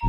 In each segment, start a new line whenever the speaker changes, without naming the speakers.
All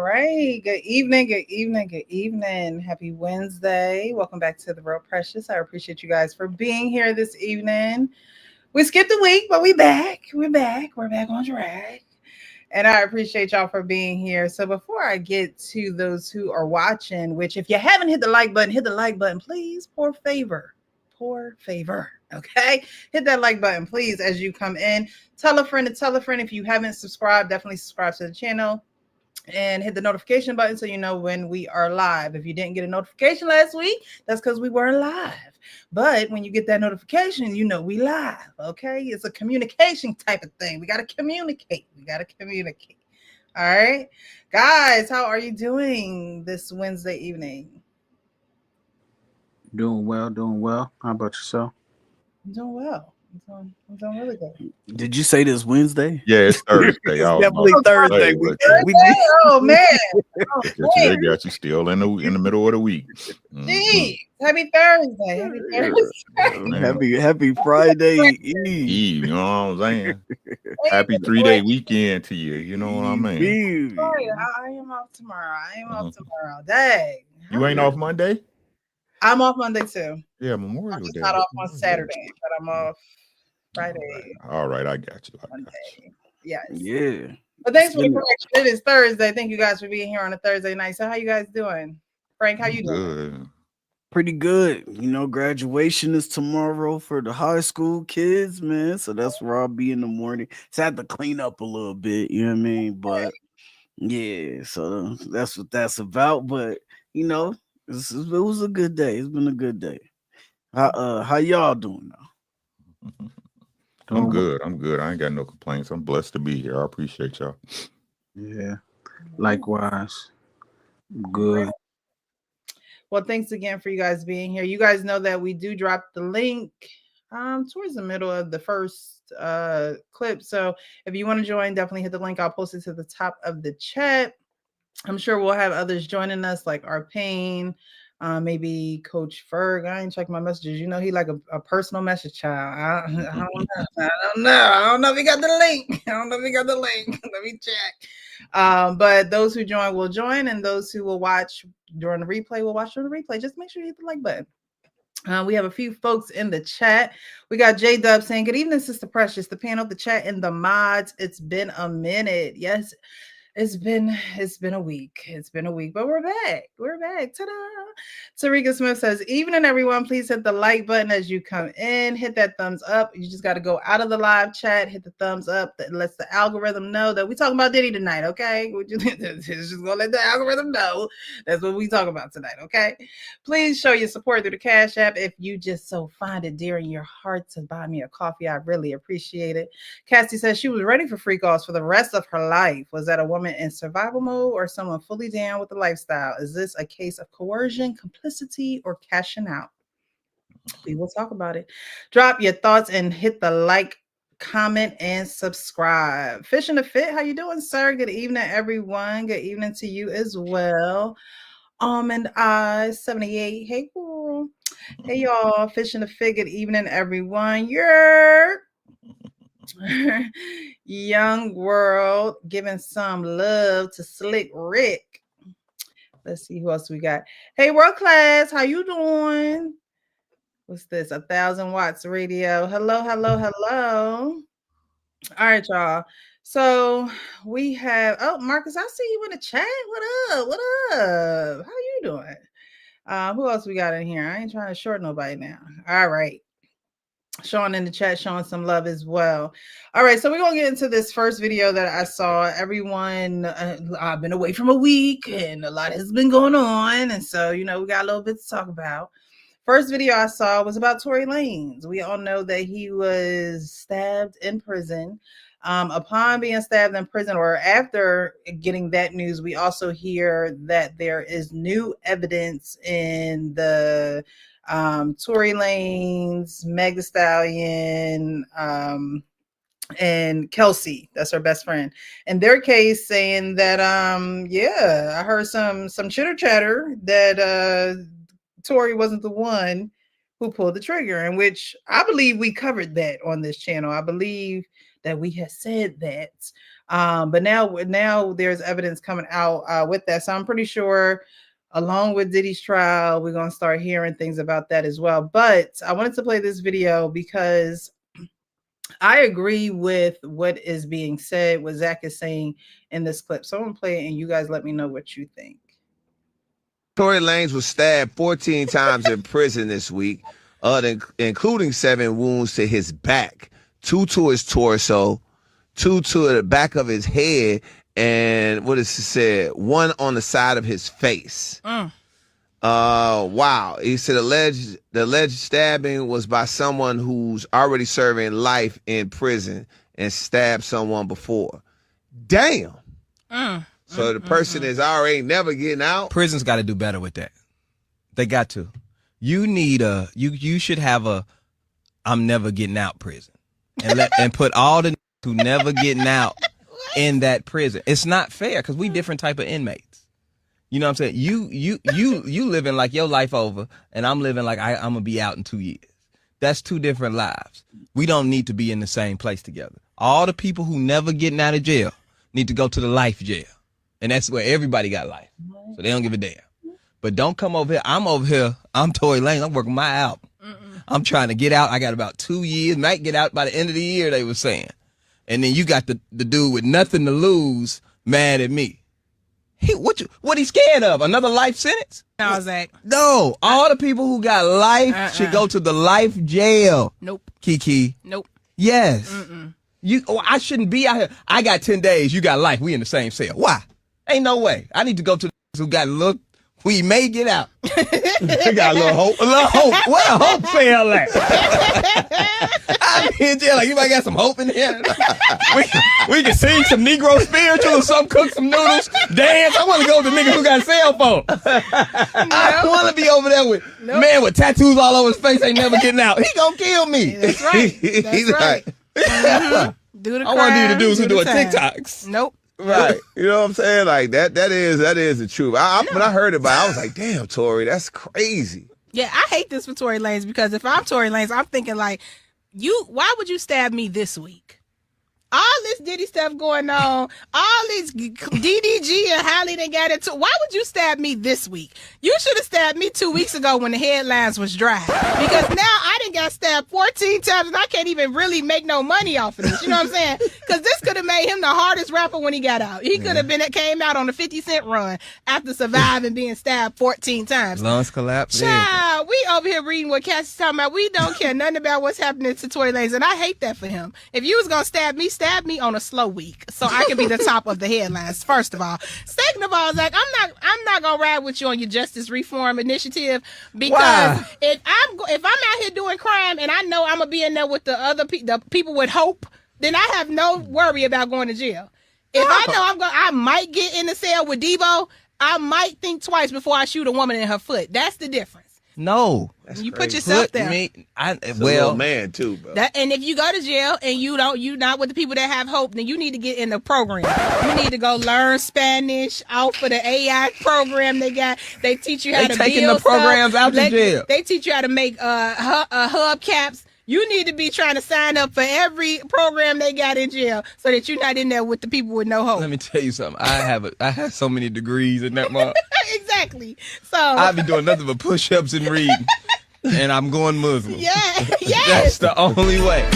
right. Good evening. Good evening. Good evening. Happy Wednesday. Welcome back to the Real Precious. I appreciate you guys for being here this evening. We skipped a week, but we back. We're back. We're back on track. And I appreciate y'all for being here. So before I get to those who are watching, which if you haven't hit the like button, hit the like button, please. Poor favor. Poor favor. Okay. Hit that like button, please, as you come in. Tell a friend to tell a friend. If you haven't subscribed, definitely subscribe to the channel and hit the notification button so you know when we are live. If you didn't get a notification last week, that's because we weren't live. But when you get that notification, you know we live. Okay, it's a communication type of thing. We got to communicate. All right, guys, how are you doing this Wednesday evening?
Doing well. How about yourself?
I'm doing well. I'm doing really good.
Did you say this Wednesday?
Yeah, it's Thursday.
It's definitely Thursday.
Oh man!
They got you still in the middle of the week.
Gee, happy Thursday!
Happy Friday
Eve. You know what I'm saying? Happy 3-day weekend to you. You know what I mean?
I am off tomorrow. Dang.
You ain't off Monday?
I'm off Monday too.
Yeah, Memorial
I'm just
Day.
not off on Saturday, but I'm off Friday.
All right, I got you.
Yes.
Yeah.
But thanks for the correction. It is Thursday. Thank you guys for being here on a Thursday night. So how you guys doing? Frank, how you doing?
Good.
Pretty good. You know, graduation is tomorrow for the high school kids, man. So that's where I'll be in the morning. So I had to clean up a little bit, you know what I mean? But yeah, so that's what that's about. But you know, it was a good day. It's been a good day. How y'all doing now?
I'm good. I ain't got no complaints. I'm blessed to be here. I appreciate y'all.
Yeah. Likewise. Good.
Well, thanks again for you guys being here. You guys know that we do drop the link towards the middle of the first clip. So if you want to join, definitely hit the link. I'll post it to the top of the chat. I'm sure we'll have others joining us, like Arpain, maybe Coach Ferg. I ain't checked my messages. You know, he like a personal message child. I don't know if he got the link. Let me check. But those who join will join, and those who will watch during the replay will watch during the replay. Just make sure you hit the like button. We have a few folks in the chat. We got J Dub saying, "Good evening, Sister Precious, the panel, the chat, and the mods. It's been a minute." Yes. It's been a week. But we're back. Ta-da! Tarika Smith says, "Evening, everyone. Please hit the like button as you come in. Hit that thumbs up. You just got to go out of the live chat, hit the thumbs up. That lets the algorithm know that we talking about Diddy tonight, okay? We're just gonna let the algorithm know that's what we talk about tonight, okay? Please show your support through the Cash App if you just so find it dear in your heart to buy me a coffee. I really appreciate it." Cassie says she was ready for free calls for the rest of her life. Was that a woman in survival mode or someone fully down with the lifestyle? Is this a case of coercion, complicity, or cashing out? We will talk about it. Drop your thoughts and hit the like, comment, and subscribe. Fish in the Fit, how you doing, sir? Good evening, everyone. Good evening to you as well. Almond Eyes 78. Hey, girl. Hey, y'all. Fish in the Fit. Good evening, everyone. Young World giving some love to Slick Rick. Let's see who else we got. Hey, World Class, how you doing? What's this? 1,000 watts radio. Hello, hello, hello. All right, y'all. So we have, oh, Marcus, I see you in the chat. What up? What up? How you doing? Who else we got in here? I ain't trying to short nobody now. All right. Showing in the chat, showing some love as well. All right, so we're gonna get into this first video that I saw. Everyone, I've been away from a week and a lot has been going on, and so we got a little bit to talk about. First video I saw was about Tory Lanez. We all know that he was stabbed in prison. Upon being stabbed in prison, or after getting that news, we also hear that there is new evidence in the Tory Lanez, Meg Thee Stallion, and Kelsey, that's her best friend, in their case, saying that I heard some chitter chatter that Tory wasn't the one who pulled the trigger, in which I believe we covered that on this channel. I believe that we had said that, but now there's evidence coming out with that. So I'm pretty sure, along with Diddy's trial, we're going to start hearing things about that as well. But I wanted to play this video because I agree with what is being said, what Zach is saying in this clip. So I'm going to play it and you guys let me know what you think.
Tory Lanez was stabbed 14 times in prison this week, including 7 wounds to his back, 2 to his torso, 2 to the back of his head, and what is it said? 1 on the side of his face. Wow. He said the alleged stabbing was by someone who's already serving life in prison and stabbed someone before. Damn. So the person is already never getting out.
Prison's got to do better with that. They got to. You need you should have a I'm never getting out prison, and put all the who never getting out in that prison. It's not fair because we different type of inmates. You know what I'm saying? You living like your life over, and I'm living like I'm gonna be out in 2 years. That's 2 different lives. We don't need to be in the same place together. All the people who never getting out of jail need to go to the life jail. And that's where everybody got life. So they don't give a damn. But don't come over here. I'm over here. I'm Tory Lanez. I'm working my album. I'm trying to get out. I got about 2 years. Might get out by the end of the year, they were saying. And then you got the dude with nothing to lose mad at me. What he scared of? Another life sentence?
No, Zach.
No. All the people who got life should go to the life jail.
Nope.
Kiki.
Nope.
Yes. I shouldn't be out here. I got 10 days. You got life. We in the same cell. Why? Ain't no way. I need to go to the who got a little. We may get out. We got a little hope. A little hope. What a hope cell at? I'm in jail. Like, you might got some hope in here. We can sing some Negro spiritual or something, cook some noodles, dance. I want to go with the nigga who got a cell phone. I want to be over there with man with tattoos all over his face. Ain't never getting out. He gonna kill me.
That's right. That's right. Do the crime,
I want to do the dudes who doing
time.
TikToks.
Nope.
Right. You know what I'm saying? Like that is the truth. When I heard about it, I was like, damn, Tory, that's crazy.
Yeah, I hate this for Tory Lanez because if I'm Tory Lanez, I'm thinking like, why would you stab me this week? All this Diddy stuff going on, all this DDG and Halle they got into. Why would you stab me this week? You should have stabbed me 2 weeks ago when the headlines was dry. Because now I done got stabbed 14 times and I can't even really make no money off of this. You know what I'm saying? Because this could have made him the hardest rapper when he got out. He could have came out on a 50 Cent run after surviving being stabbed 14 times.
Lungs collapse.
Child, we over here reading what Cassie's talking about. We don't care nothing about what's happening to Tory Lanez, and I hate that for him. If you was gonna stab me on a slow week so I can be the top of the headlines, first of all. Second of all, Zach, I'm not gonna ride with you on your justice reform initiative because if I'm out here doing crime and I know I'm gonna be in there with the people with hope, then I have no worry about going to jail. If I know I might get in the cell with Debo, I might think twice before I shoot a woman in her foot. That's the difference.
No,
you put yourself there.
Well, man, too, bro.
And if you go to jail and you not with the people that have hope, then you need to get in the program. You need to go learn Spanish off of the AI program they got. They teach you how to build
taking the programs out of jail.
They teach you how to make hubcaps. You need to be trying to sign up for every program they got in jail so that you're not in there with the people with no hope.
Let me tell you something. I have so many degrees in that month.
Exactly. So
I be doing nothing but push-ups and reading. and I'm going Muslim.
Yeah,
That's
yes.
the only way.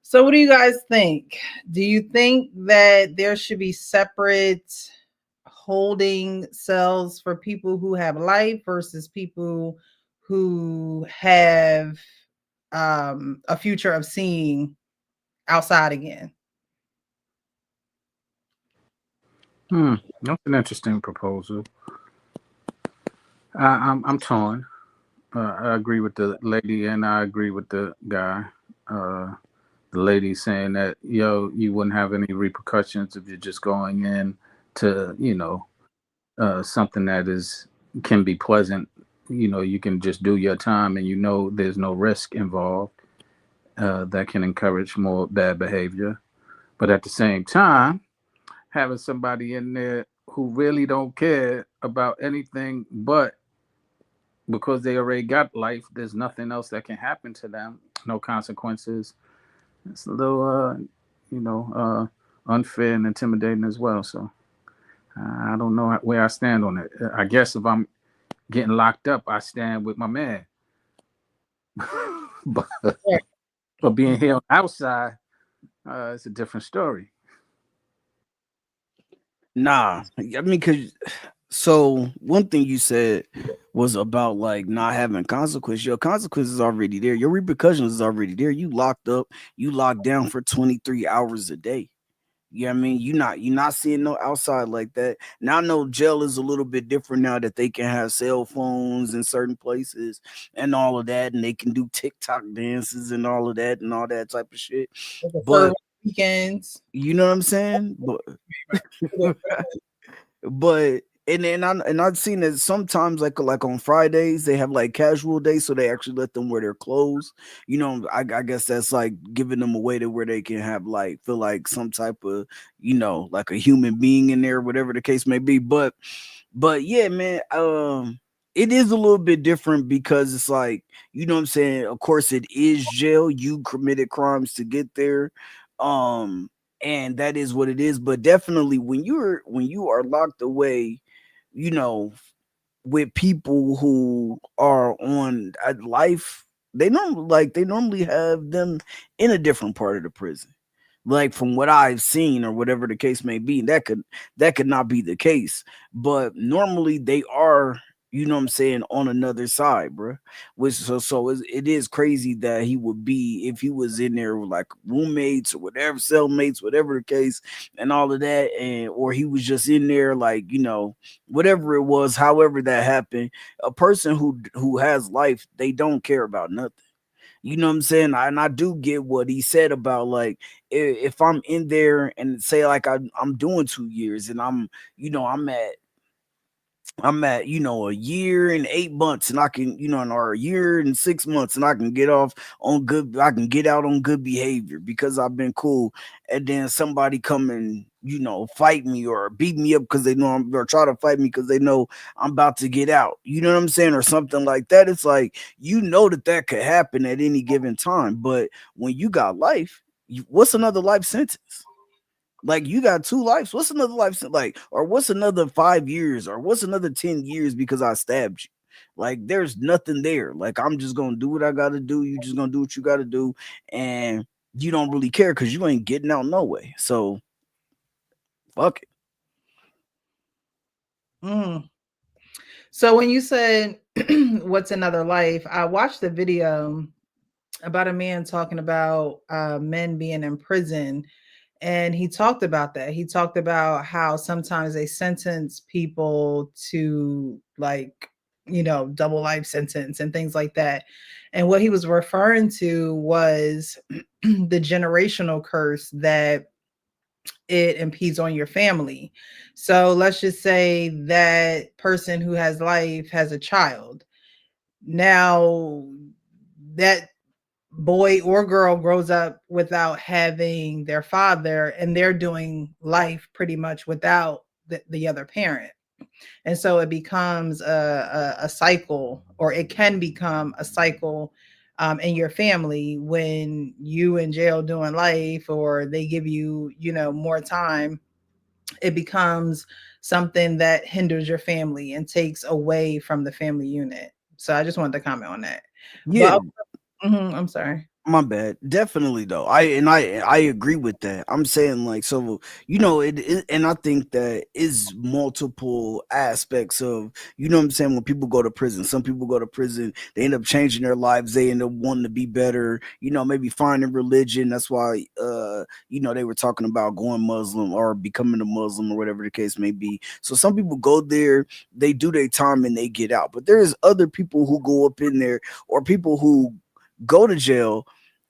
So what do you guys think? Do you think that there should be separate holding cells for people who have life versus people who have a future of seeing outside again?
That's an interesting proposal. I'm torn. I agree with the lady, and I agree with the guy. The lady saying that you wouldn't have any repercussions if you're just going in to something that can be pleasant. You can just do your time, and there's no risk involved that can encourage more bad behavior. But at the same time, having somebody in there who really don't care about anything but because they already got life, there's nothing else that can happen to them, no consequences. It's a little, unfair and intimidating as well. So I don't know where I stand on it. I guess if I'm getting locked up, I stand with my man. but, but being here outside, it's a different story.
Nah, I mean, so one thing you said was about like not having consequences. Your consequences already there. Your repercussions is already there. You locked up. You locked down for 23 hours a day. You know what I mean? You're not seeing no outside like that. Now I know jail is a little bit different now that they can have cell phones in certain places and all of that, and they can do TikTok dances and all of that and all that type of shit. But
Weekends.
you know what I'm saying? But I've seen that sometimes like on Fridays they have like casual days, so they actually let them wear their clothes. I guess that's like giving them a way to where they can have like feel like some type of like a human being in there, whatever the case may be. But yeah, man, it is a little bit different because it's like what I'm saying. Of course, it is jail. You committed crimes to get there. And that is what it is. But definitely when you are locked away, you know, with people who are on life, they normally have them in a different part of the prison. Like from what I've seen or whatever the case may be, that could not be the case. But normally they are, what I'm saying, on another side, bro. Which so it is crazy that he would be if he was in there with like roommates or whatever, cellmates, whatever the case, and all of that, and or he was just in there like whatever it was, however that happened. A person who has life, they don't care about nothing. You know what I'm saying? And I do get what he said about like if I'm in there and say like I'm doing 2 years and I'm at a year and 8 months and I can or a year and 6 months and I can get off on good, I can get out on good behavior because I've been cool, and then somebody come and fight me or beat me up because they know or try to fight me because they know I'm about to get out, you know what I'm saying, or something like that. It's like that could happen at any given time. But when you got life, what's another life sentence? Like you got 2 lives. What's another life like, or what's another 5 years, or what's another 10 years because I stabbed you? Like there's nothing there. Like I'm just gonna do what I gotta do. You just gonna do what you gotta do, and you don't really care because you ain't getting out no way. So fuck it.
Mm. So when you said what's another life, I watched a video about a man talking about men being in prison. And he talked about that. He talked about how sometimes they sentence people to like, double life sentence and things like that. And what he was referring to was the generational curse that it impedes on your family. So let's just say that person who has life has a child. Now that boy or girl grows up without having their father, and they're doing life pretty much without the other parent. And so it becomes a cycle, or it can become a cycle in your family when you in jail doing life, or they give you more time. It becomes something that hinders your family and takes away from the family unit. So I just wanted to comment on that.
Yeah,
But I'm sorry.
my bad. Definitely though. I agree with that. I'm saying like, so it and I think that is multiple aspects of, you know what I'm saying, when people go to prison. Some people go to prison, they end up changing their lives, they end up wanting to be better, maybe finding religion. That's why they were talking about going Muslim or becoming a Muslim or whatever the case may be. So some people go there, they do their time and they get out. But there's other people who go up in there, or people who go to jail,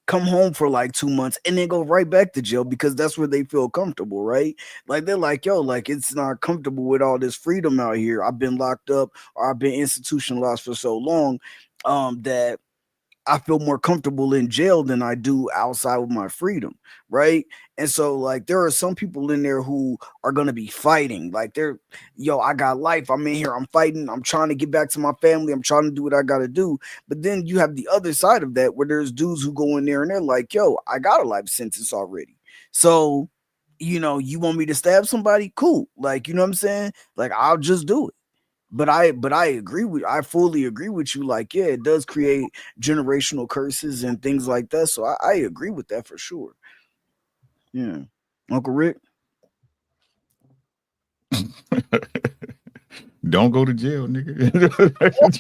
come home for like 2 months, and then go right back to jail because that's where they feel comfortable, right? Like they're like, yo, like it's not comfortable with all this freedom out here. I've been locked up or I've been institutionalized for so long that I feel more comfortable in jail than I do outside with my freedom, right? And so, like, there are some people in there who are gonna be fighting. Like, I got life. I'm in here. I'm fighting. I'm trying to get back to my family. I'm trying to do what I gotta do. But then you have the other side of that, where there's dudes who go in there and they're like, yo, I got a life sentence already. So, you want me to stab somebody? Cool. Like, you know what I'm saying? Like, I'll just do it. But I fully agree with you. Like, yeah, it does create generational curses and things like that. So I agree with that for sure. Yeah. Uncle Rick.
Don't go to jail, nigga.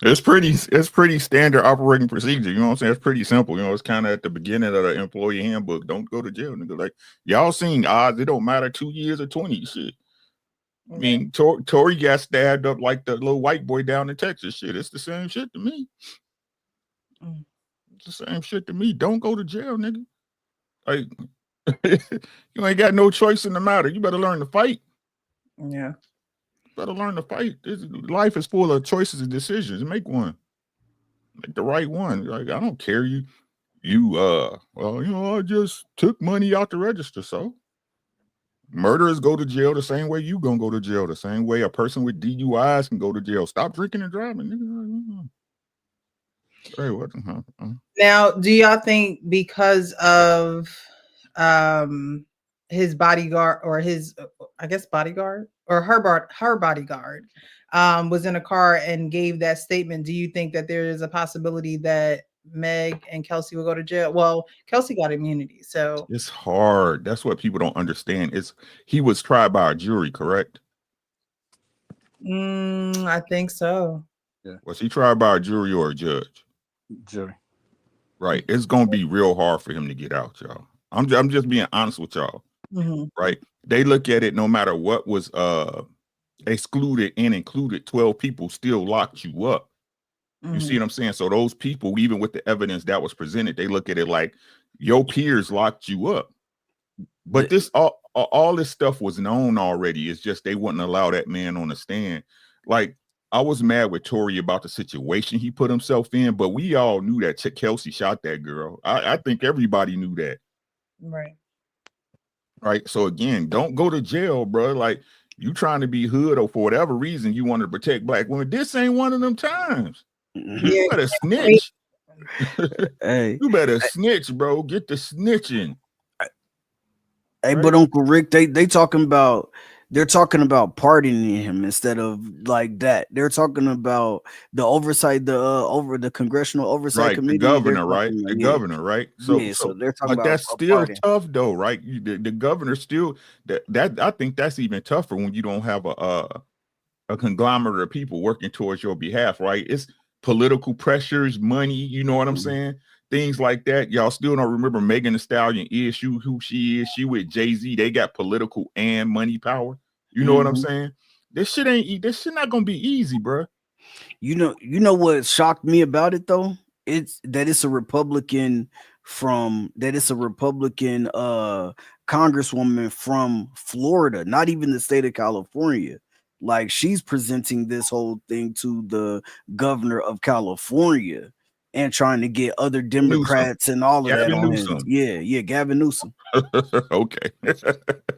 It's pretty standard operating procedure. You know what I'm saying? It's pretty simple. It's kind of at the beginning of the employee handbook. Don't go to jail, nigga. Like, y'all seen odds. It don't matter 2 years or 20 shit. I mean, Tory got stabbed up like the little white boy down in Texas. Shit, it's the same shit to me. It's the same shit to me. Don't go to jail, nigga. Like, you ain't got no choice in the matter. You better learn to fight.
Yeah.
You better learn to fight. Life is full of choices and decisions. Make one. Make the right one. Like, I don't care. I just took money out the register, so. Murderers go to jail the same way you gonna go to jail, the same way a person with DUIs can go to jail. Stop drinking and driving. Hey, what?
Now, do y'all think because of his bodyguard, or his, I guess, bodyguard, or her bodyguard was in a car and gave that statement, do you think that there is a possibility that Meg and Kelsey will go to jail? Well, Kelsey got immunity, so
it's hard. That's what people don't understand. He was tried by a jury, correct?
I think so.
Yeah.
Was he tried by a jury or a judge?
Jury.
Right. It's gonna be real hard for him to get out, y'all. I'm just being honest with y'all. Right. They look at it, no matter what was excluded and included, 12 people still locked you up. You see what I'm saying? So those people, even with the evidence that was presented, they look at it like your peers locked you up. But this all this stuff was known already. It's just they wouldn't allow that man on the stand. Like, I was mad with Tory about the situation he put himself in, but we all knew that Kelsey shot that girl. I think everybody knew that.
Right.
Right. So again, don't go to jail, bro. Like, you trying to be hood, or for whatever reason you want to protect black women. This ain't one of them times. You better snitch.
Hey,
you better snitch, bro. Get the snitching.
Hey, right? But Uncle Rick, they're talking about pardoning him instead of like that. They're talking about the oversight, over the congressional oversight committee.
The governor, right? The governor, right? So
they're talking about,
that's still tough, though, right? The governor still that I think that's even tougher when you don't have a conglomerate of people working towards your behalf, right? It's political pressures, money, you know what I'm saying? Things like that. Y'all still don't remember Megan Thee Stallion who she is. She with Jay-Z. They got political and money power. You know what I'm saying? This shit not gonna be easy, bro.
You know what shocked me about it though? It's a Republican congresswoman from Florida, not even the state of California. Like, she's presenting this whole thing to the governor of California and trying to get other Democrats and all of
Gavin
that on
Newsom.
Yeah, Gavin Newsom.
Okay.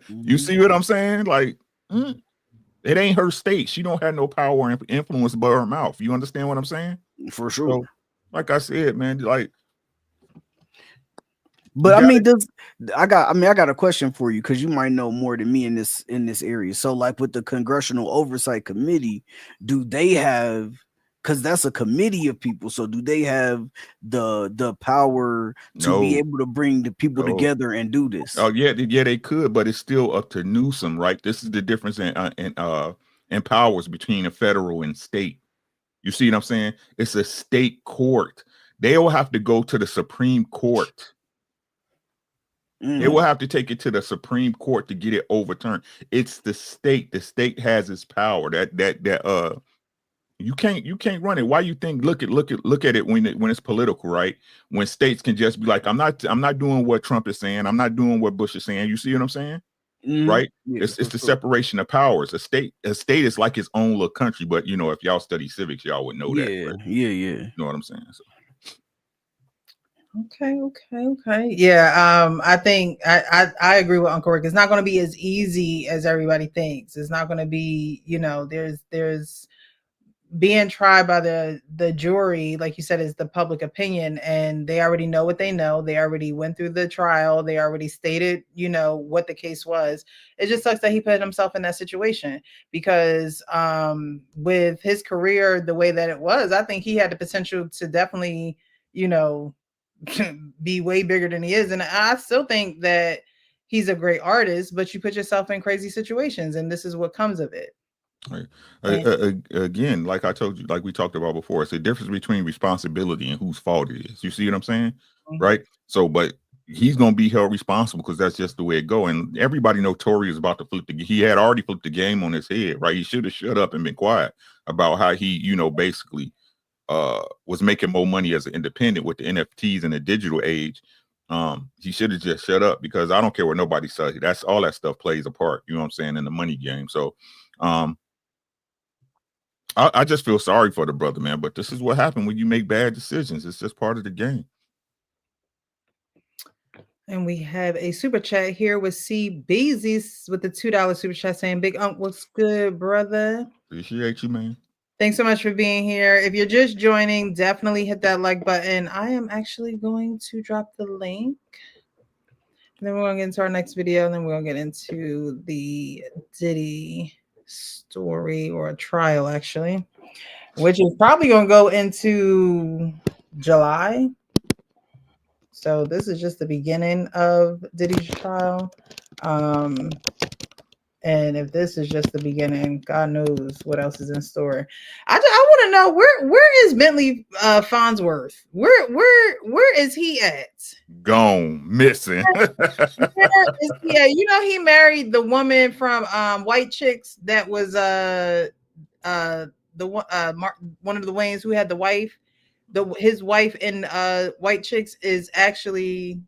You see what I'm saying? Like, it ain't her state. She don't have no power and influence but her mouth. You understand what I'm saying?
For sure.
So, like I said, man, like,
But I mean, I got a question for you because you might know more than me in this area. So, like with the Congressional Oversight Committee, do they have? Because that's a committee of people. So, do they have the power to be
No,
able to bring the people
no.
together and do this?
Oh yeah, they could, but it's still up to Newsom, right? This is the difference in powers between a federal and state. You see what I'm saying? It's a state court. They will have to go to the Supreme Court. They will have to take it to the Supreme Court to get it overturned. It's the state. The state has its power. You can't run it. Why you think? Look at it when it's political, right? When states can just be like, I'm not doing what Trump is saying. I'm not doing what Bush is saying. You see what I'm saying? Right?
Yeah,
it's the separation of powers. A state is like its own little country. But you know, if y'all study civics, y'all would know that. Right?
Yeah.
You know what I'm saying? So.
Okay. Yeah. I think I agree with Uncle Rick. It's not going to be as easy as everybody thinks. It's not going to be, there's being tried by the jury, like you said, is the public opinion, and they already know what they know. They already went through the trial. They already stated, what the case was. It just sucks that he put himself in that situation because with his career the way that it was, I think he had the potential to definitely, be way bigger than he is. And I still think that he's a great artist, but you put yourself in crazy situations, and this is what comes of it.
Right. Again, like I told you, like we talked about before, it's the difference between responsibility and whose fault it is. You see what I'm saying? Mm-hmm. Right. So, but he's going to be held responsible because that's just the way it go. And everybody know Tory is about to flip he had already flipped the game on his head, right? He should have shut up and been quiet about how he, basically was making more money as an independent with the NFTs in the digital age. He should have just shut up because I don't care what nobody says. That's all that stuff plays a part, you know what I'm saying, in the money game. So, I just feel sorry for the brother, man. But this is what happened when you make bad decisions. It's just part of the game.
And we have a super chat here with C Beezy's with the $2 super chat saying, "Big Unc, what's good, brother?
Appreciate you, man.
Thanks so much for being here. If you're just joining, definitely hit that like button. I am actually going to drop the link. And then we're going to get into our next video. And then we're going to get into the Diddy story or a trial, actually, which is probably going to go into July. So this is just the beginning of Diddy's trial. And if this is just the beginning, God knows what else is in store. I want to know where is Bentley Farnsworth? Where is he at?
Gone, missing.
Where is he at? He married the woman from White Chicks that was the one of the Waynes who had the wife. His wife in White Chicks is actually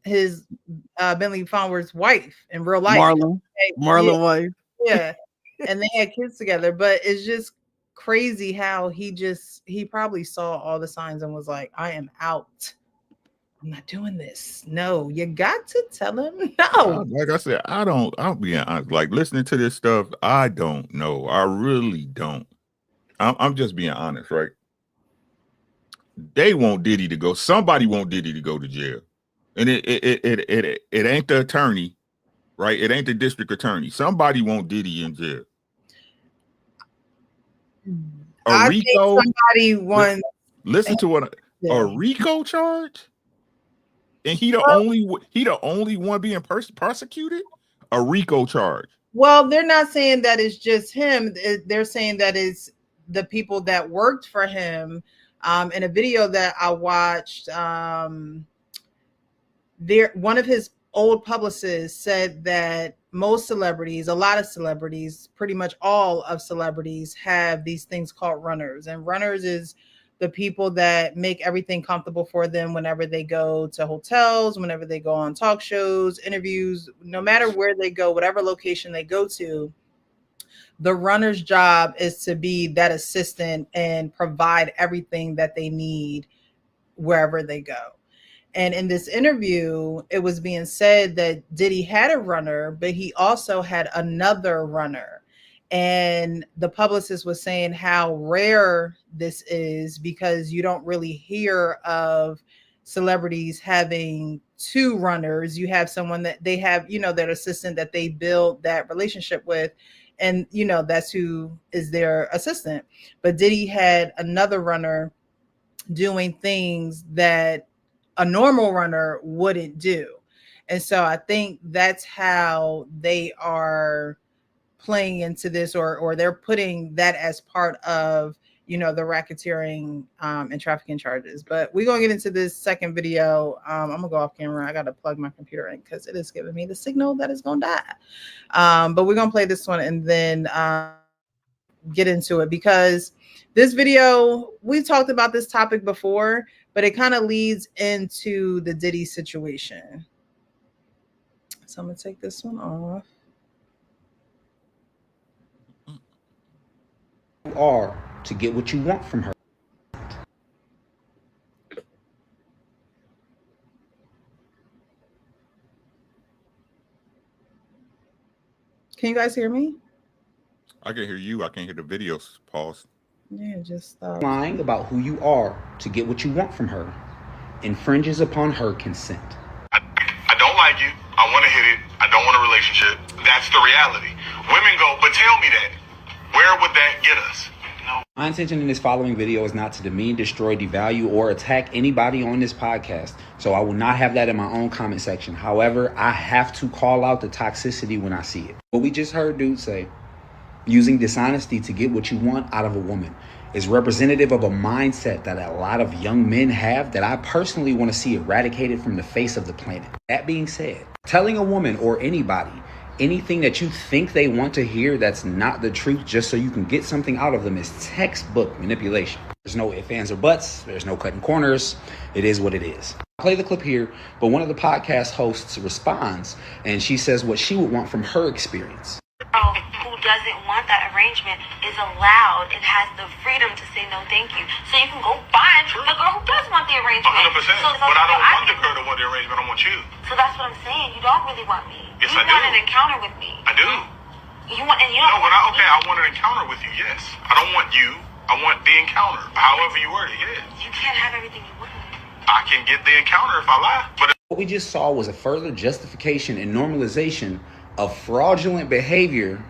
his Bentley Farnsworth's wife in real life.
Marlon wife.
Yeah. And they had kids together, but it's just crazy how he probably saw all the signs and was like, I am out. I'm not doing this. No, you got to tell him no.
Like I said, I'll be honest. Like listening to this stuff, I don't know. I really don't. I'm just being honest, right? They want Diddy to go. Somebody want Diddy to go to jail. And it ain't the attorney, right? It ain't the district attorney. Somebody want Diddy in jail.
I think somebody wants.
Listen to what a RICO charge, and he the only one being persecuted. A RICO charge.
Well, they're not saying that it's just him. They're saying that it's the people that worked for him. In a video that I watched, one of his old publicists said that most celebrities, a lot of celebrities, pretty much all of celebrities have these things called runners. And runners is the people that make everything comfortable for them whenever they go to hotels, whenever they go on talk shows, interviews, no matter where they go, whatever location they go to. The runner's job is to be that assistant and provide everything that they need wherever they go. And in this interview, it was being said that Diddy had a runner, but he also had another runner. And the publicist was saying how rare this is because you don't really hear of celebrities having two runners. You have someone that they have, their assistant that they build that relationship with, and that's who is their assistant. But Diddy had another runner doing things that a normal runner wouldn't do. And so I think that's how they are playing into this, or they're putting that as part of the racketeering and trafficking charges. But we're gonna get into this second video. I'm gonna go off camera. I gotta plug my computer in because it is giving me the signal that it's gonna die. But we're gonna play this one and then get into it, because this video, we talked about this topic before, but it kind of leads into the Diddy situation. So I'm gonna take this one off.
Are to get what you want from her.
Can you guys hear me?
I can hear you. I can't hear the videos. Pause.
Yeah, just
lying about who you are to get what you want from her infringes upon her consent.
I don't like you. I want to hit it. I don't want a relationship. That's the reality. Women go, but tell me that. Where would that get us? No.
My intention in this following video is not to demean, destroy, devalue, or attack anybody on this podcast. So I will not have that in my own comment section. However, I have to call out the toxicity when I see it. What we just heard dude say, using dishonesty to get what you want out of a woman, is representative of a mindset that a lot of young men have that I personally want to see eradicated from the face of the planet. That being said, telling a woman or anybody anything that you think they want to hear that's not the truth just so you can get something out of them is textbook manipulation. There's no ifs, ands, or buts. There's no cutting corners. It is what it is. I'll play the clip here, but one of the podcast hosts responds, and she says what she would want from her experience.
Who doesn't want that arrangement is allowed and has the freedom to say no thank you. So you can go find the girl who does want the arrangement.
100%.
So
but I don't want the girl to want the arrangement. I want you.
So that's what I'm saying. You don't really want me.
Yes,
you
I do.
want an encounter with me.
I do.
You want, and you don't.
No, I want an encounter with you. Yes. I don't want you. I want the encounter. However you word it. Yes.
You can't have everything you want.
I can get the encounter if I lie. But
what we just saw was a further justification and normalization of fraudulent behavior,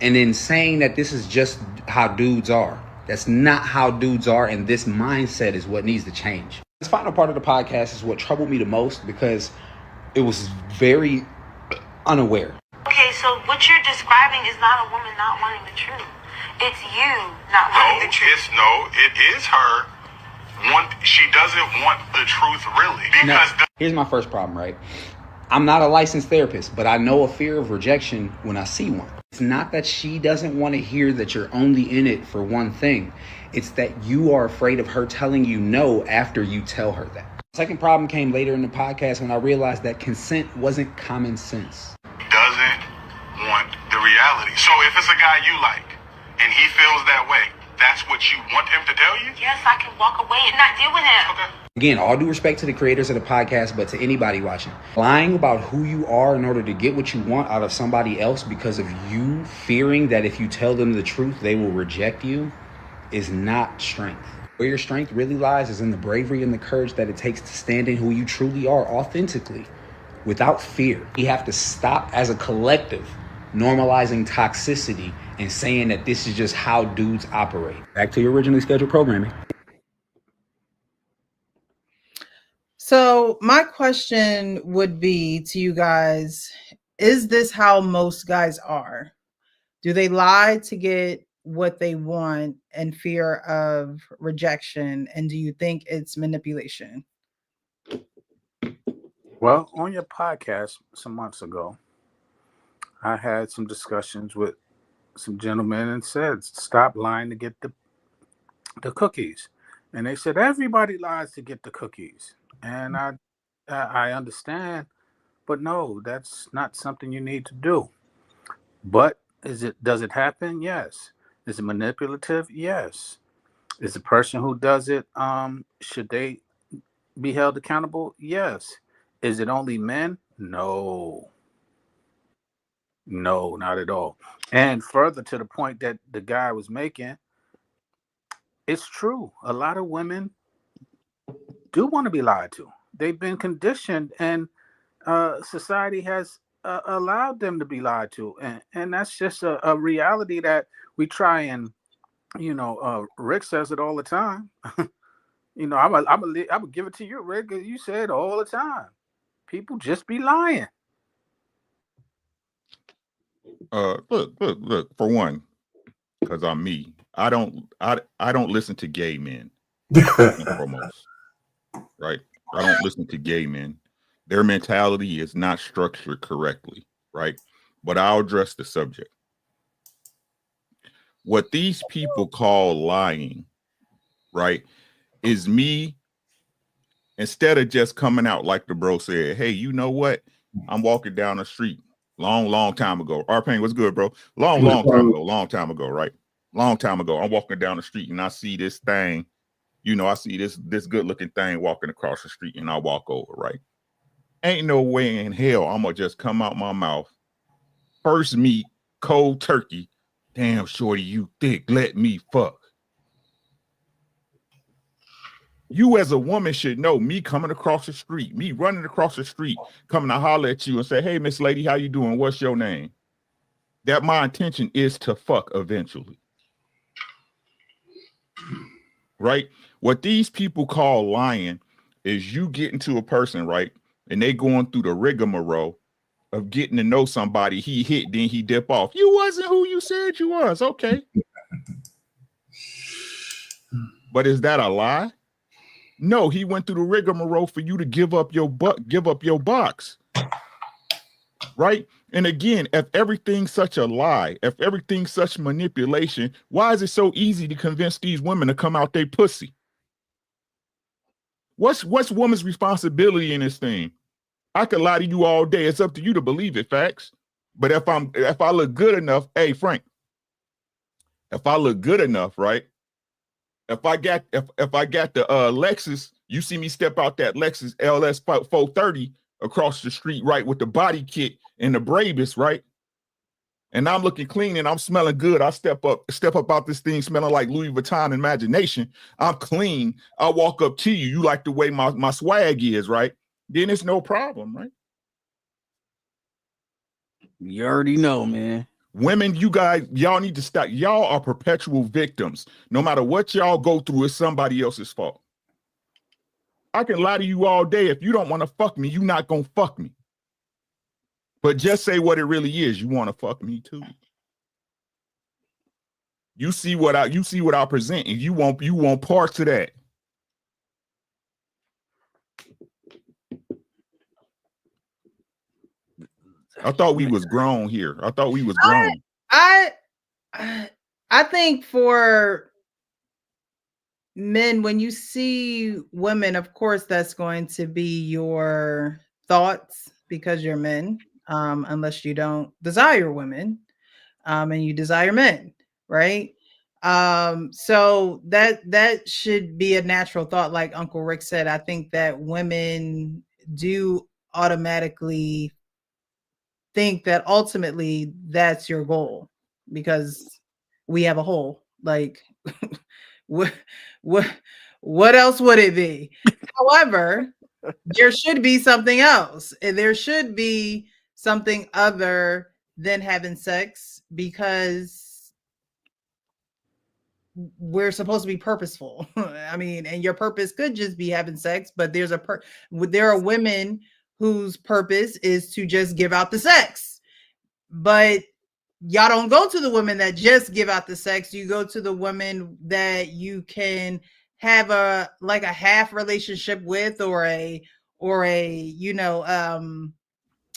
and then saying that this is just how dudes are. That's not how dudes are, and this mindset is what needs to change. This final part of the podcast is what troubled me the most because it was very unaware.
Okay, so what you're describing is not a woman not wanting the truth. It's you not wanting the truth.
It is her. She doesn't want the truth really. Because
here's my first problem, right? I'm not a licensed therapist, but I know a fear of rejection when I see one. It's not that she doesn't want to hear that you're only in it for one thing. It's that you are afraid of her telling you no after you tell her that. The second problem came later in the podcast when I realized that consent wasn't common sense.
Doesn't want the reality. So if it's a guy you like and he feels that way, that's what you want him to tell you?
Yes, I can walk away and not deal with him.
Okay.
Again, all due respect to the creators of the podcast, but to anybody watching, lying about who you are in order to get what you want out of somebody else because of you fearing that if you tell them the truth, they will reject you is not strength. Where your strength really lies is in the bravery and the courage that it takes to stand in who you truly are authentically without fear. We have to stop as a collective normalizing toxicity and saying that this is just how dudes operate. Back to your originally scheduled programming.
So my question would be to you guys, is this how most guys are? Do they lie to get what they want in fear of rejection? And do you think it's manipulation?
Well, on your podcast some months ago, I had some discussions with some gentlemen and said, stop lying to get the cookies. And they said, everybody lies to get the cookies. And I understand, but no, that's not something you need to do. But does it happen? Yes. Is it manipulative? Yes. Is the person who does it, should they be held accountable? Yes. Is it only men? No, not at all. And further to the point that the guy was making, it's true. A lot of women do want to be lied to. They've been conditioned, and society has allowed them to be lied to, and that's just a reality that we try and, Rick says it all the time. I'm gonna give it to you, Rick. You say it all the time. People just be lying.
Look. For one, because I'm me, I don't listen to gay men. Foremost, right? I don't listen to gay men. Their mentality is not structured correctly, right? But I'll address the subject. What these people call lying, right, is me, instead of just coming out like the bro said, hey, you know what? I'm walking down the street long time ago. R-Pain, what's good, bro? Long time ago, right? Long time ago. I'm walking down the street and I see this thing, I see this good looking thing walking across the street, and I walk over, right? Ain't no way in hell I'm gonna just come out my mouth, first meet, cold turkey, damn shorty, you thick, let me fuck. You as a woman should know, me coming across the street, me running across the street, coming to holler at you and say, hey, Miss Lady, how you doing? What's your name? That my intention is to fuck eventually. Right? What these people call lying is you getting to a person, right? And they going through the rigmarole of getting to know somebody. He hit, then he dip off. You wasn't who you said you was. Okay. But is that a lie? No, he went through the rigmarole for you to give up your box. Right? And again, if everything's such a lie, if everything's such manipulation, why is it so easy to convince these women to come out they pussy? What's woman's responsibility in this thing? I could lie to you all day. It's up to you to believe it, facts. But if I look good enough, hey Frank, if I look good enough, right? If I got the Lexus, you see me step out that Lexus LS 430 across the street, right, with the body kit and the Brabus, right? And I'm looking clean and I'm smelling good. I step up out this thing smelling like Louis Vuitton Imagination. I'm clean. I walk up to you. You like the way my swag is, right? Then it's no problem, right?
You already know, man.
Women, y'all need to stop. Y'all are perpetual victims. No matter what y'all go through, it's somebody else's fault. I can lie to you all day. If you don't want to fuck me, you're not going to fuck me. But just say what it really is. You want to fuck me too. You see what I present, and you want parts of that. I thought we was grown here. I thought we was grown.
I think for men, when you see women, of course, that's going to be your thoughts because you're men, unless you don't desire women, and you desire men, right? So that should be a natural thought. Like Uncle Rick said, I think that women do automatically think that ultimately that's your goal because we have a hole. Like what else would it be? However, there should be something else, and there should be something other than having sex, because we're supposed to be purposeful. I mean, and your purpose could just be having sex, but there are women whose purpose is to just give out the sex. But y'all don't go to the women that just give out the sex. You go to the women that you can have a half relationship with, or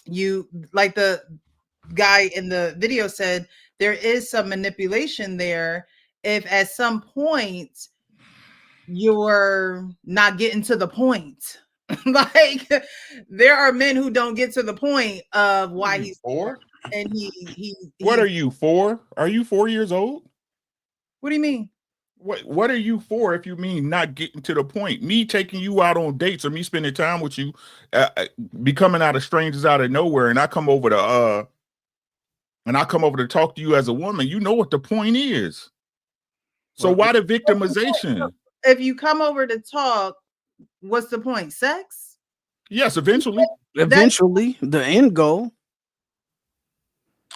you, like the guy in the video said, there is some manipulation there. If at some point you're not getting to the point, like there are men who don't get to the point of why he's 4, and
What are you, 4? Are you 4 years old?
What do you mean?
What are you for if you mean not getting to the point? Me taking you out on dates or me spending time with you, becoming out of strangers out of nowhere, and I come over to talk to you as a woman. You know what the point is. So why the victimization?
If you come over to talk, what's the point? Sex?
Yes, eventually.
Eventually, the end goal.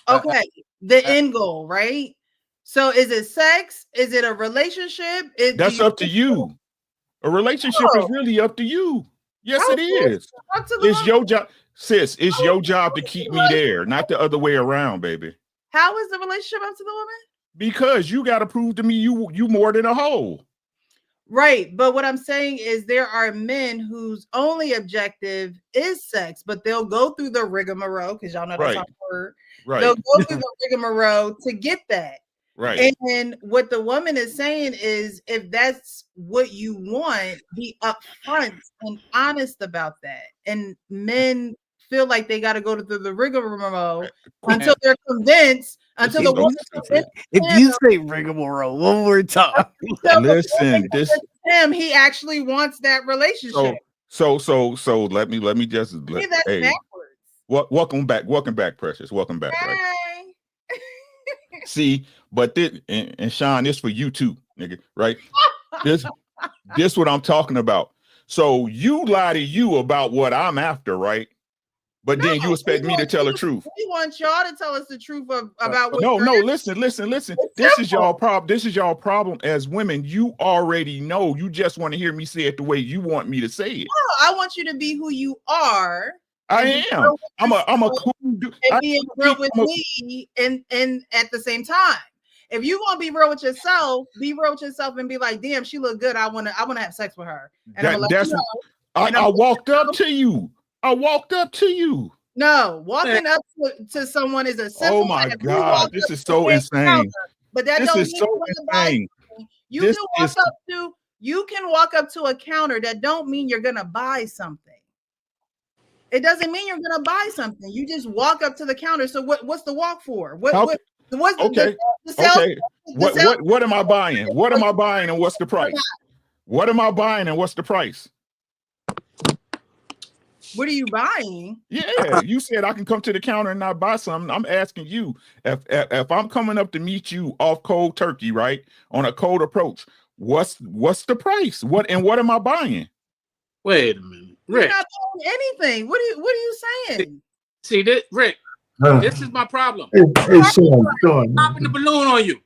Okay, the end goal, right? So is it sex? Is it a relationship?
That's up to you. A relationship is really up to you. Yes, it is.
Up to the
It's
woman.
your job, sis. It's your job to keep me there, not the other way around, baby.
How is the relationship up to the woman?
Because you got to prove to me you more than a hoe.
Right, but what I'm saying is there are men whose only objective is sex, but they'll go through the rigmarole, because y'all know that's our word.
Right.
They'll go through the rigmarole to get that.
Right.
And what the woman is saying is, if that's what you want, be upfront and honest about that. And men feel like they got to go through the rigmarole until they're convinced, until the woman convinces
if you say rigmarole one more time.
Listen, this
him, he actually wants that relationship.
So let me just
That's backwards.
Welcome back, Precious. Welcome back, right? See, but this and Sean, this for you too, nigga, right? This what I'm talking about. So you lie to you about what I'm after, right? But then you expect me to tell the truth.
We want y'all to tell us the truth about what
no, listen. This is y'all problem. This is y'all problem as women. You already know. You just want to hear me say it the way you want me to say it.
No, I want you to be who you are.
I am. I'm a cool dude.
And being real with me and at the same time. If you want to be real with yourself, and be like, damn, she look good. I wanna have sex with her. And
I walked up to you. I walked up to you.
No, walking up to someone is a simple.
Oh my God, this is so insane.
But that don't mean
so insane.
You can walk up to a counter. That don't mean you're gonna buy something. It doesn't mean you're gonna buy something. You just walk up to the counter. So what's the walk for? What
am I buying? What am I buying and what's the price? What am I buying and what's the price?
What are you buying?
Yeah, you said I can come to the counter and not buy something. I'm asking you if I'm coming up to meet you off cold turkey, right? On a cold approach, what's the price? What am I buying?
Wait a minute, Rick.
You're not buying anything. What are you saying?
See this, Rick. This is my problem.
Hey, Sean,
popping the balloon on you.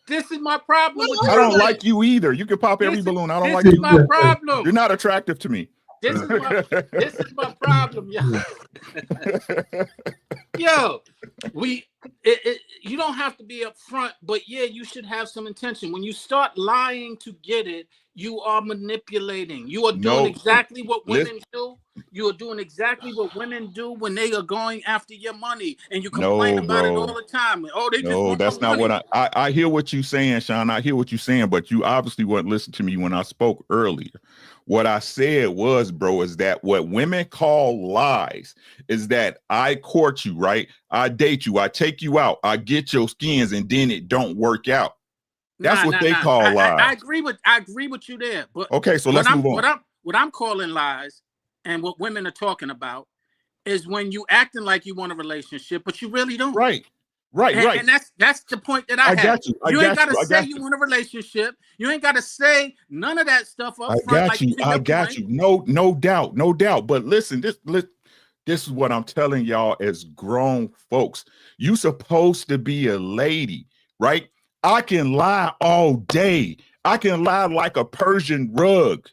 This is my problem.
I don't like you either. You can pop every balloon. I don't like
you.
This is
my problem.
You're not attractive to me.
This is my problem, yo. Yo, you don't have to be upfront, but yeah, you should have some intention. When you start lying to get it, you are manipulating. You are doing exactly what women do. You are doing exactly what women do when they are going after your money, and you complain about it all the time. Oh, they just want
that's not
money.
what I hear what you're saying, Sean. I hear what you're saying, but you obviously wouldn't listen to me when I spoke earlier. What I said was, bro, is that what women call lies is that I court you, right? I date you, I take you out, I get your skins, and then it don't work out. That's what they call lies.
I agree with you there. But
okay, so let's move on.
What I'm calling lies, and what women are talking about, is when you acting like you want a relationship, but you really don't.
Right.
And that's the point that I have. You ain't gotta say you want a relationship. You ain't gotta say none of that stuff up front.
I got you. No doubt. But listen, this is what I'm telling y'all as grown folks. You supposed to be a lady, right? I can lie all day. I can lie like a Persian rug.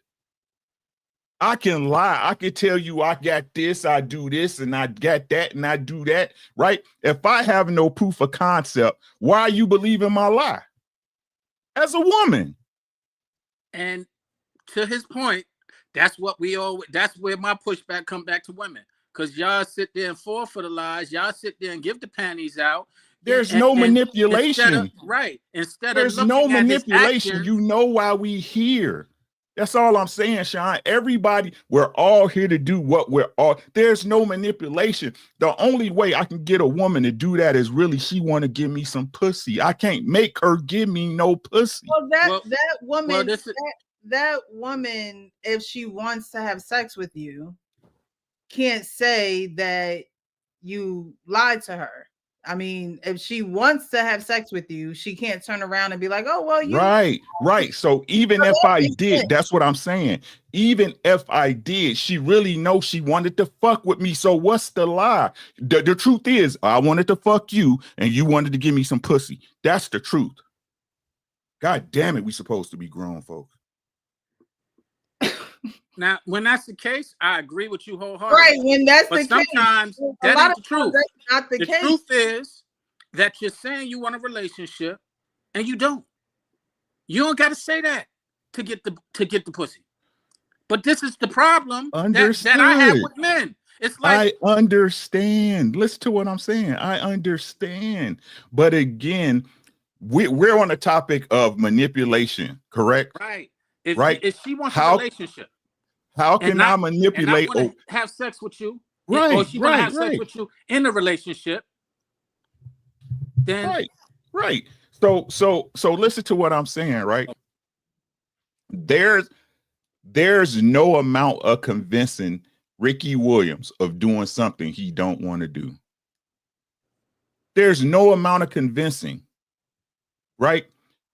I can lie. I can tell you I got this, I do this, and I got that, and I do that, right? If I have no proof of concept, why are you believing my lie? As a woman.
And to his point, that's where my pushback come back to women. Because y'all sit there and fall for the lies. Y'all sit there and give the panties out.
There's no manipulation.
There's
no manipulation. You know why we here. That's all I'm saying, Sean. Everybody, we're all here to do what we're all. There's no manipulation. The only way I can get a woman to do that is really she want to give me some pussy. I can't make her give me no pussy.
Well, that woman, if she wants to have sex with you, can't say that you lied to her. I mean, if she wants to have sex with you, she can't turn around and be like, "Oh, well, you."
Right. So even if I did, that's what I'm saying. Even if I did, she really knows she wanted to fuck with me. So what's the lie? The truth is, I wanted to fuck you, and you wanted to give me some pussy. That's the truth. God damn it, we supposed to be grown folks.
Now, when that's the case, I agree with you wholeheartedly.
Right, when that's
but
the case.
sometimes that ain't the truth.
That's not the case.
Truth is that you're saying you want a relationship and you don't. You don't got to say that to get the pussy. But this is the problem that I have with men. It's like
I understand. Listen to what I'm saying. I understand. But again, we're on the topic of manipulation, correct?
Right. If she wants a relationship.
How can I manipulate?
And I want to have sex with you,
right?
Or she want to have sex with you in a relationship. Then
right. So listen to what I'm saying, right? There's no amount of convincing Ricky Williams of doing something he don't want to do. There's no amount of convincing, right?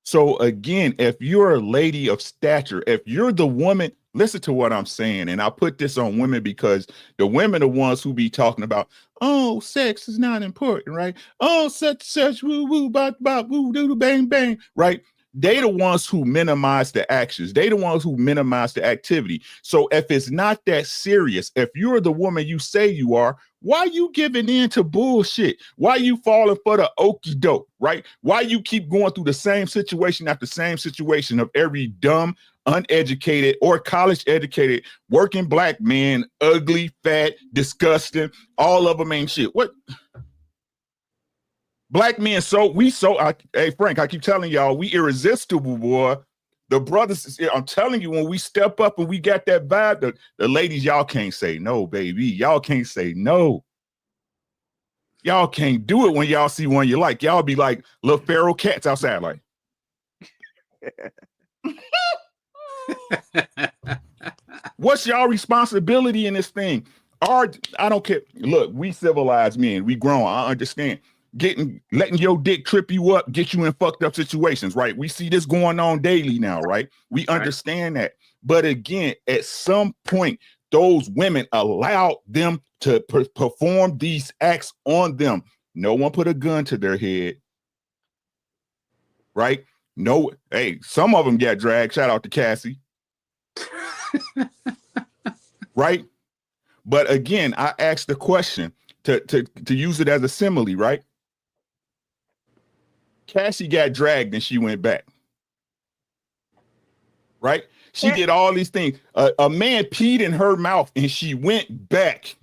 So again, if you're a lady of stature, if you're the woman, listen to what I'm saying. And I put this on women because the women are ones who be talking about, oh, sex is not important, right? Oh, such, woo, woo, bop, bop, woo, doo, bang, bang, right? They the ones who minimize the actions. They the ones who minimize the activity. So if it's not that serious, if you're the woman you say you are, why you giving in to bullshit? Why you falling for the okie doke, right? Why you keep going through the same situation after same situation of every dumb, uneducated or college educated working black man, ugly, fat, disgusting, all of them ain't shit. What? Black men, hey Frank, I keep telling y'all, we irresistible, boy. The brothers, I'm telling you, when we step up and we got that vibe, the ladies, y'all can't say no, baby. Y'all can't say no. Y'all can't do it when y'all see one you like. Y'all be like little feral cats outside, like. What's y'all responsibility in this thing? I don't care. Look, we civilized men, we grown. I understand. Letting your dick trip you up, get you in fucked up situations, right? We see this going on daily now, right? We understand that. But again, at some point, those women allowed them to perform these acts on them. No one put a gun to their head, right? No, hey, some of them got dragged. Shout out to Cassie. Right? But again, I asked the question to use it as a simile, right? Cassie got dragged and she went back. Right? She did all these things. A man peed in her mouth and she went back.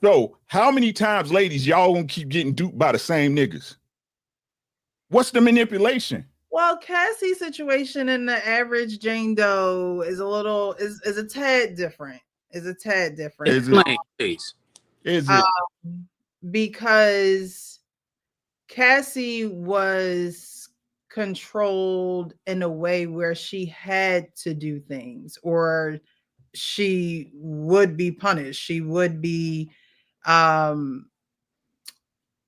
So how many times, ladies, y'all gonna keep getting duped by the same niggas? What's the manipulation?
Well, Cassie's situation and the average Jane Doe is a tad different. Is a tad different.
Is it?
Because Cassie was controlled in a way where she had to do things or she would be punished. She would be,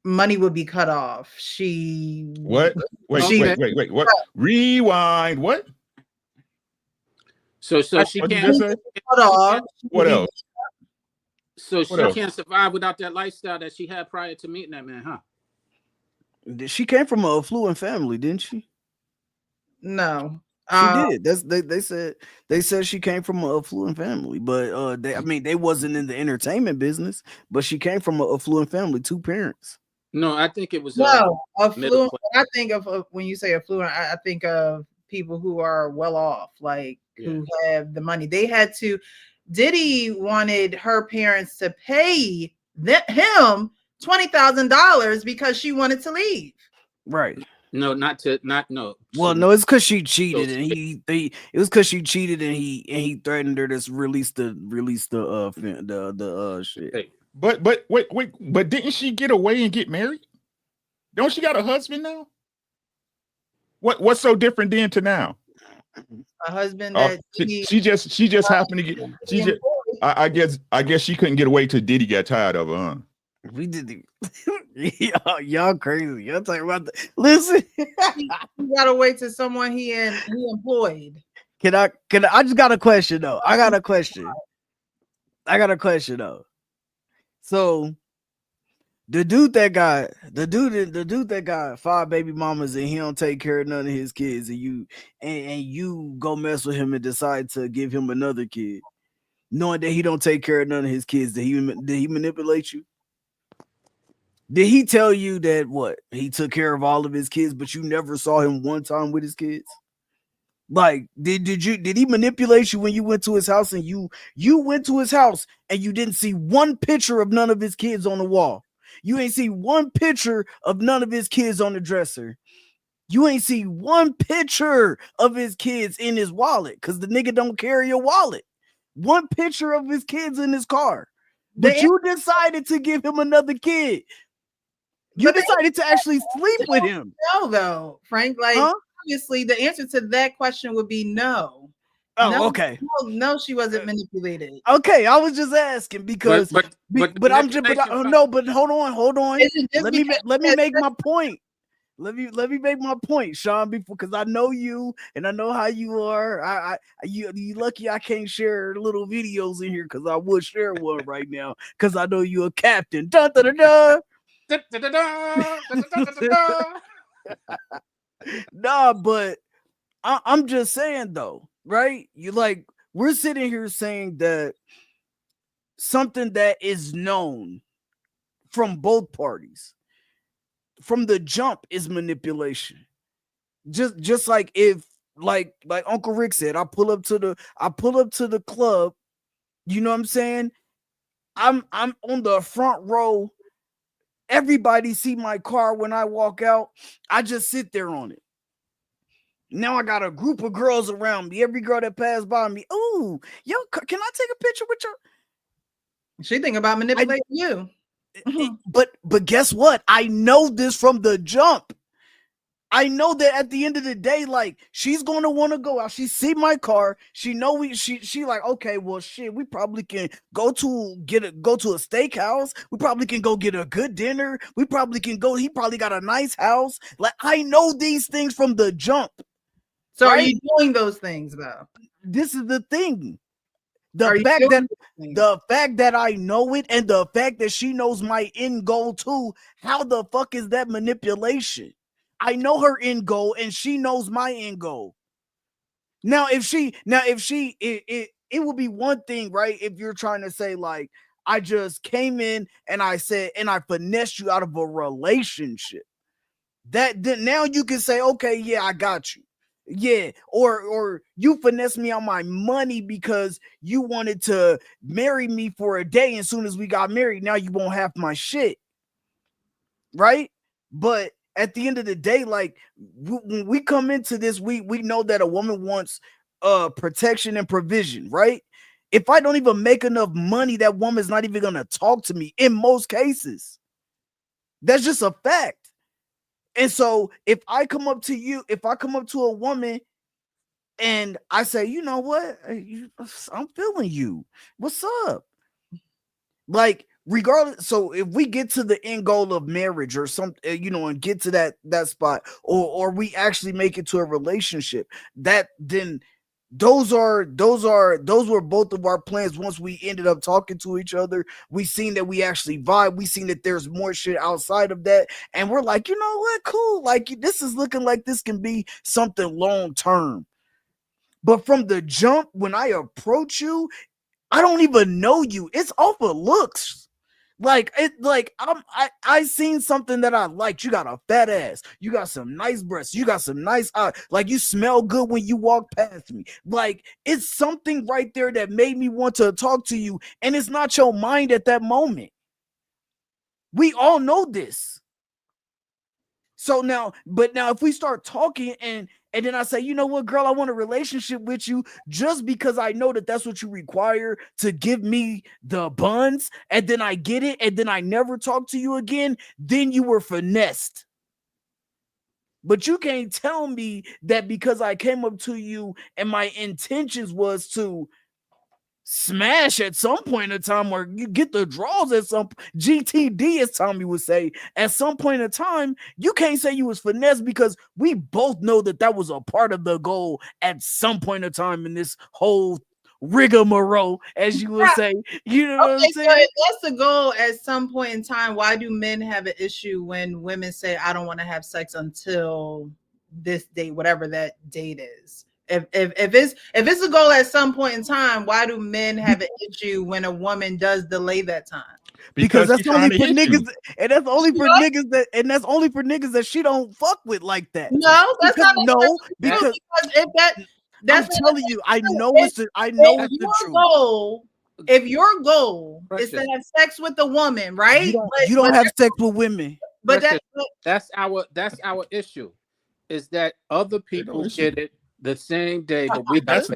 money would be cut off.
Wait. What? Rewind. What?
So she can't
cut off.
What else?
So she can't survive without that lifestyle that she had prior to meeting that man, huh?
She came from an affluent family, didn't she?
No,
she did. They said she came from an affluent family, but they wasn't in the entertainment business. But she came from an affluent family, 2 parents.
No, I think it was
affluent. I think of when you say affluent, I think of people who are well off, like who have the money. They had to. Diddy wanted her parents to pay him $20,000 because she wanted to leave.
Right.
No.
Well, no, it's because she cheated, and it was because she cheated, and he threatened her to release the shit.
Hey. But wait, but didn't she get away and get married? Don't she got a husband now? What's so different then to now?
A husband that
she just happened to get. I guess she couldn't get away till Diddy got tired of her, huh?
We did the y'all crazy. Y'all talking about the listen.
He gotta wait till someone he employed.
Can I just got a question though. I got a question though. So the dude that got 5 baby mamas and he don't take care of none of his kids, and you go mess with him and decide to give him another kid, knowing that he don't take care of none of his kids, did he manipulate you? Did he tell you that what he took care of all of his kids, but you never saw him one time with his kids? Like, did he manipulate you when you went to his house and you went to his house and you didn't see one picture of none of his kids on the wall? You ain't see one picture of none of his kids on the dresser. You ain't see one picture of his kids in his wallet because the nigga don't carry a wallet. One picture of his kids in his car. But you decided to give him another kid. You decided to actually sleep with him.
No, though, Frank. Like, obviously, the answer to that question would be no.
Oh,
no,
okay.
No, she wasn't manipulated.
Okay, I was just asking because, but hold on. Let me make my point. Let me make my point, Sean, because I know you and I know how you are. You lucky I can't share little videos in here because I would share one right now because I know you're a captain. Dun, dun, dun, dun. Nah, but I'm just saying though, right? You like we're sitting here saying that something that is known from both parties from the jump is manipulation. Just like if like Uncle Rick said, I pull up to the club, you know what I'm saying? I'm on the front row. Everybody see my car when I walk out. I just sit there on it. Now I got a group of girls around me. Every girl that passed by me, ooh, yo, can I take a picture with you?
She think about manipulating you.
But guess what? I know this from the jump. I know that at the end of the day, like she's gonna want to go out. She see my car. She know she like, okay, well shit, we probably can go to a steakhouse. We probably can go get a good dinner. We probably can go. He probably got a nice house. Like I know these things from the jump.
So right? Are you doing those things though?
This is the thing. The fact that I know it and the fact that she knows my end goal too. How the fuck is that manipulation? I know her end goal and she knows my end goal. It would be one thing, right? If you're trying to say like, I just came in and I said, and I finessed you out of a relationship. Then now you can say, okay, yeah, I got you. Yeah, or you finessed me on my money because you wanted to marry me for a day. And as soon as we got married, now you won't have my shit. Right? But at the end of the day, like when we come into this, we know that a woman wants protection and provision, right? If I don't even make enough money, that woman's not even gonna talk to me in most cases. That's just a fact. And so if I come up to a woman and I say, you know what, I'm feeling you. What's up? Like, regardless, so if we get to the end goal of marriage or something, and get to that spot, or we actually make it to a relationship, that then those were both of our plans. Once we ended up talking to each other, we seen that we actually vibe. We seen that there's more shit outside of that, and we're like, you know what, cool. Like this is looking like this can be something long term. But from the jump, when I approach you, I don't even know you. It's off of looks. I seen something that I liked. You got a fat ass. You got some nice breasts. You got some nice eyes. Like you smell good when you walk past me. Like it's something right there that made me want to talk to you. And it's not your mind at that moment. We all know this. So now if we start talking and then I say, you know what, girl, I want a relationship with you just because I know that that's what you require to give me the buns, and then I get it, and then I never talk to you again, then you were finessed. But you can't tell me that because I came up to you and my intentions was to smash at some point in time, or you get the draws at some GTD, as Tommy would say, at some point in time. You can't say you was finesse, because we both know that was a part of the goal at some point in time in this whole rigmarole, as you would say. You know what I'm saying?
So if that's the goal at some point in time, why do men have an issue when women say, I don't want to have sex until this date, whatever that date is? If it's a goal at some point in time, why do men have an issue when a woman does delay that time?
Because that's only for niggas, and that's only for niggas that she don't fuck with like that.
No, that's not
because
if that.
I'm telling you, I know it's the truth.
Goal, if your goal is to have sex with a woman, right?
You don't have sex with women.
But
that's our issue, is that other people get it the same day, but we
that's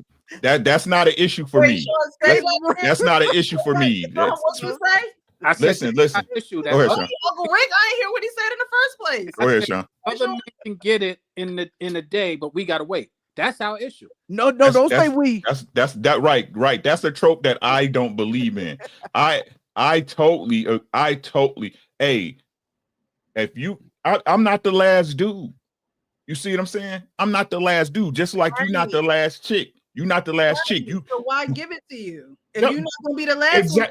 not an issue for me. That's not an issue for me.
What you say?
Listen.
Issue. Uncle Rick, I didn't hear what he said in the first place.
Go ahead, Sean.
Other men can get it in a day, but we gotta wait. That's our issue.
No, don't say we.
That's right. That's a trope that I don't believe in. I totally. Hey, I'm not the last dude. You see what I'm saying? I'm not the last dude. Just like you're not the last chick. You're not the last chick.
So why give it to you? If you're not gonna be the last one,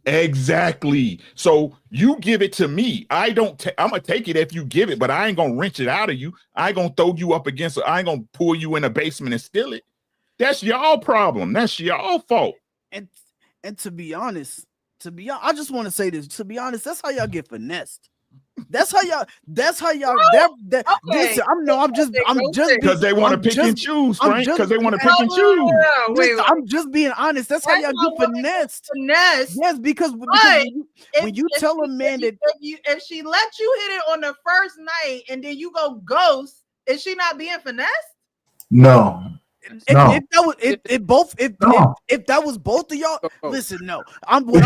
exactly. So you give it to me. I'm gonna take it if you give it, but I ain't gonna wrench it out of you. I ain't gonna throw you up against it. I ain't gonna pull you in the basement and steal it. That's y'all problem. That's y'all fault.
And to be honest, I just want to say this. To be honest, that's how y'all get finessed. That's how y'all. Okay. Listen, I'm just
because they want to pick and choose, Frank. Because they want to pick and choose.
Wait. I'm just being honest. That's how y'all get finessed. Yes, because when you tell a man that
if she let you hit it on the first night and then you go ghost, is she not being finessed?
No.
If that was both of y'all, listen. No, what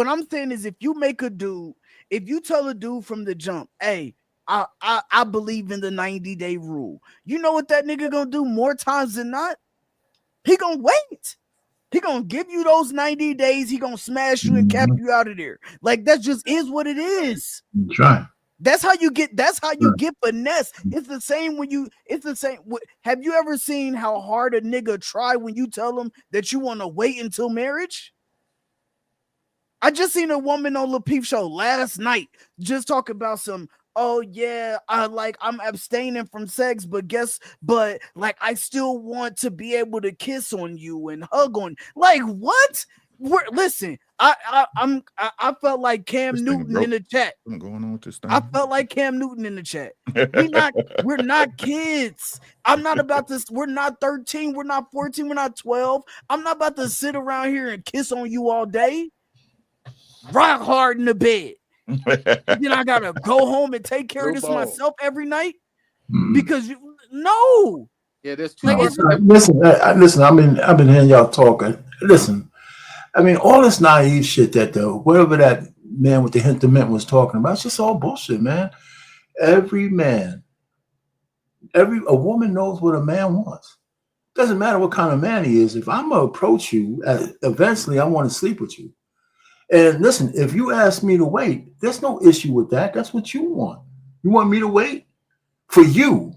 I'm saying is, if you make a dude. If you tell a dude from the jump, hey, I believe in the 90-day rule, you know what that nigga gonna do more times than not? He gonna wait. He gonna give you those 90 days. He gonna smash you and cap you out of there. Like, that just is what it is.
Right.
That's how you get finesse. It's the same have you ever seen how hard a nigga try when you tell him that you want to wait until marriage? I just seen a woman on Lil Peep show last night just talk about some, oh yeah, I'm abstaining from sex, but I still want to be able to kiss on you and hug on. Like, what? Listen, I felt like Cam Newton in the chat.
What's going on with this thing?
I felt like Cam Newton in the chat. We're not kids. I'm not about this. We're not 13. We're not 14. We're not 12. I'm not about to sit around here and kiss on you all day. Rock hard in the bed. Then I gotta go home and take care of this myself every night because no.
Yeah, there's two.
Listen. I've been hearing y'all talking. Listen, I mean, all this naive shit whatever that man with the hint of mint was talking about, it's just all bullshit, man. A woman knows what a man wants. Doesn't matter what kind of man he is. If I'm gonna approach you, eventually I want to sleep with you. And listen, if you ask me to wait, there's no issue with that. That's what you want. You want me to wait for you,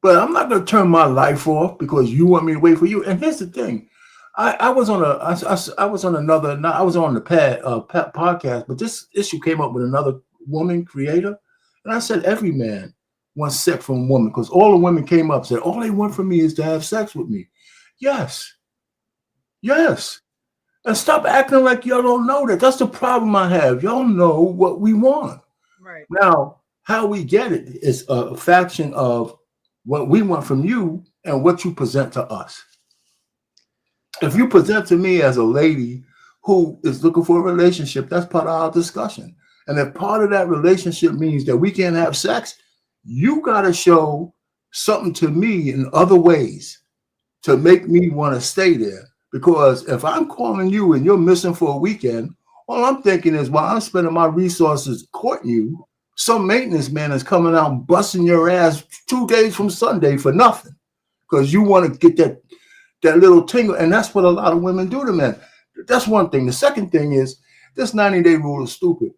but I'm not going to turn my life off because you want me to wait for you. And here's the thing: I was on the podcast, but this issue came up with another woman creator, and I said every man wants sex from a woman because all the women came up and said all they want from me is to have sex with me. Yes. And stop acting like y'all don't know that. That's the problem I have. Y'all know what we want.
Right.
Now, how we get it is a fraction of what we want from you and what you present to us. If you present to me as a lady who is looking for a relationship, that's part of our discussion. And if part of that relationship means that we can't have sex, you got to show something to me in other ways to make me want to stay there. Because if I'm calling you and you're missing for a weekend, all I'm thinking is while I'm spending my resources courting you, some maintenance man is coming out busting your ass 2 days from Sunday for nothing. Because you want to get that little tingle, and that's what a lot of women do to men. That's one thing. The second thing is this 90-day rule is stupid.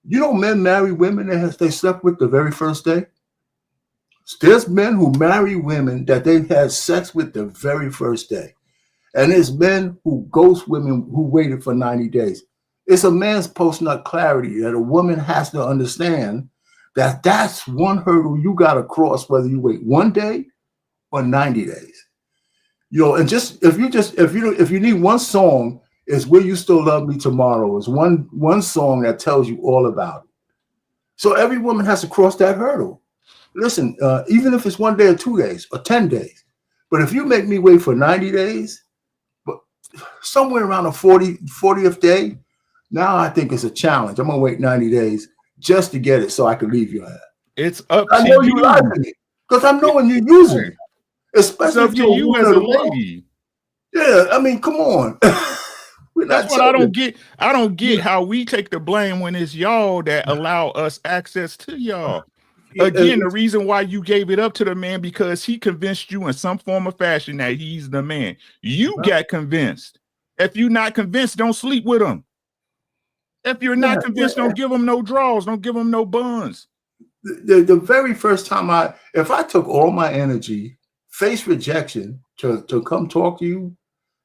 You know, men marry women that they slept with the very first day. There's men who marry women that they had sex with the very first day. And there's men who ghost women who waited for 90 days. It's a man's post-nut clarity that a woman has to understand that that's one hurdle you got to cross, whether you wait 1 day or 90 days. You know, and just if you need one song, is Will You Still Love Me Tomorrow is one song that tells you all about it. So every woman has to cross that hurdle. Listen, even if it's 1 day or 2 days or 10 days, but if you make me wait for 90 days, but somewhere around the 40th day, now I think it's a challenge. I'm gonna wait 90 days just to get it so I can leave your ass.
It's up
I
to
know
you.
you like it because I'm knowing you're using it, especially
It's up
if
to
you're
you as a lady.
Yeah, I mean, come on.
That's what I don't get. I don't get how we take the blame when it's y'all that allow us access to y'all. Again, the reason why you gave it up to the man because he convinced you in some form or fashion that he's the man. You got convinced. If you're not convinced, don't sleep with him. If you're not convinced, don't give him no draws. Don't give him no buns.
The very first time if I took all my energy, face rejection to come talk to you,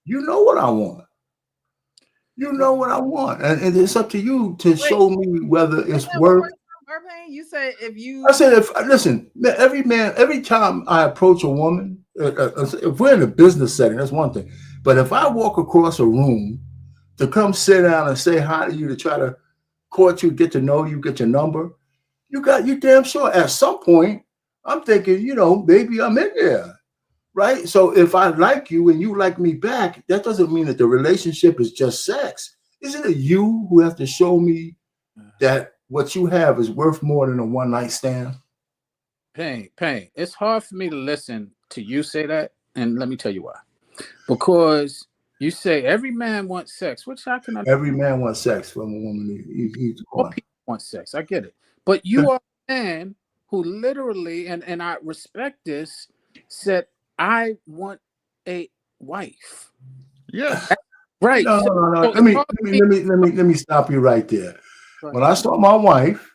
you know what I want. You know what I want. And it's up to you to show me whether it's worth.
You said
I said, listen, every time I approach a woman, if we're in a business setting, that's one thing. But if I walk across a room to come sit down and say hi to you, to try to court you, get to know you, get your number, you damn sure at some point, I'm thinking, you know, maybe I'm in there, right? So if I like you and you like me back, that doesn't mean that the relationship is just sex. Isn't it you who have to show me that what you have is worth more than a one-night stand?
Pain. It's hard for me to listen to you say that, and let me tell you why. Because you say every man wants sex, which I can understand.
Every man wants sex from a woman.
All people want sex. I get it. But you are a man who literally, and I respect this, said, I want a wife.
Yes.
Right. No. Let me stop you right there. When I saw my wife,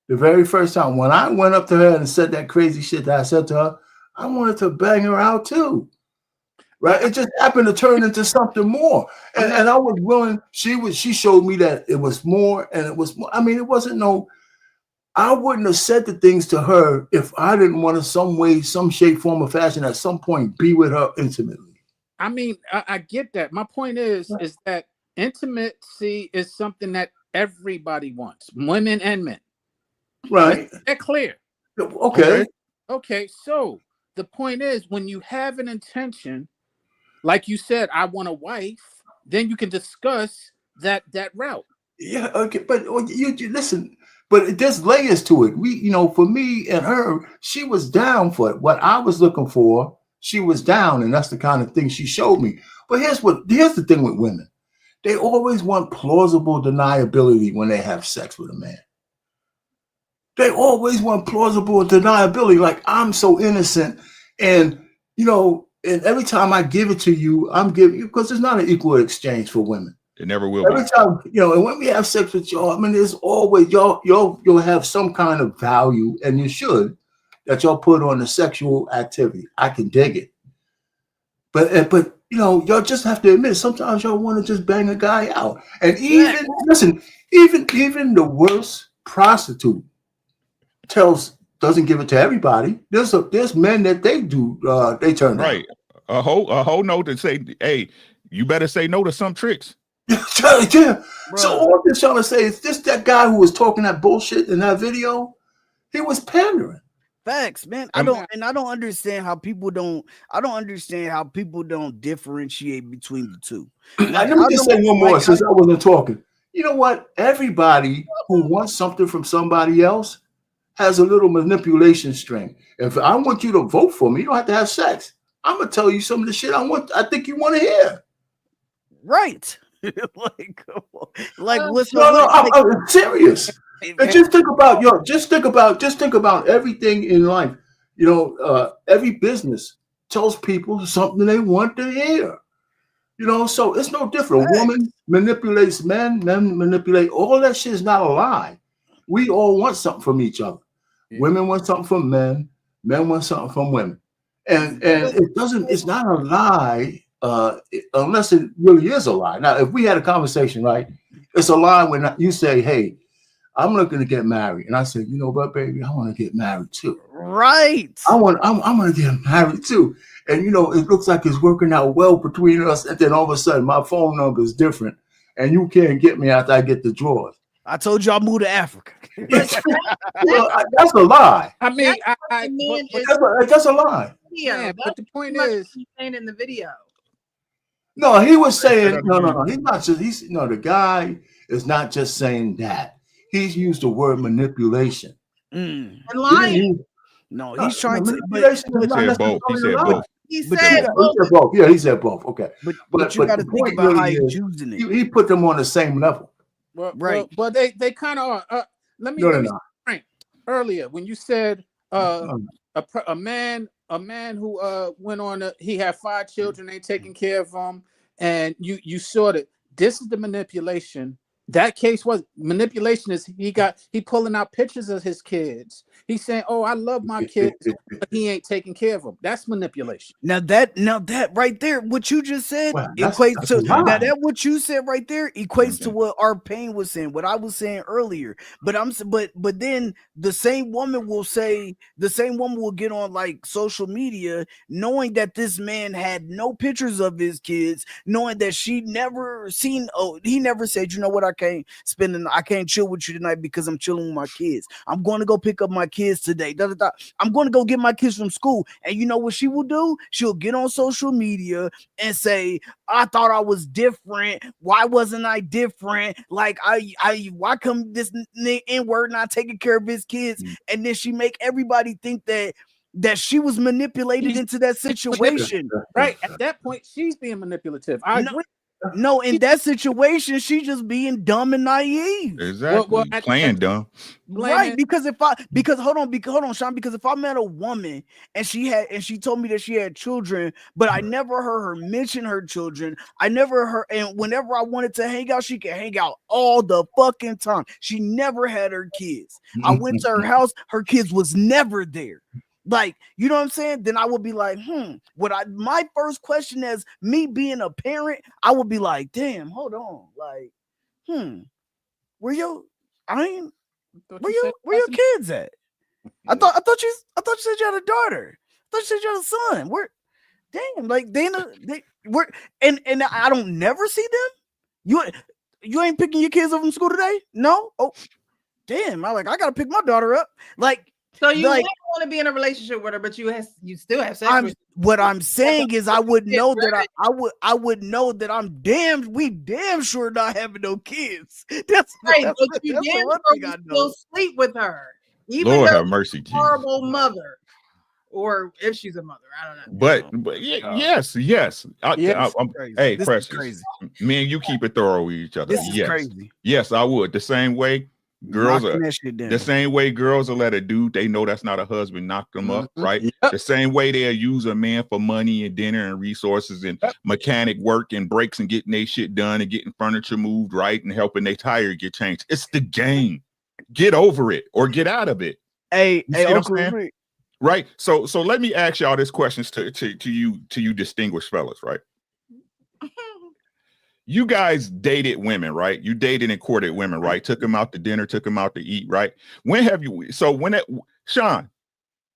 the very first time, when I went up to her and said that crazy shit that I said to her, I wanted to bang her out too. Right? It just happened to turn into something more. And I was willing, she showed me that it was more, and it was more. I mean, it wasn't I wouldn't have said the things to her if I didn't want to some way, some shape, form, or fashion at some point be with her intimately.
I mean, I get that. My point is that intimacy is something that everybody wants, women and men.
Right.
That's clear. Okay. So the point is, when you have an intention, like you said, I want a wife, then you can discuss that route.
Yeah. Okay. But you listen. But there's layers to it. For me and her, she was down for it. What I was looking for, she was down, and that's the kind of thing she showed me. But here's the thing with women. They always want plausible deniability when they have sex with a man. They always want plausible deniability, like I'm so innocent, and and every time I give it to you, I'm giving you, because it's not an equal exchange for women.
It never will.
Every time, and when we have sex with y'all, I mean, there's always you'll have some kind of value, and you should, that y'all put on the sexual activity. I can dig it, but y'all just have to admit sometimes y'all want to just bang a guy out, and even the worst prostitute doesn't give it to everybody. There's men that they do they turn
right down. A whole note that say, hey, you better say no to some tricks.
Yeah. So all I'm trying to say is that guy who was talking that bullshit in that video, he was pandering.
Facts, man. I don't understand how people don't. I don't understand how people don't differentiate between the two.
Let me just say one more since I wasn't talking. You know what? Everybody who wants something from somebody else has a little manipulation string. If I want you to vote for me, you don't have to have sex. I'm gonna tell you some of the shit I think you want to hear.
Right.
I'm serious. And just think about everything in life. Every business tells people something they want to hear. You know, so it's no different. A woman manipulates men manipulate. All that shit is not a lie. We all want something from each other. Yeah. Women want something from men. Men want something from women. And it's not a lie unless it really is a lie. Now, if we had a conversation, right, it's a lie when you say, hey, I'm looking to get married. And I said, you know what, baby, I want to get married too.
Right.
I'm gonna get married too. And you know, it looks like it's working out well between us. And then all of a sudden my phone number is different. And you can't get me after I get the drawers.
I told you I moved to Africa.
Well, that's a lie.
I mean,
that's a lie.
Yeah, but the point is,
he's saying in the video.
No, he was saying no. He's not just. The guy is not just saying that. He's used the word manipulation
and lying.
He's trying to.
He said both. He said both.
He said
both. Yeah, he said both. Okay,
but you got to think about how he's using it.
He put them on the same level.
Well, right. Well, they kind of are. Let me Frank, earlier when you said a man who went on he had 5 children, ain't taking care of them, and you saw that this is the manipulation. That case was manipulation. Is he pulling out pictures of his kids? He's saying, "Oh, I love my kids," but he ain't taking care of them. That's manipulation.
Now that right there, what you just said equates to that. What you said right there equates to what our pain was saying. What I was saying earlier. But then the same woman will get on like social media, knowing that this man had no pictures of his kids, knowing that she never seen. Oh, he never said, you know what, I can't chill with you tonight because I'm chilling with my kids. I'm going to go pick up my kids today. I'm going to go get my kids from school. And you know what she will do? She'll get on social media and say, I thought I was different. Why wasn't I different? Like why come this N-word not taking care of his kids? And then she make everybody think that she was manipulated into that situation.
Right. At that point, she's being manipulative. I agree.
No, in that situation, she just being dumb and naive.
Exactly. Playing dumb.
Right. Because hold on, Sean, because if I met a woman and she told me that she had children, but I never heard her mention her children. I never heard, and whenever I wanted to hang out, she could hang out all the fucking time. She never had her kids. I went to her house, her kids was never there. Like, you know what I'm saying? Then I would be like, my first question as me being a parent, I would be like, damn, hold on. Like, where your kids at? I thought you said you had a daughter. I thought you said you had a son. Where, damn, like they were, and I don't never see them. You ain't picking your kids up from school today? No? Oh, damn, I gotta pick my daughter up. Like,
so you want to be in a relationship with her, but you still have sex with her.
What I'm saying is I would know that I would know that we damn sure not having no kids. That's right.
But you still sleep with her. Even
Lord have mercy,
horrible mother. Or if she's a mother, I don't know.
But yes. Hey, Precious, me and you keep it thorough with each other.
This is crazy.
Yes, I would. The same way girls will let a dude they know that's not a husband knock them up, right? Yep. The same way they'll use a man for money and dinner and resources and mechanic work and breaks and getting their shit done and getting furniture moved right and helping their tire get changed. It's the game. Get over it or get out of it.
Hey,
right. So let me ask y'all this questions to you distinguished fellas, right? You guys dated women, right? You dated and courted women, right? Took them out to dinner, took them out to eat, right? When have you? So Sean,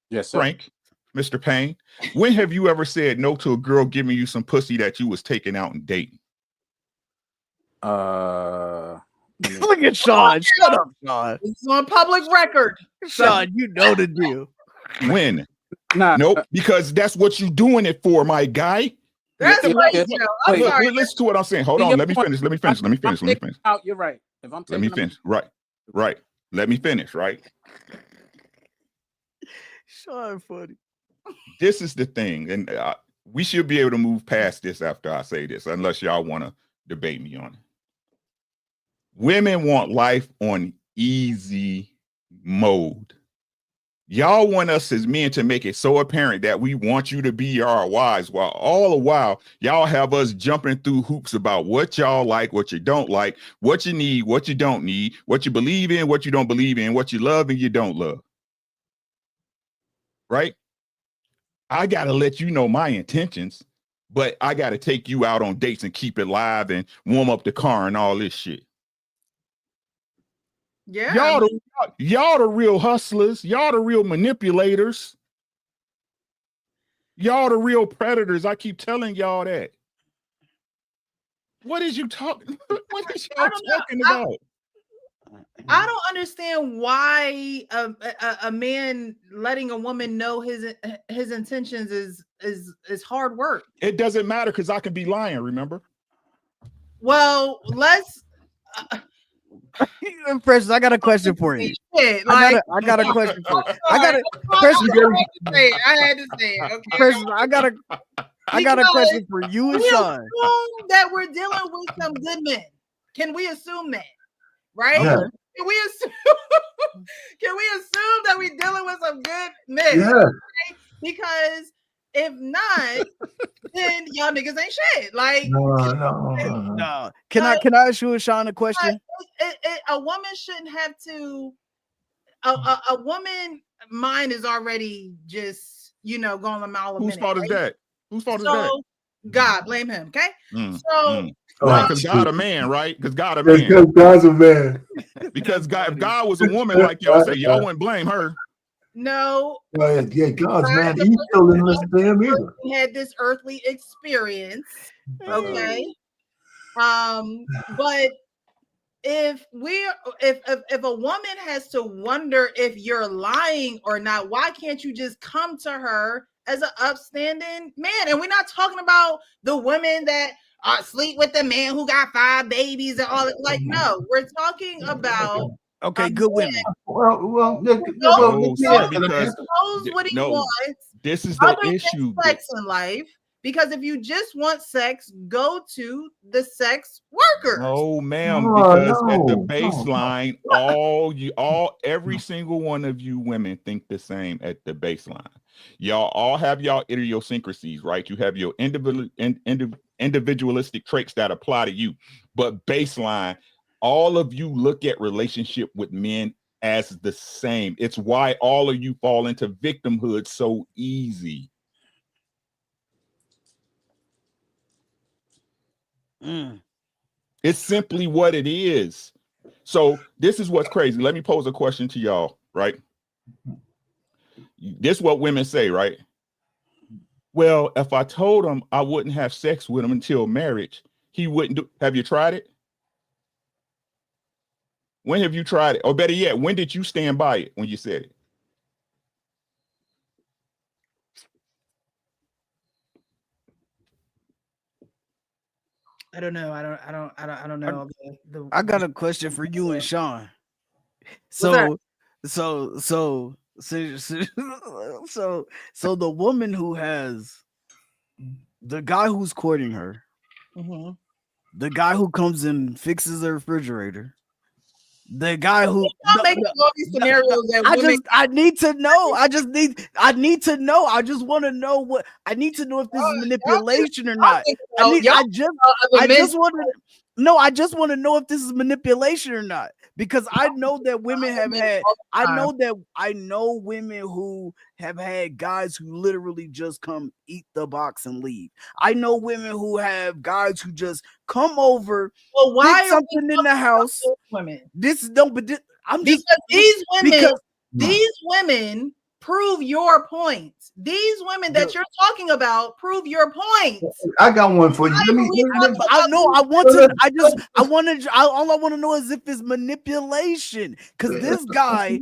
yes, sir.
Frank, Mr. Payne, when have you ever said no to a girl giving you some pussy that you was taking out and dating?
Look at Sean. Shut up, Sean.
It's on public record.
Sean, you know the deal.
When? Nope, because that's what you're doing it for, my guy.
That's right.
Listen to what I'm saying. Hold on. Let me finish.
Out, you're right. If I'm
let me finish. Right. Let me finish. Right.
Sean, funny.
This is the thing, and we should be able to move past this after I say this, unless y'all want to debate me on it. Women want life on easy mode. Y'all want us as men to make it so apparent that we want you to be our wives, while all the while y'all have us jumping through hoops about what y'all like, what you don't like, what you need, what you don't need, what you believe in, what you don't believe in, what you love and you don't love. Right? I got to let you know my intentions, but I got to take you out on dates and keep it live and warm up the car and all this shit.
Yeah.
Y'all the real hustlers. Y'all the real manipulators. Y'all the real predators. I keep telling y'all that. What is you talking? What is y'all talking about?
I don't understand why a man letting a woman know his intentions is hard work.
It doesn't matter because I can be lying. Remember?
Well, let's.
Precious, I got a question for you.
Shit,
I got a question for you. I had to say it. Okay. Precious, I got a question for you and Sean.
Assume that we're dealing with some good men. Can we assume that? Right?
Yeah.
Can we assume that we're dealing with some good men?
Yeah.
Right? Because if not, then y'all niggas ain't shit. Like
no. Can I ask you and Sean a question?
A woman shouldn't have to. A woman mind is already just going a mile a minute.
Whose fault is that? Whose fault is that?
God, blame him. Okay.
Right, because God a man, right? Because God a
Because
man.
God's a man.
Because if God was a woman like y'all say, y'all wouldn't blame her.
No.
Yeah, God's man. He still didn't listen to him either.
He had this earthly experience. Okay. But if a woman has to wonder if you're lying or not, why can't you just come to her as an upstanding man? And we're not talking about the women that sleep with the man who got 5 babies and all that. Like, no, we're talking about
good women.
This is the issue.
Sex in life. Because if you just want sex, go to the sex workers.
Oh, ma'am, because at the baseline, every single one of you women think the same at the baseline. Y'all all have y'all idiosyncrasies, right? You have your individualistic traits that apply to you. But baseline, all of you look at relationship with men as the same. It's why all of you fall into victimhood so easy. It's simply what it is. So this is what's crazy. Let me pose a question to y'all, right? This is what women say, right? Well, if I told him I wouldn't have sex with him until marriage, he wouldn't do. Have you tried it? When have you tried it? Or better yet, when did you stand by it when you said it?
I don't know. I don't know.
I got a question for you and Sean. So the woman who has the guy who's courting her, the guy who comes and fixes the refrigerator, the guy who
all these scenarios that
I need to know. I need to know. I just want to know what I need to know if this is manipulation or not. I just want to know if this is manipulation or not, because I know that women have had I know women who have had guys who literally just come eat the box and leave. I know women who have guys who just come over,
why
something in the house.
Women.
These
women prove your points. These women that you're talking about prove your points.
I got one for you.
All I want to know is if it's manipulation. Because this guy,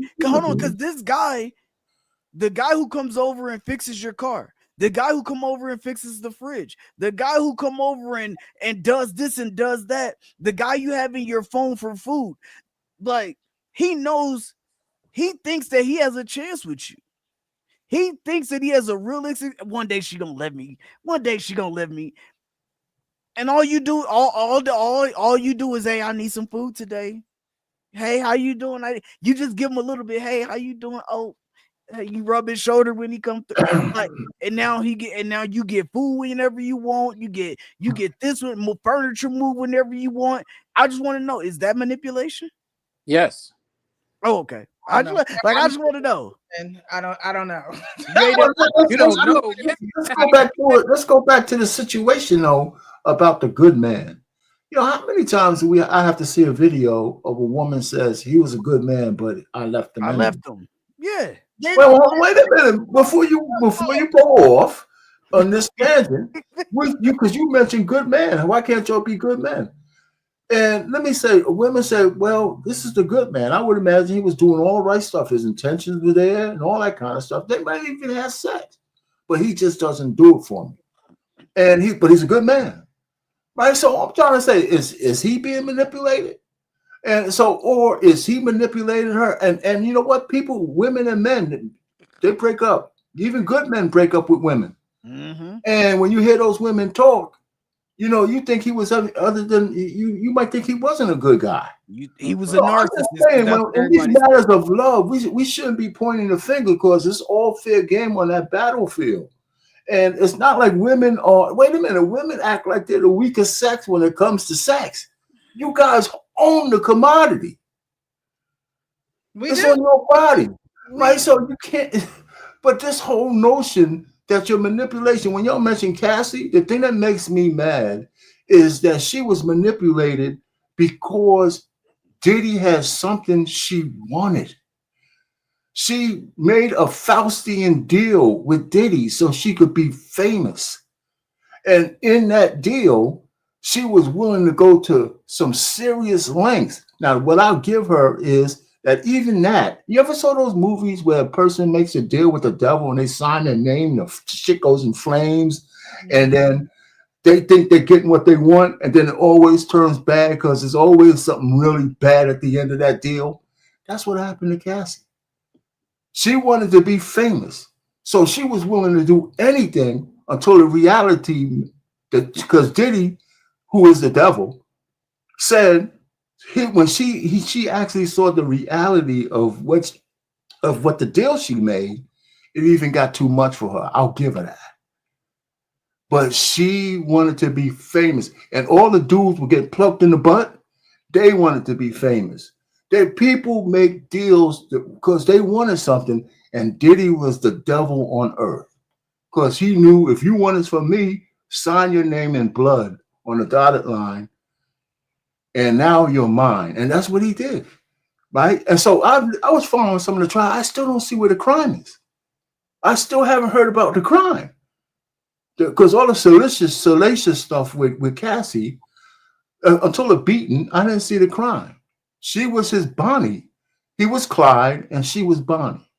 the guy who comes over and fixes your car, the guy who come over and fixes the fridge, the guy who come over and does this and does that, the guy you have in your phone for food, like he thinks that he has a chance with you. He thinks that he has a realistic. One day she gonna let me. And all you do, all you do is, hey, I need some food today. Hey, how you doing? You just give him a little bit. Hey, how you doing? Oh, You rub his shoulder when he comes through. Like, and now you get food whenever you want. You get this one, more furniture move whenever you want. I just want to know, is that manipulation?
Yes.
Oh, okay. I just want to know.
And I don't know.
You don't know.
Let's go back to the situation though about the good man. You know, how many times do I have to see a video of a woman says he was a good man, but I left him.
Yeah.
Well, wait a minute. Before you go off on this tangent, because you mentioned good man. Why can't y'all be good men? And let me say, women say, well, this is the good man. I would imagine he was doing all right stuff. His intentions were there and all that kind of stuff. They might even have sex, but he just doesn't do it for me. But he's a good man, right? So I'm trying to say, is he being manipulated? And so, or is he manipulating her? And you know what? People, women and men, they break up. Even good men break up with women. Mm-hmm. And when you hear those women talk, you know, you think he was other than you might think he wasn't a good guy.
He was a narcissist.
Well, in these matters of love, we shouldn't be pointing the finger because it's all fair game on that battlefield. And it's not like women are, wait a minute, women act like they're the weakest sex when it comes to sex. You guys own the commodity. It's on your body, right? So you can't, but this whole notion that your manipulation, when y'all mention Cassie, the thing that makes me mad is that she was manipulated because Diddy had something she wanted. She made a Faustian deal with Diddy so she could be famous. And in that deal, she was willing to go to some serious lengths. Now, what I'll give her is that even that, you ever saw those movies where a person makes a deal with the devil and they sign their name, the shit goes in flames, and then they think they're getting what they want, and then it always turns bad because there's always something really bad at the end of that deal? That's what happened to Cassie. She wanted to be famous, so she was willing to do anything until the reality, because Diddy, who is the devil, said when she actually saw the reality of what the deal she made, it even got too much for her. I'll give her that. But she wanted to be famous, and all the dudes would get plucked in the butt. They wanted to be famous. People make deals because they wanted something, and Diddy was the devil on earth because he knew if you want it from me, sign your name in blood on the dotted line, and now you're mine. And that's what he did, right? And so I was following some of the trial. I still don't see where the crime is. I still haven't heard about the crime because all the salacious stuff with Cassie, until the beating, I didn't see the crime. She was his Bonnie. He was Clyde, and she was Bonnie.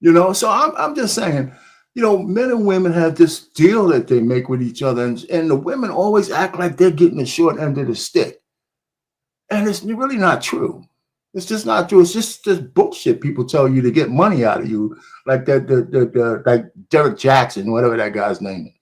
You know, so I'm just saying, you know, men and women have this deal that they make with each other, and the women always act like they're getting the short end of the stick. And it's really not true. It's just not true. It's just this bullshit people tell you to get money out of you, like like Derek Jackson, whatever that guy's name is.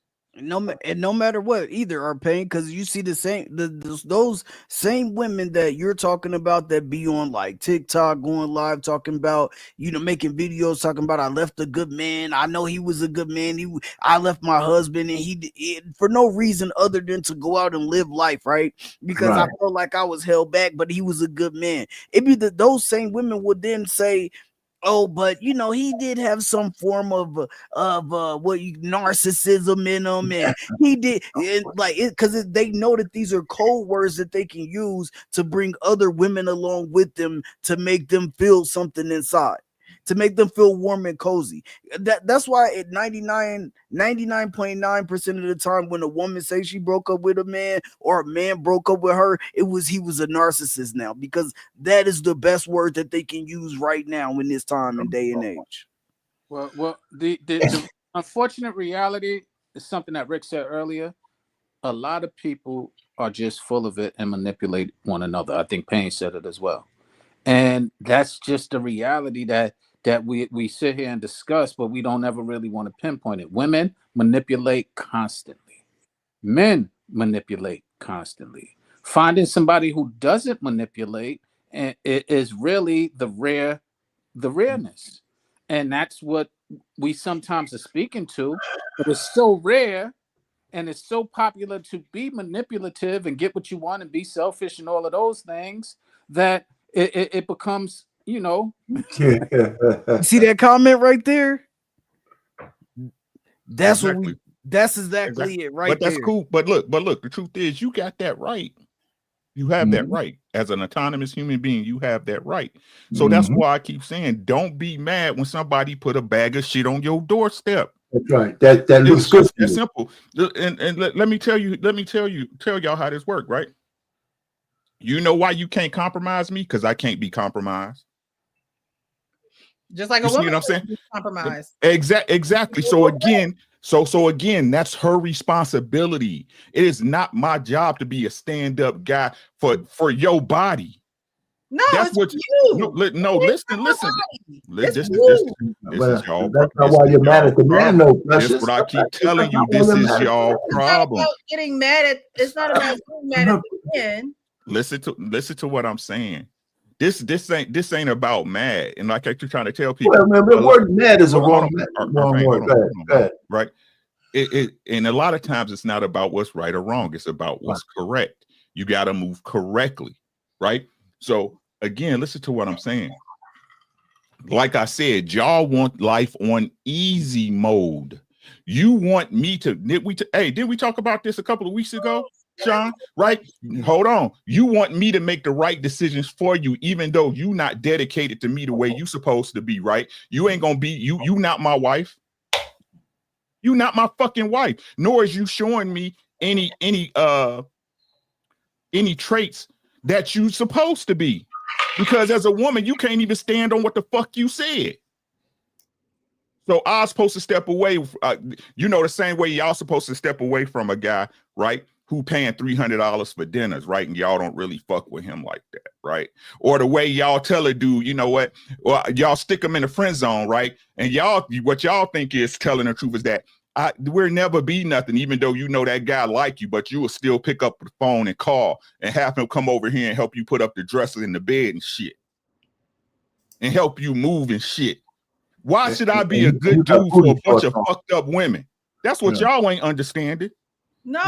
No matter what, either are paying, because you see those same women that you're talking about that be on like TikTok going live talking about, you know, making videos talking about I left a good man. I know he was a good man. I left my husband, and he for no reason other than to go out and live life, right? Because I felt like I was held back, but he was a good man. It'd be those same women would then say, oh, but you know, he did have some form of narcissism in him, and he did because they know that these are code words that they can use to bring other women along with them to make them feel something inside, to make them feel warm and cozy. That's why at 99.9% of the time when a woman says she broke up with a man or a man broke up with her, he was a narcissist now, because that is the best word that they can use right now in this time and day and age.
Well, the unfortunate reality is something that Rick said earlier. A lot of people are just full of it and manipulate one another. I think Payne said it as well. And that's just the reality that we sit here and discuss, but we don't ever really want to pinpoint it. Women manipulate constantly. Men manipulate constantly. Finding somebody who doesn't manipulate, and it is really the rareness. and that's what we sometimes are speaking to. But it's so rare, and it's so popular to be manipulative and get what you want and be selfish and all of those things that it becomes, you know.
See that comment right there? That's
Exactly.
what we. That's exactly it, right
But that's
there.
cool. But look, the truth is, you got that right. You have that right. As an autonomous human being, you have that right. So that's why I keep saying, don't be mad when somebody put a bag of shit on your doorstep.
That's right. That looks good.
That's simple. And let me tell y'all how this works, right? You know why you can't compromise me? Because I can't be compromised.
Just like
you
a
see
woman
what I'm saying?
Compromise.
Exactly. So again, that's her responsibility. It is not my job to be a stand-up guy for your body.
No,
that's
it's
what
you.
No, listen. This is y'all.
That's not why you're mad at the man, though.
This is what I keep telling you. This is y'all problem.
Getting mad at. It's not about getting mad at the man.
Listen to what I'm saying. This ain't about mad. And like I keep trying to tell people,
well, man, the word mad is a wrong word.
Right. And a lot of times it's not about what's right or wrong. It's about what's correct. You got to move correctly. Right. So again, listen to what I'm saying. Like I said, y'all want life on easy mode. You want me to, did we talk about this a couple of weeks ago, Sean? Right? Hold on. You want me to make the right decisions for you, even though you not dedicated to me the way you supposed to be, right? You ain't gonna be, you not my wife. You not my fucking wife, nor is you showing me any traits that you supposed to be. Because as a woman, you can't even stand on what the fuck you said. So I was supposed to step away, the same way y'all supposed to step away from a guy, right, who paying $300 for dinners, right, and y'all don't really fuck with him like that, right? Or the way y'all tell a dude, you know what, well, y'all stick him in the friend zone, right, and what y'all think is telling the truth is that we'll never be nothing, even though you know that guy like you, but you will still pick up the phone and call and have him come over here and help you put up the dresser in the bed and shit, and help you move and shit. Why should I be a good dude for a bunch of fucked up women? That's what y'all ain't understanding.
No.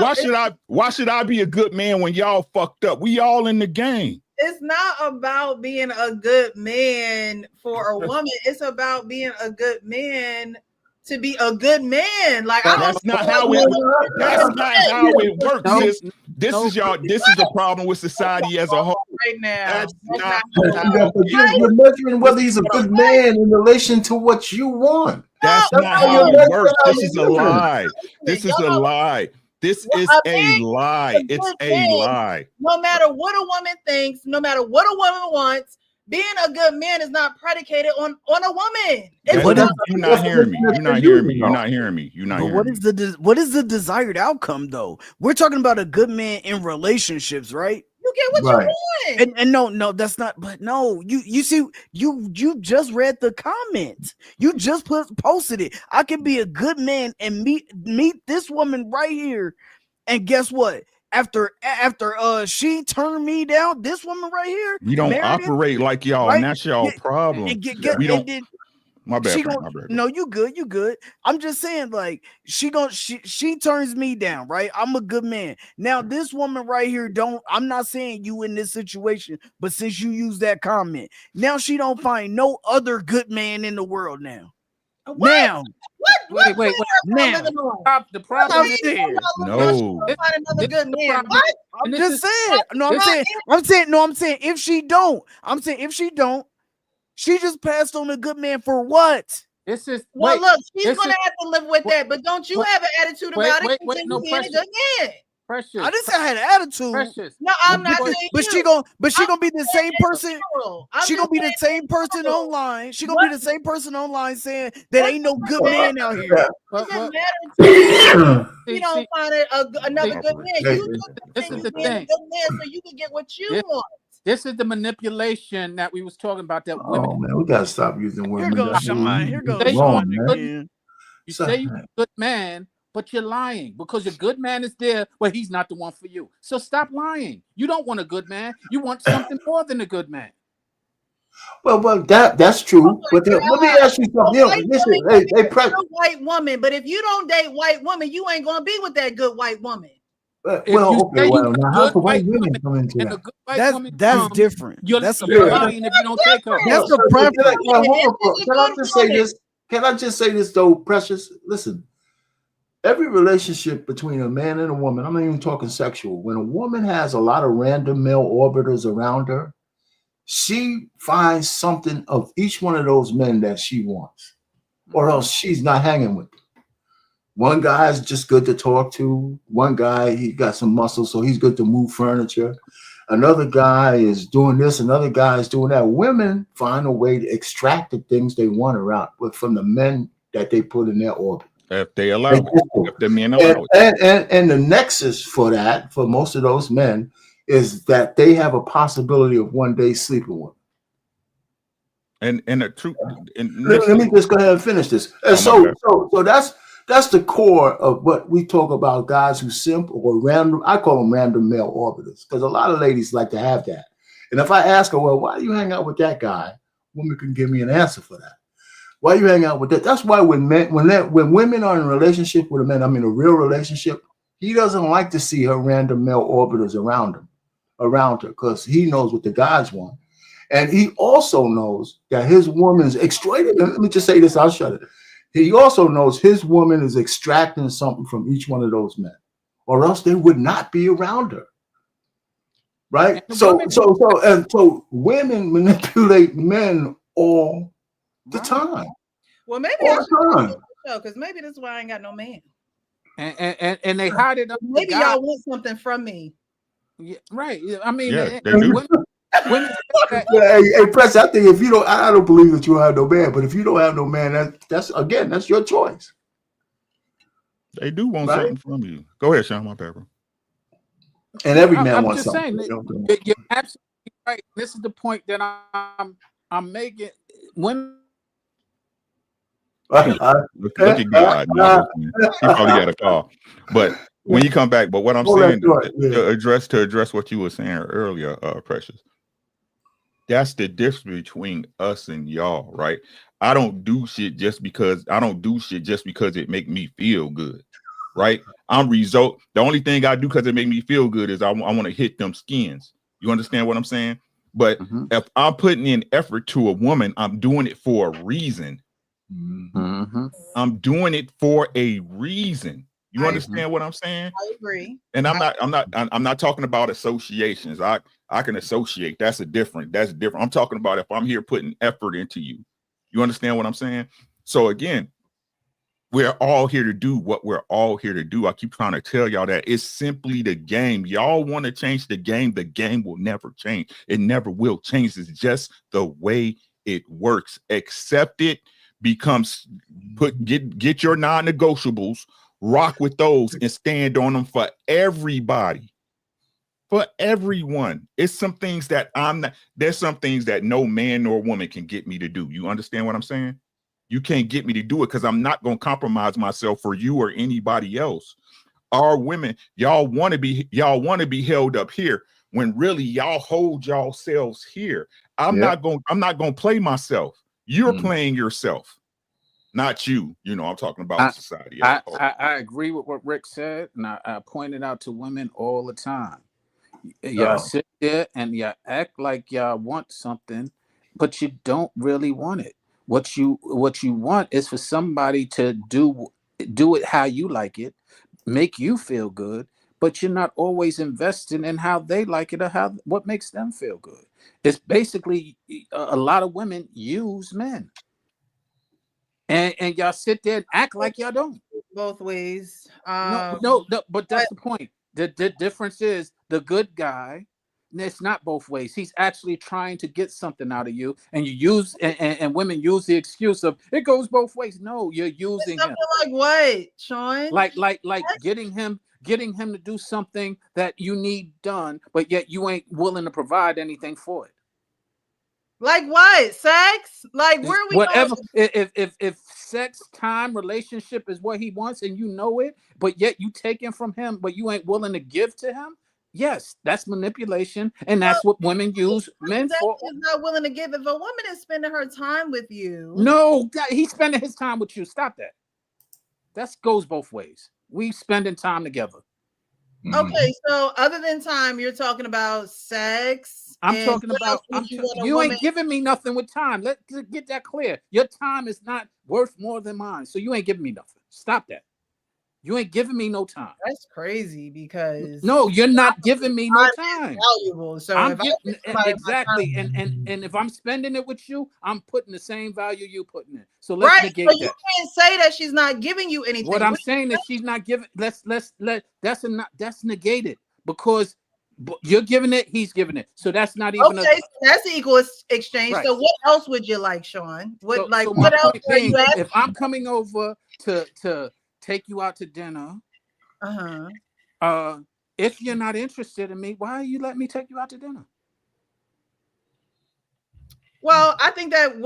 Why should I be a good man when y'all fucked up? We all in the game.
It's not about being a good man for a woman. It's about being a good man to be a good man. Like
that's not how it works. This is the problem with society as a whole.
Right now,
you're measuring whether he's a good man in relation to what you want.
That's not how it works. This is a lie. This is a lie. This is a lie. It's a lie.
No matter what a woman thinks, no matter what a woman wants, being a good man is not predicated on a woman.
You're not hearing me. You're not hearing me. You're not hearing me. You're not hearing me.
What is the desired outcome though? We're talking about a good man in relationships, right?
You get what you want.
And no, that's not. But no, you see, you just read the comments. You just posted it. I can be a good man and meet this woman right here, and guess what? After she turned me down, this woman right here,
we don't operate like y'all, right? And that's y'all problem. We don't. My bad.
No, you good. I'm just saying, like, she turns me down, right? I'm a good man. Now, this woman right here I'm not saying you in this situation, but since you use that comment, now she don't find no other good man in the world now.
What?
Now.
Wait.
Now.
The problem
is
no.
Another good man. What?
I'm just saying. I'm saying if she don't, she just passed on a good man for what?
This is
look, she's gonna have to live with that, but don't you have an attitude about it? No, being a good man.
Precious.
I didn't say I had an attitude.
Precious.
No, I'm not saying
but she gonna be the same person. She gonna be the same person online. She gonna be the same person online saying that ain't no good man out here.
You don't find another good man.
This is the thing.
Good man so you can get what you want.
This is the manipulation that we was talking about. That women.
Oh man, we gotta stop using women.
Here goes Sean.
You say you're a good man, but you're lying because a good man is there. Well, he's not the one for you. So stop lying. You don't want a good man. You want something more than a good man.
Well, that's true. But let me ask you something. You know, listen,
good white woman, but if you don't date white woman, you ain't gonna be with that good white woman.
Well, okay, well, now how can white women come into that?
That's different.
You're
That's
lying if you don't take her.
That's the preference.
Can I just say this? Can I just say this though, Precious? Listen, every relationship between a man and a woman, I'm not even talking sexual. When a woman has a lot of random male orbiters around her, she finds something of each one of those men that she wants, or else she's not hanging with them. One guy is just good to talk to. One guy, he got some muscle, so he's good to move furniture. Another guy is doing this. Another guy is doing that. Women find a way to extract the things they want around from the men that they put in their orbit.
If they allow it. If the men allow
it. And the nexus for that, for most of those men, is that they have a possibility of one day sleeping with them.
And the truth.
Let me just go ahead and finish this. And so that's the core of what we talk about, guys who simp or random. I call them random male orbiters because a lot of ladies like to have that. And if I ask her, well, why do you hang out with that guy? Woman can give me an answer for that. Why you hang out with that? That's why when women are in a relationship with a man, I mean a real relationship, he doesn't like to see her random male orbiters around her, because he knows what the guys want. And he also knows that his woman's extracting. Let me just say this, I'll shut it. He also knows his woman is extracting something from each one of those men, or else they would not be around her. Right? So women manipulate men all the time.
Well, maybe that's because maybe that's why I ain't got no man.
And they hide it up.
Maybe y'all want something from me.
Yeah, right. I mean,
yeah, they do.
Hey, Press, I think if you don't, I don't believe that you have no man, but if you don't have no man, that's your choice.
They do want something from you. Go ahead, Sean, my bad, bro.
And every man wants
something. You're absolutely right. This is the point that I'm making. Women.
Look at God. No, he probably got a call. But when you come back, but what I'm saying to address what you were saying earlier, Precious. That's the difference between us and y'all, right? I don't do shit just because it make me feel good, right? The only thing I do because it make me feel good is I want to hit them skins. You understand what I'm saying? But if I'm putting in effort to a woman, I'm doing it for a reason. I'm doing it for a reason. You understand what I'm saying?
I agree.
And I'm not talking about associations. I can associate. That's different. I'm talking about if I'm here putting effort into you. You understand what I'm saying? So again, we're all here to do what we're all here to do. I keep trying to tell y'all that it's simply the game. Y'all want to change the game. The game will never change. It never will change. It's just the way it works. Accept it. Get your non-negotiables, rock with those, and stand on them for everybody, for everyone. It's some things that there's some things that no man nor woman can get me to do. You understand what I'm saying? You can't get me to do it because I'm not going to compromise myself for you or anybody else. Our women, y'all want to be held up here when really y'all hold yourselves here. I'm not going to play myself. You're playing yourself, not you. You know, I'm talking about society.
I agree with what Rick said, and I point it out to women all the time. Y'all sit there and y'all act like y'all want something, but you don't really want it. What you want is for somebody to do it how you like it, make you feel good, but you're not always investing in how they like it or what makes them feel good. It's basically a lot of women use men, and y'all sit there and act like y'all don't.
Both ways.
No, but that's the point. The difference is the good guy. It's not both ways. He's actually trying to get something out of you, and you use and women use the excuse of it goes both ways. No, you're using him.
Like what, Sean?
Like getting him to do something that you need done, but yet you ain't willing to provide anything for it.
Like what? Sex? Like where are we
whatever
going?
If sex, time, relationship is what he wants and you know it, but yet you taking from him, but you ain't willing to give to him, Yes, that's manipulation, and that's what women use men for.
He's not willing to give. If a woman is spending her time with you,
No, he's spending his time with you. Stop that. That goes both ways. We spending time together.
Okay, so other than time, you're talking about sex.
I'm talking about you ain't giving me nothing with time. Let's get that clear. Your time is not worth more than mine, so you ain't giving me nothing. Stop that. You ain't giving me no time.
That's crazy because
no, you're not giving me no time.
Valuable. So
I'm exactly, and if I'm spending it with you, I'm putting the same value you putting in. So let's negate that.
You can't say that she's not giving you anything.
What I'm saying is she's not giving. That's negated because you're giving it, he's giving it. So that's not even
okay. So that's the equal exchange.
Right.
So what else would you like, Sean? What
so
what else?
Being, if I'm coming over to take you out to dinner, if you're not interested in me, why are you letting me take you out to dinner?
Well, I think that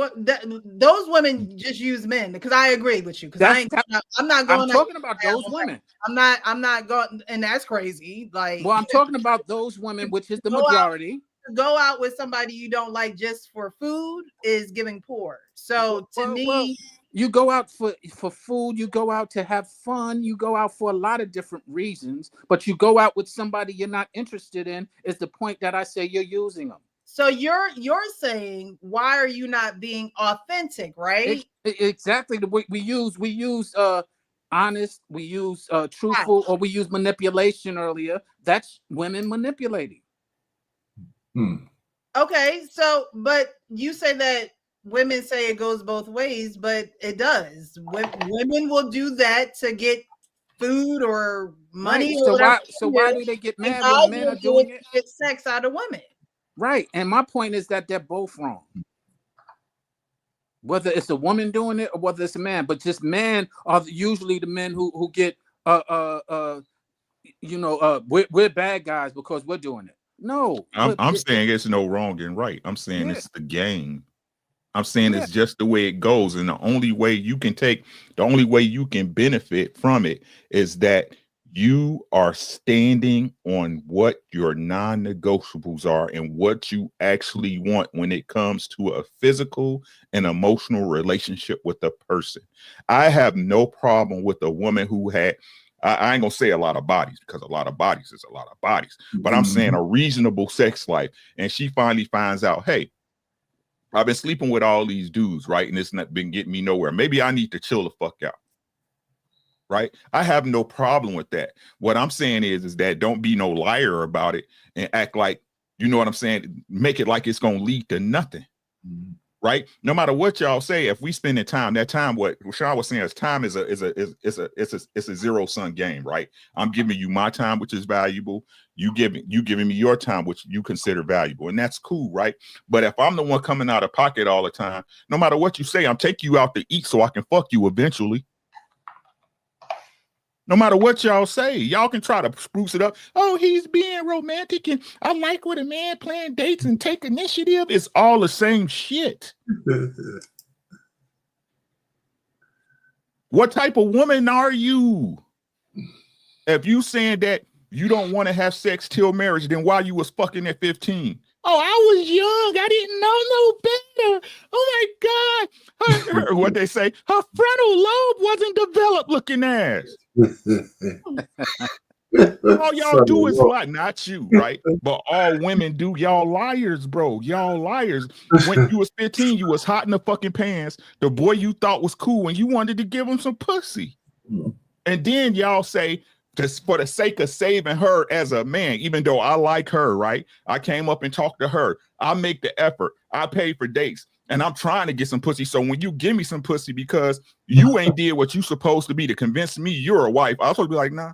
those women just use men because I agree with you because I'm not going.
I'm talking about those women.
I'm not going, and that's crazy. Like,
well, I'm talking about those women, which is the majority.
Go out with somebody you don't like just for food is giving poor. So to me.
You go out for food, you go out to have fun, you go out for a lot of different reasons, but you go out with somebody you're not interested in is the point that I say you're using them.
So you're saying, why are you not being authentic, right?
Exactly. The way we use honest, we use truthful, or we use manipulation earlier. That's women manipulating.
Okay, so but you say that women say it goes both ways, but it does. Women will do that to get food or money.
Right. So why do they get mad when men are doing it?
Get sex out of women.
Right. And my point is that they're both wrong. Whether it's a woman doing it or whether it's a man, but just men are usually the men who get we're bad guys because we're doing it. No,
I'm saying it's no wrong and right. I'm saying it's the game. I'm saying it's just the way it goes. And the only way you can benefit from it is that you are standing on what your non-negotiables are and what you actually want when it comes to a physical and emotional relationship with a person. I have no problem with a woman who had, I ain't gonna say a lot of bodies because a lot of bodies is a lot of bodies, but I'm saying a reasonable sex life. And she finally finds out, hey, I've been sleeping with all these dudes, right? And it's not been getting me nowhere. Maybe I need to chill the fuck out, right? I have no problem with that. What I'm saying is that don't be no liar about it and act like, you know what I'm saying? Make it like it's going to lead to nothing, right? No matter what y'all say, if we spend time, that time, what Sean was saying is time is a zero-sum game, right? I'm giving you my time, which is valuable. You giving me your time, which you consider valuable, and that's cool, right? But if I'm the one coming out of pocket all the time, no matter what you say, I'm taking you out to eat so I can fuck you eventually. No matter what y'all say, y'all can try to spruce it up. Oh, he's being romantic, and I like when a man plan dates and take initiative. It's all the same shit. What type of woman are you? If you saying that you don't want to have sex till marriage, then why you was fucking at 15? Oh, I was young. I didn't know no better. Oh my God. What they say, her frontal lobe wasn't developed looking ass. All y'all do is lie. Not you, right? But all women do. Y'all liars, bro. Y'all liars. When you was 15, you was hot in the fucking pants. The boy you thought was cool and you wanted to give him some pussy. And then y'all say, just for the sake of saving her as a man, even though I like her, right? I came up and talked to her. I make the effort. I pay for dates. And I'm trying to get some pussy. So when you give me some pussy because you ain't did what you supposed to be to convince me you're a wife, I'll supposed to be like, nah.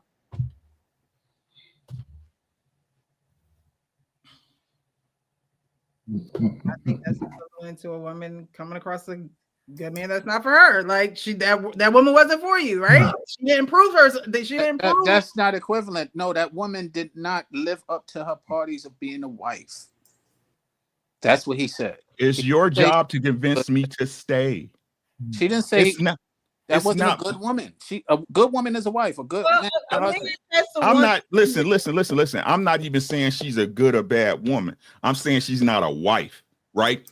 I think that's equivalent to a woman coming across a good man that's not for her. Like that woman wasn't for you, right? She didn't prove her. She didn't prove.
That's not equivalent. No, that woman did not live up to her parties of being a wife. That's what he said.
It's your job to convince me to stay.
She didn't say. That
It's
wasn't
not.
a good woman. A good woman is a wife. A good man is a husband.
I'm not. Listen. I'm not even saying she's a good or bad woman. I'm saying she's not a wife, right?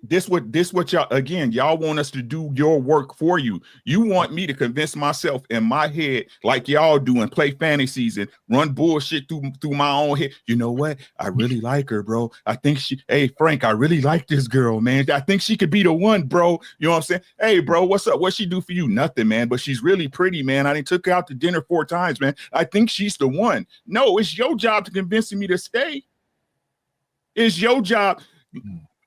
This what y'all, again, y'all want us to do your work for you. You want me to convince myself in my head like y'all do and play fantasies and run bullshit through my own head. You know what? I really like her, bro. I think hey Frank, I really like this girl, man. I think she could be the one, bro. You know what I'm saying? Hey, bro, what's up? What she do for you? Nothing, man. But she's really pretty, man. I done took her out to dinner 4 times, man. I think she's the one. No, it's your job to convince me to stay. It's your job.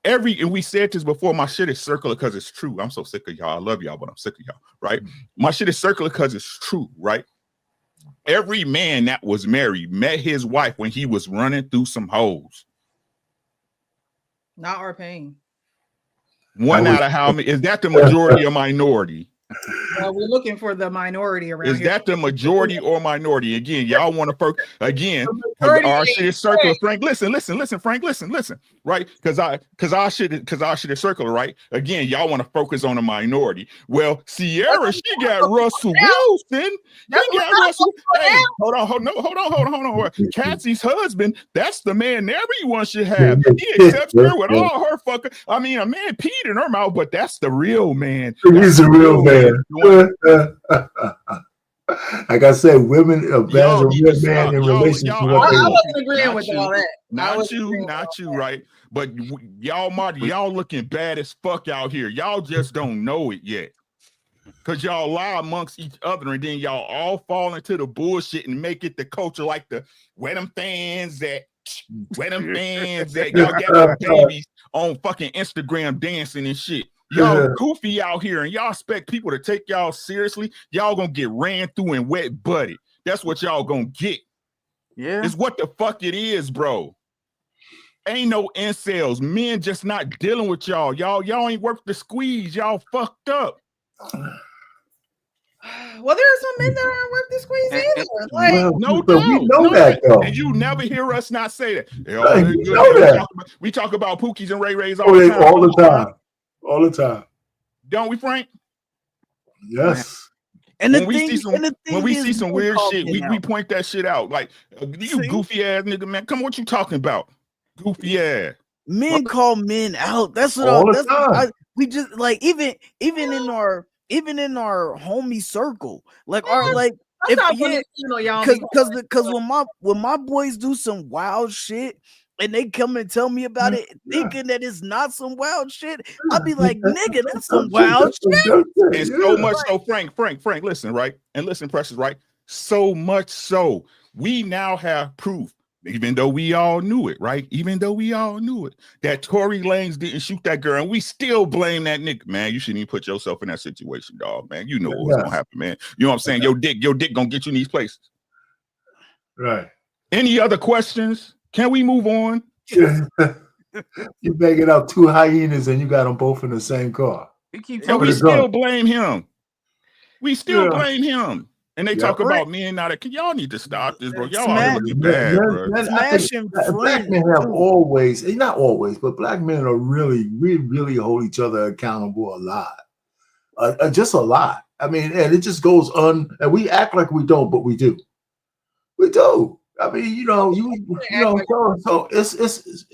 And we said this before, my shit is circular because it's true. I'm so sick of y'all. I love y'all, but I'm sick of y'all, right? My shit is circular because it's true, right? Every man that was married met his wife when he was running through some hoes.
Not our pain.
One out of how many? Is that the majority or minority?
Well, we're looking for the minority around
Is
here.
that the majority or minority? Again, y'all want to first again. Our shit is circular, Frank. Listen, Frank. Listen, right? Because our shit is circular, right? Again, y'all want to focus on the minority. Well, Sierra, she got Russell Wilson. Hey, hold on. Cassie's husband, that's the man everyone should have. He accepts her with all her fucking. I mean, a man peed in her mouth, but that's the real man.
He's a real man. Like I said, women abandon a real man in relation to what they
I
want.
wasn't agreeing with all that.
Not you, right? But y'all, Marty, y'all looking bad as fuck out here. Y'all just don't know it yet. Because y'all lie amongst each other and then y'all all fall into the bullshit and make it the culture like the where them fans at. Y'all got babies on fucking Instagram dancing and shit. Y'all goofy out here and y'all expect people to take y'all seriously. Y'all gonna get ran through and wet butted. That's what y'all gonna get.
Yeah.
It's what the fuck it is, bro. Ain't no incels. Men just not dealing with y'all. Y'all ain't worth the squeeze. Y'all fucked up.
Well, there are some men that aren't worth the squeeze either. Like,
no doubt.
We know that, though.
And you never hear us not say that. We talk about Pookies and Ray Rays all the time.
All the time.
Don't we, Frank?
Yes.
And
when we see some weird shit, we point that shit out. Like, you goofy ass nigga, man. Come on, what you talking about? Goofy ass.
Men call men out. That's what we just like even in our homie circle. Like because when my boys do some wild shit and they come and tell me about it, thinking that it's not some wild shit, I'll be like, nigga, that's some wild shit.
And so much so, Frank, listen, right? And listen, Precious, right? So much so, we now have proof, even though we all knew it, right? Even though we all knew it, that Tory Lanez didn't shoot that girl, and we still blame that nigga. Man, you shouldn't even put yourself in that situation, dog, man. You know what's gonna happen, man. You know what I'm saying? Your dick gonna get you in these places.
Right.
Any other questions? Can we move on?
You're banging out 2 hyenas and you got them both in the same car.
And we still blame him. We still blame him. And they talk about men now that y'all need to stop this, bro. Y'all are looking bad, bro.
Black men have always, not always, but black men are we really hold each other accountable a lot. Just a lot. I mean, and it just goes on, and we act like we don't, but we do. We do. I mean, so it's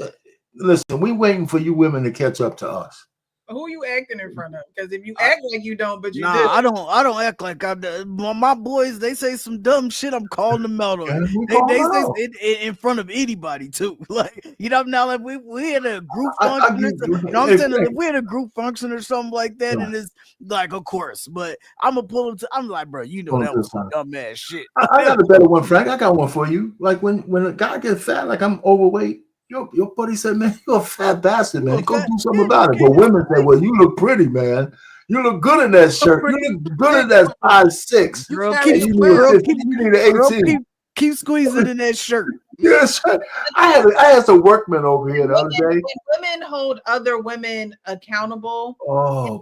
listen, we waiting for you women to catch up to us.
Who you acting in front of? Because if you act like you don't, but you do.
I don't act like I do. My boys, they say some dumb shit. I'm calling them out on it. They say it in front of anybody too. Like, you know, now like we had a group function. I'm saying if we had a group function or something like that, and it's like, of course, but I'm gonna pull them to. I'm like, bro, you know that was some dumb ass shit.
I got a better one, Frank. I got one for you. Like when a guy gets fat, like I'm overweight. Your buddy said, man, you're a fat bastard, man. Go do something about it. But women say, well, you look pretty, man. You look good in that shirt. You look good in that 5'6".
Keep squeezing in that shirt.
Yes, I had some workmen over here the other day.
When women hold other women accountable,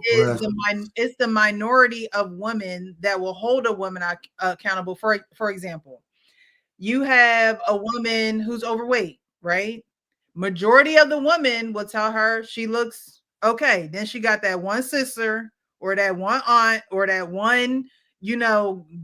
it's the minority of women that will hold a woman accountable. For example, you have a woman who's overweight, right? Majority of the women will tell her she looks okay. Then she got that one sister or that one aunt or that one,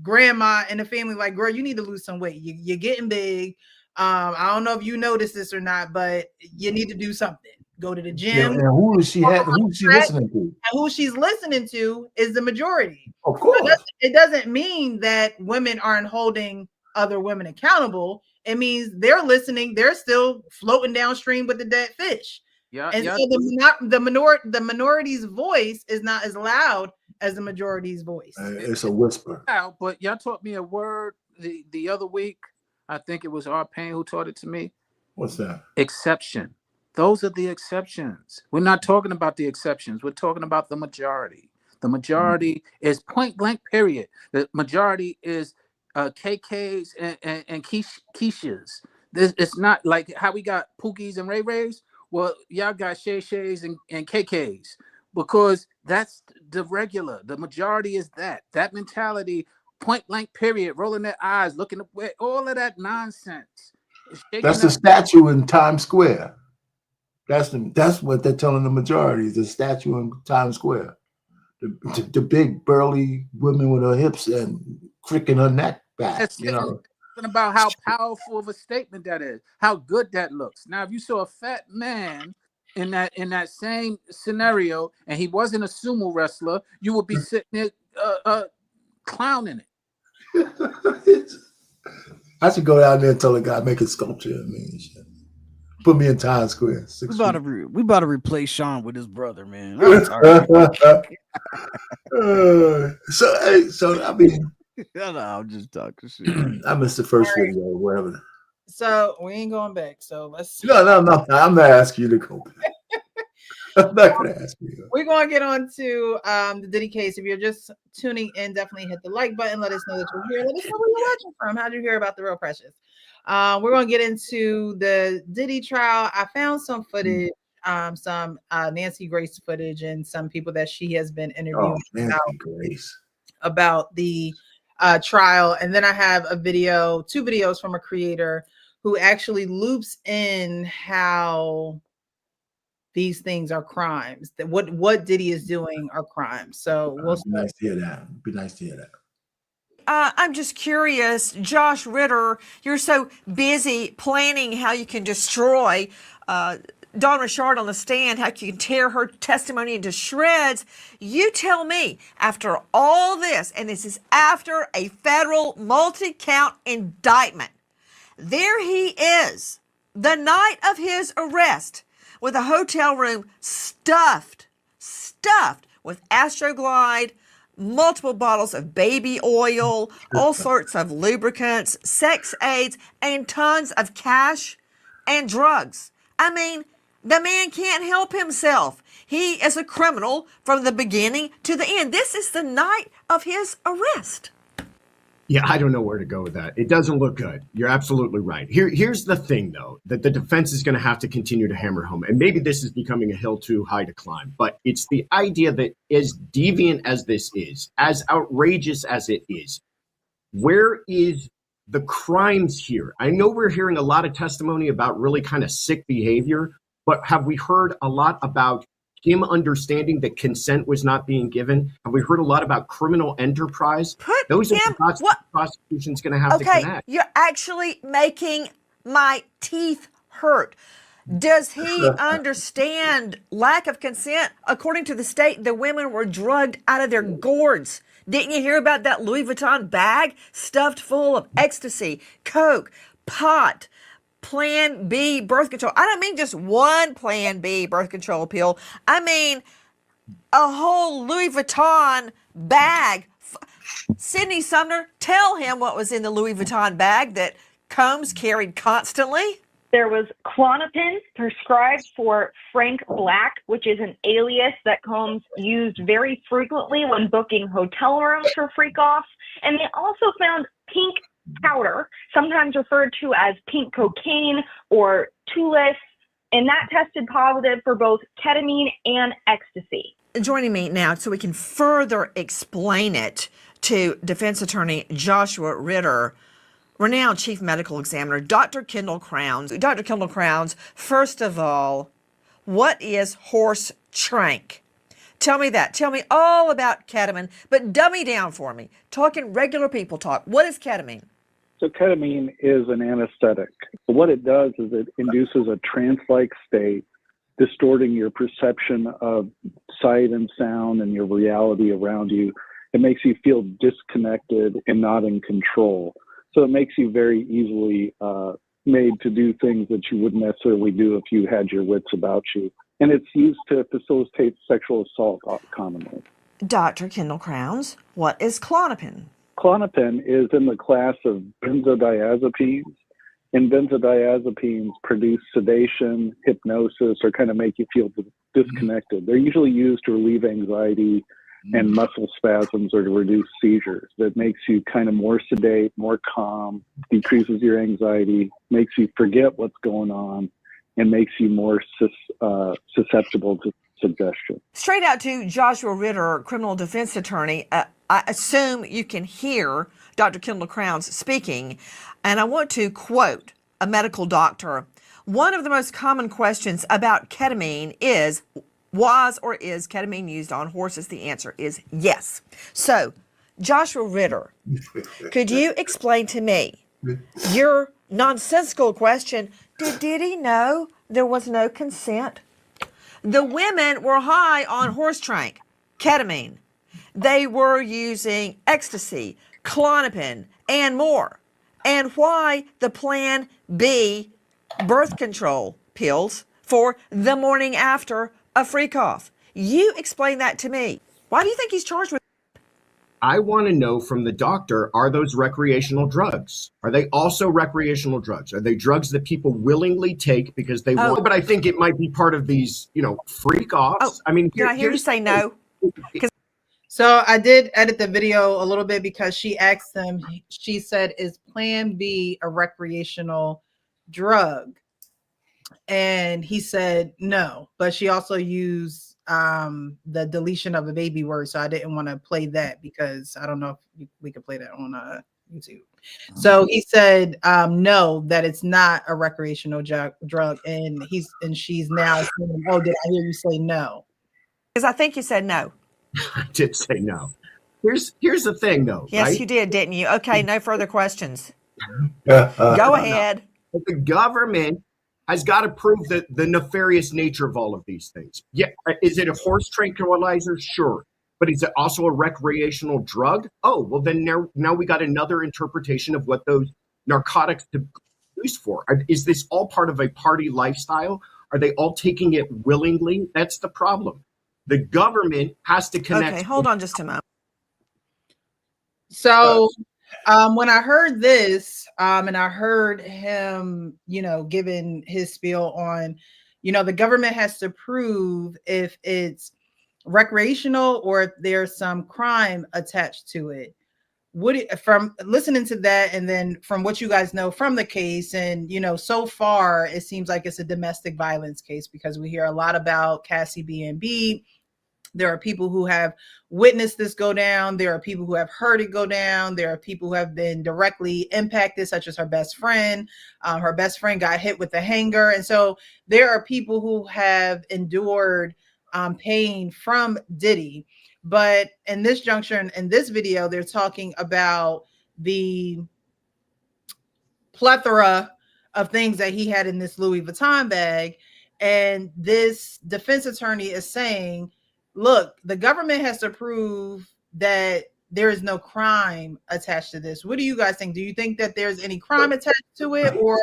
grandma in the family, like, girl, you need to lose some weight. You're getting big. I don't know if you noticed this or not, but you need to do something. Go to the gym.
And who is she listening to?
And who she's listening to is the majority.
Of course.
It doesn't mean that women aren't holding other women accountable. It means they're listening. They're still floating downstream with the dead fish.
Yeah,
and
yeah.
so the minority's voice is not as loud as the majority's voice.
It's a whisper.
But y'all taught me a word the other week. I think it was R. Payne who taught it to me.
What's that?
Exception. Those are the exceptions. We're not talking about the exceptions. We're talking about the majority. The majority is point blank, period. The majority is KKs and Keishas. It's not like how we got Pookies and Ray Rays. Well, y'all got Shay Shays and KKs, because that's the regular. The majority is that mentality, point blank, period, rolling their eyes, looking away, all of that nonsense.
That's the statue in Times Square. That's what they're telling the majority, is the statue in Times Square. The big burly woman with her hips and cricking her neck back.
About how powerful of a statement that is, how good that looks. Now, if you saw a fat man in that same scenario and he wasn't a sumo wrestler, you would be sitting there clowning it.
I should go down there and tell the guy, make a sculpture of me and shit. Put me in Times Square.
We about to replace Sean with his brother, man.
So I mean,
I'm just talking shit.
I missed the first video or whatever.
So we ain't going back. So let's.
No. I'm not asking you to go back. I'm not going to ask you.
We're going to get on to the Diddy case. If you're just tuning in, definitely hit the like button. Let us know that you're here. Let us know where you're watching from. How did you hear about the Real Precious? We're going to get into the Diddy trial. I found some footage, some Nancy Grace footage, and some people that she has been interviewing about the trial. And then I have two videos from a creator who actually loops in how these things are crimes. That what Diddy is doing are crimes. So we'll
be nice to hear that. Be nice to hear that.
I'm just curious, Josh Ritter, you're so busy planning how you can destroy Dawn Richard on the stand, how you can tear her testimony into shreds. You tell me, after all this, and this is after a federal multi-count indictment, there he is, the night of his arrest, with a hotel room stuffed with Astroglide, multiple bottles of baby oil, all sorts of lubricants, sex aids, and tons of cash and drugs. I mean, the man can't help himself. He is a criminal from the beginning to the end. This is the night of his arrest.
Yeah, I don't know where to go with that. It doesn't look good. You're absolutely right. Here's the thing, though, that the defense is going to have to continue to hammer home. And maybe this is becoming a hill too high to climb. But it's the idea that as deviant as this is, as outrageous as it is, where is the crimes here? I know we're hearing a lot of testimony about really kind of sick behavior, but have we heard a lot about him understanding that consent was not being given? Have we heard a lot about criminal enterprise? Those are the dots the prosecution's going to have to connect.
You're actually making my teeth hurt. Does he understand lack of consent? According to the state, the women were drugged out of their gourds. Didn't you hear about that Louis Vuitton bag stuffed full of ecstasy, coke, pot, Plan B birth control? I don't mean just one Plan B birth control pill. I mean a whole Louis Vuitton bag. Sydney Sumner, tell him what was in the Louis Vuitton bag that Combs carried constantly.
There was Klonopin prescribed for Frank Black, which is an alias that Combs used very frequently when booking hotel rooms for freak-offs. And they also found pink powder, sometimes referred to as pink cocaine or tulis, and that tested positive for both ketamine and ecstasy.
Joining me now so we can further explain it to defense attorney Joshua Ritter, renowned chief medical examiner, Dr. Kendall Crowns. Dr. Kendall Crowns, first of all, what is horse trank? Tell me that. Tell me all about ketamine, but dummy down for me. Talking regular people talk. What is ketamine?
So ketamine is an anesthetic. What it does is it induces a trance-like state, distorting your perception of sight and sound and your reality around you. It makes you feel disconnected and not in control. So it makes you very easily made to do things that you wouldn't necessarily do if you had your wits about you. And it's used to facilitate sexual assault commonly.
Dr. Kendall Crowns, what is Klonopin?
Klonopin is in the class of benzodiazepines, and benzodiazepines produce sedation, hypnosis, or kind of make you feel disconnected. They're usually used to relieve anxiety and muscle spasms or to reduce seizures. That makes you kind of more sedate, more calm, decreases your anxiety, makes you forget what's going on, and makes you more susceptible to suggestion.
Straight out to Joshua Ritter, criminal defense attorney. I assume you can hear Dr. Kendall Crowns speaking, and I want to quote a medical doctor. One of the most common questions about ketamine is, was or is ketamine used on horses? The answer is yes. So, Joshua Ritter, could you explain to me your nonsensical question? Did Diddy know there was no consent? The women were high on horse trank, ketamine. They were using ecstasy, Klonopin, and more. And why the Plan B birth control pills for the morning after a freak off? You explain that to me. Why do you think he's charged with?
I want to know from the doctor, are those recreational drugs? Are they also recreational drugs? Are they drugs that people willingly take because they want? But I think it might be part of these, freak offs. I mean,
did I hear you say no?
So I did edit the video a little bit because she asked him, she said, is Plan B a recreational drug? And he said no, but she also used the deletion of a baby word. So I didn't want to play that because I don't know if we could play that on YouTube. So he said no, that it's not a recreational drug. And she's now saying, oh, did I hear you say no?
Because I think you said no.
I did say no. Here's the thing, though.
Yes,
right?
you did, didn't you? Okay, no further questions. Go ahead.
But the government has got to prove the nefarious nature of all of these things. Yeah, is it a horse tranquilizer? Sure. But is it also a recreational drug? Oh, well, then now we got another interpretation of what those narcotics are used for. Is this all part of a party lifestyle? Are they all taking it willingly? That's the problem. The government has to connect.
Okay, hold on just a moment.
So when I heard this, and I heard him, giving his spiel on, the government has to prove if it's recreational or if there's some crime attached to it. From listening to that, and then from what you guys know from the case, and so far it seems like it's a domestic violence case because we hear a lot about Cassie being beat. There are people who have witnessed this go down. There are people who have heard it go down. There are people who have been directly impacted, such as her best friend. Her best friend got hit with a hanger. And so there are people who have endured pain from Diddy. But in this juncture, in this video, they're talking about the plethora of things that he had in this Louis Vuitton bag. And this defense attorney is saying, look, the government has to prove that there is no crime attached to this. What do you guys think? Do you think that there's any crime attached to it, or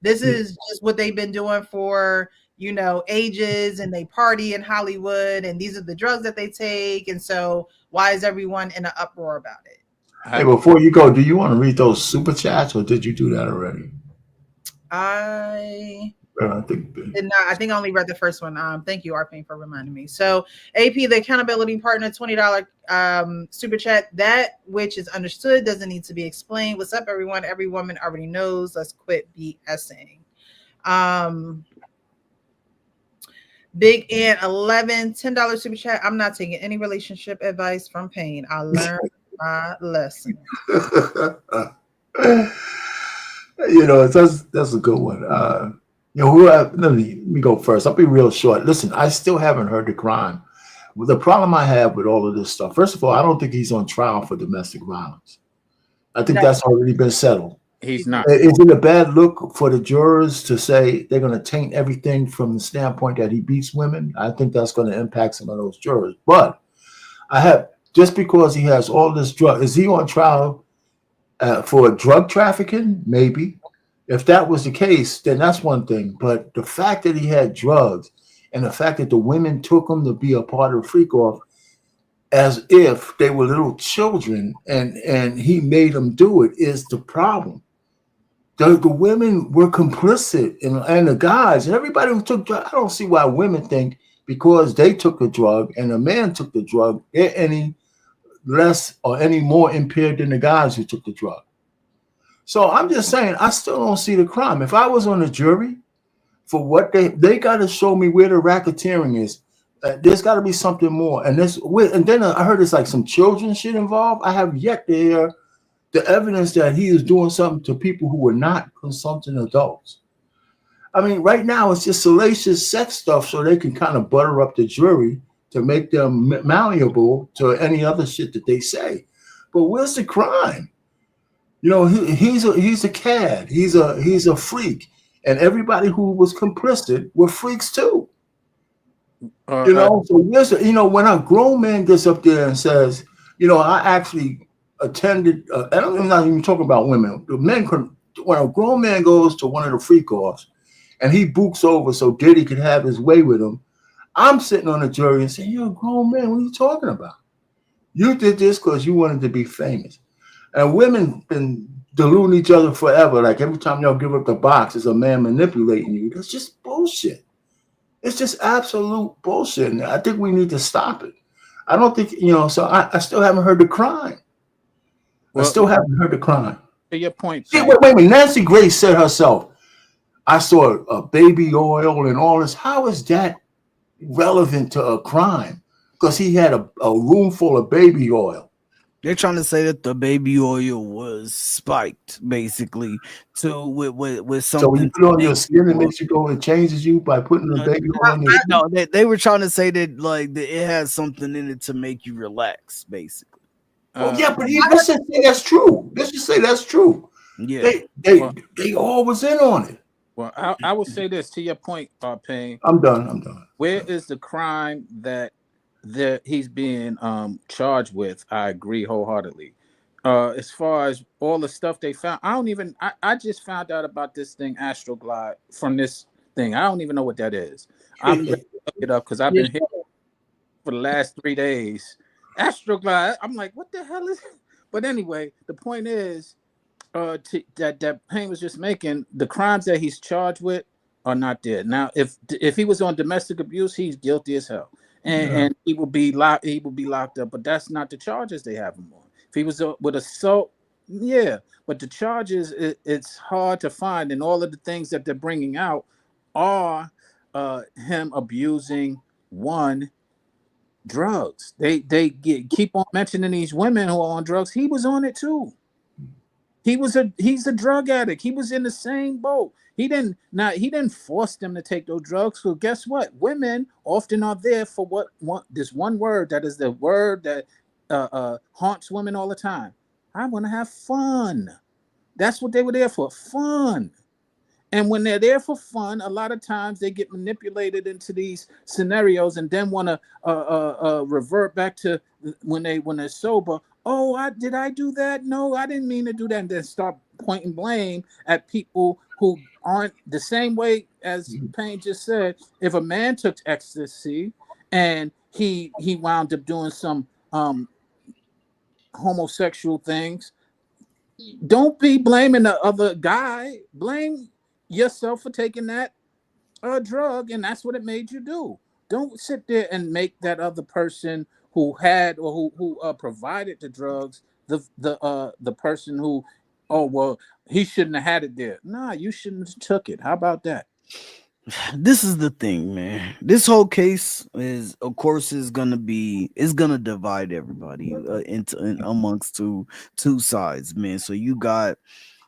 this is just what they've been doing for, ages, and they party in Hollywood, and these are the drugs that they take, and so why is everyone in an uproar about it?
Hey, before you go, do you want to read those super chats, or did you do that already?
I think I only read the first one. Thank you, Arpane, for reminding me. So AP, the accountability partner, $20 super chat. That which is understood doesn't need to be explained. What's up, everyone? Every woman already knows. Let's quit BSing. Big Ant 11, $10 super chat. I'm not taking any relationship advice from Payne. I learned my lesson.
That's a good one. Let me go first. I'll be real short. Listen, I still haven't heard the crime. the problem I have with all of this stuff, first of all, I don't think he's on trial for domestic violence. I think that's already been settled.
He's not.
Is it a bad look for the jurors to say they're going to taint everything from the standpoint that he beats women? I think that's going to impact some of those jurors. But just because he has all this drug, is he on trial for drug trafficking? Maybe. If that was the case, then that's one thing. But the fact that he had drugs and the fact that the women took him to be a part of Freak Off as if they were little children and he made them do it is the problem. The women were complicit and the guys and everybody who took drugs. I don't see why women think because they took a drug and a man took the drug, they're any less or any more impaired than the guys who took the drug. So I'm just saying, I still don't see the crime. If I was on the jury, for what they got to show me where the racketeering is. There's got to be something more. And then I heard it's like some children shit involved. I have yet to hear the evidence that he is doing something to people who were not consumpting adults. I mean, right now it's just salacious sex stuff so they can kind of butter up the jury to make them malleable to any other shit that they say. But where's the crime? You know, he's a cad. He's a freak. And everybody who was complicit were freaks too. You know, so when a grown man gets up there and says, you know, I actually attended, I'm not even talking about women. When a grown man goes to one of the freak offs and he books over so Diddy could have his way with him, I'm sitting on the jury and saying, you're a grown man. What are you talking about? You did this because you wanted to be famous. And women been deluding each other forever. Like every time y'all give up the box, it's a man manipulating you. That's just bullshit. It's just absolute bullshit. And I think we need to stop it. I don't think, so I still haven't heard the crime. I still haven't heard the crime.
To your point.
See, wait a minute. Nancy Grace said herself, I saw a baby oil and all this. How is that relevant to a crime? Because he had a room full of baby oil.
They're trying to say that the baby oil was spiked, basically, with something.
So when you put it on your skin, it makes you go and changes you by putting the baby oil on your skin?
No, they were trying to say that it has something in it to make you relax, basically.
But let's just say that's true. Let's just say that's true.
Yeah,
they all was in on it.
Well, I will say this to your point, Payne.
I'm done.
Where is the crime that he's being charged with? I agree wholeheartedly. As far as all the stuff they found, I just found out about this thing, Astroglide, from this thing. I don't even know what that is. I'm going to look it up because I've been here for the last 3 days. Astroglide, I'm like, what the hell is it? But anyway, the point is that Payne was just making, the crimes that he's charged with are not there. Now, if he was on domestic abuse, he's guilty as hell. And he will be locked up, but that's not the charges they have him on. If he was with assault, yeah, but the charges it's hard to find, and all of the things that they're bringing out are him abusing drugs. They keep on mentioning these women who are on drugs. He was on it too. He's a drug addict. He was in the same boat. He didn't force them to take those drugs. So guess what? Women often are there for this one word that is the word that haunts women all the time. I want to have fun. That's what they were there for, fun. And when they're there for fun, a lot of times they get manipulated into these scenarios and then want to revert back to when they're sober. Oh, did I do that? No, I didn't mean to do that. And then start pointing blame at people who aren't the same way as Payne just said. If a man took ecstasy and he wound up doing some homosexual things, don't be blaming the other guy. Blame yourself for taking that drug, and that's what it made you do. Don't sit there and make that other person who had or who provided the drugs the person who, oh well, he shouldn't have had it there. Nah, you shouldn't have took it. How about that?
This is the thing, man. This whole case is gonna divide everybody amongst two sides, man. So you got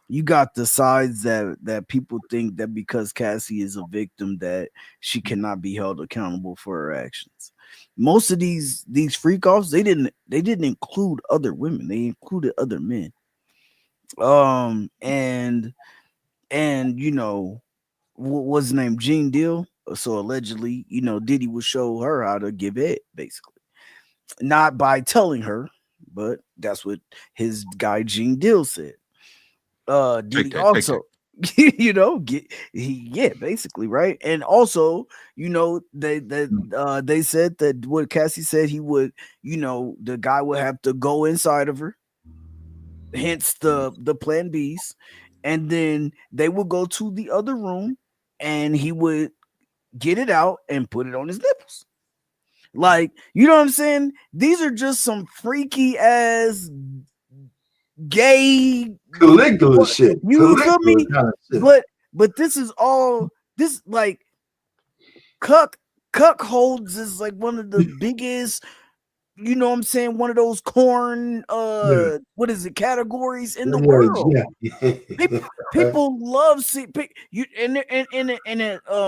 the sides that people think that because Cassie is a victim that she cannot be held accountable for her actions. most of these freak offs, they didn't include other women. They included other men. And you know, what was his name? Gene Deal. So allegedly, you know, Diddy would show her how to give head, basically. Not by telling her, but that's what his guy Gene Deal said. Diddy also, you know, basically, right? And also, you know, they said that what Cassie said, he would, you know, the guy would have to go inside of her, hence the plan B's, and then they would go to the other room and he would get it out and put it on his nipples. Like, you know what I'm saying? These are just some freaky ass gay
Caligula shit.
You feel me?
Kind of shit.
But this is all this, like, cuck holds is like one of the biggest, you know what I'm saying, one of those corn what is it, categories in the world.
Yeah.
People love you and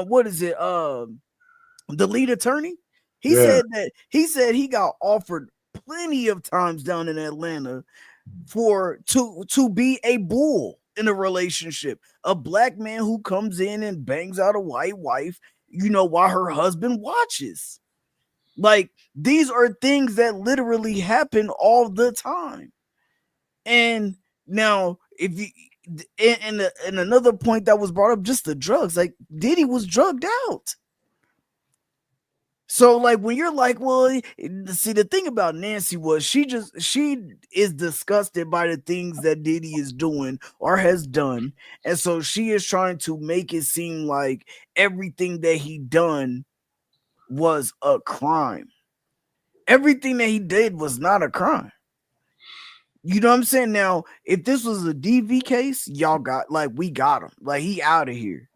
what is it, the lead attorney, he said he got offered plenty of times down in Atlanta to be a bull in a relationship, a black man who comes in and bangs out a white wife, you know, while her husband watches. Like, these are things that literally happen all the time. And now, if you and another point that was brought up, just the drugs, like Diddy was drugged out. So, like, when you're like, well, see, the thing about Nancy was she is disgusted by the things that Diddy is doing or has done. And so she is trying to make it seem like everything that he done was a crime. Everything that he did was not a crime. You know what I'm saying? Now, if this was a DV case, y'all got, like, we got him. Like, he out of here.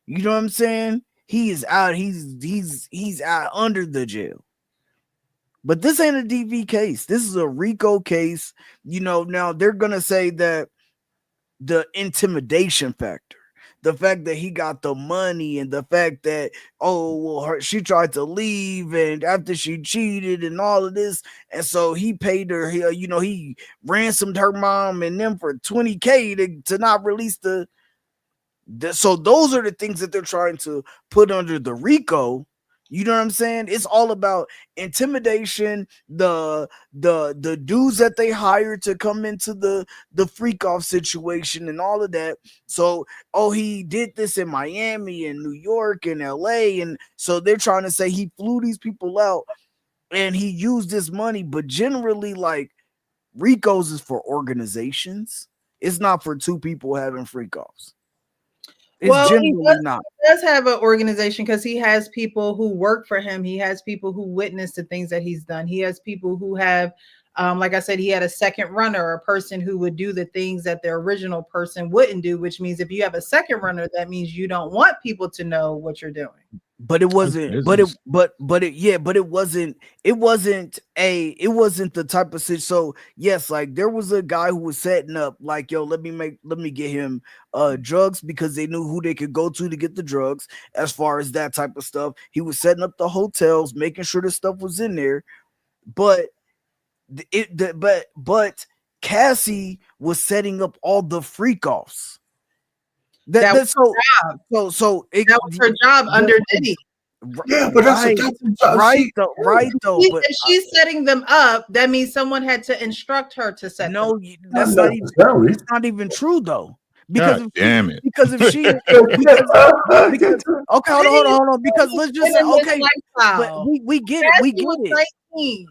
You know what I'm saying? He is out. He's out under the jail. But this ain't a DV case. This is a RICO case. You know, now they're gonna say that the intimidation factor, the fact that he got the money, and the fact that, oh, well, she tried to leave, and after she cheated and all of this, and so he paid her. He ransomed her mom and them for $20K to not release the. So those are the things that they're trying to put under the RICO. You know what I'm saying? It's all about intimidation, the dudes that they hired to come into the freak off situation and all of that. So, oh, he did this in Miami and New York and LA. And so they're trying to say he flew these people out and he used this money. But generally, like, RICOs is for organizations. It's not for two people having freak offs.
Well, he does have an organization because he has people who work for him. He has people who witness the things that he's done. He has people who have, like I said, he had a second runner, a person who would do the things that the original person wouldn't do, which means if you have a second runner, that means you don't want people to know what you're doing.
But it wasn't, it wasn't the type of situation. So yes, like, there was a guy who was setting up, like, yo, let me get him drugs, because they knew who they could go to get the drugs. As far as that type of stuff, he was setting up the hotels, making sure the stuff was in there. But but Cassie was setting up all the freak offs. That was
her job under Diddy.
Yeah, but that's
right though.
If she's setting them up, that means someone had to instruct her to set.
No,
them.
that's not even. It's not even true though. Because
God damn it.
Because if she, okay, hold on. Because let's just say, okay, but we get it. 19.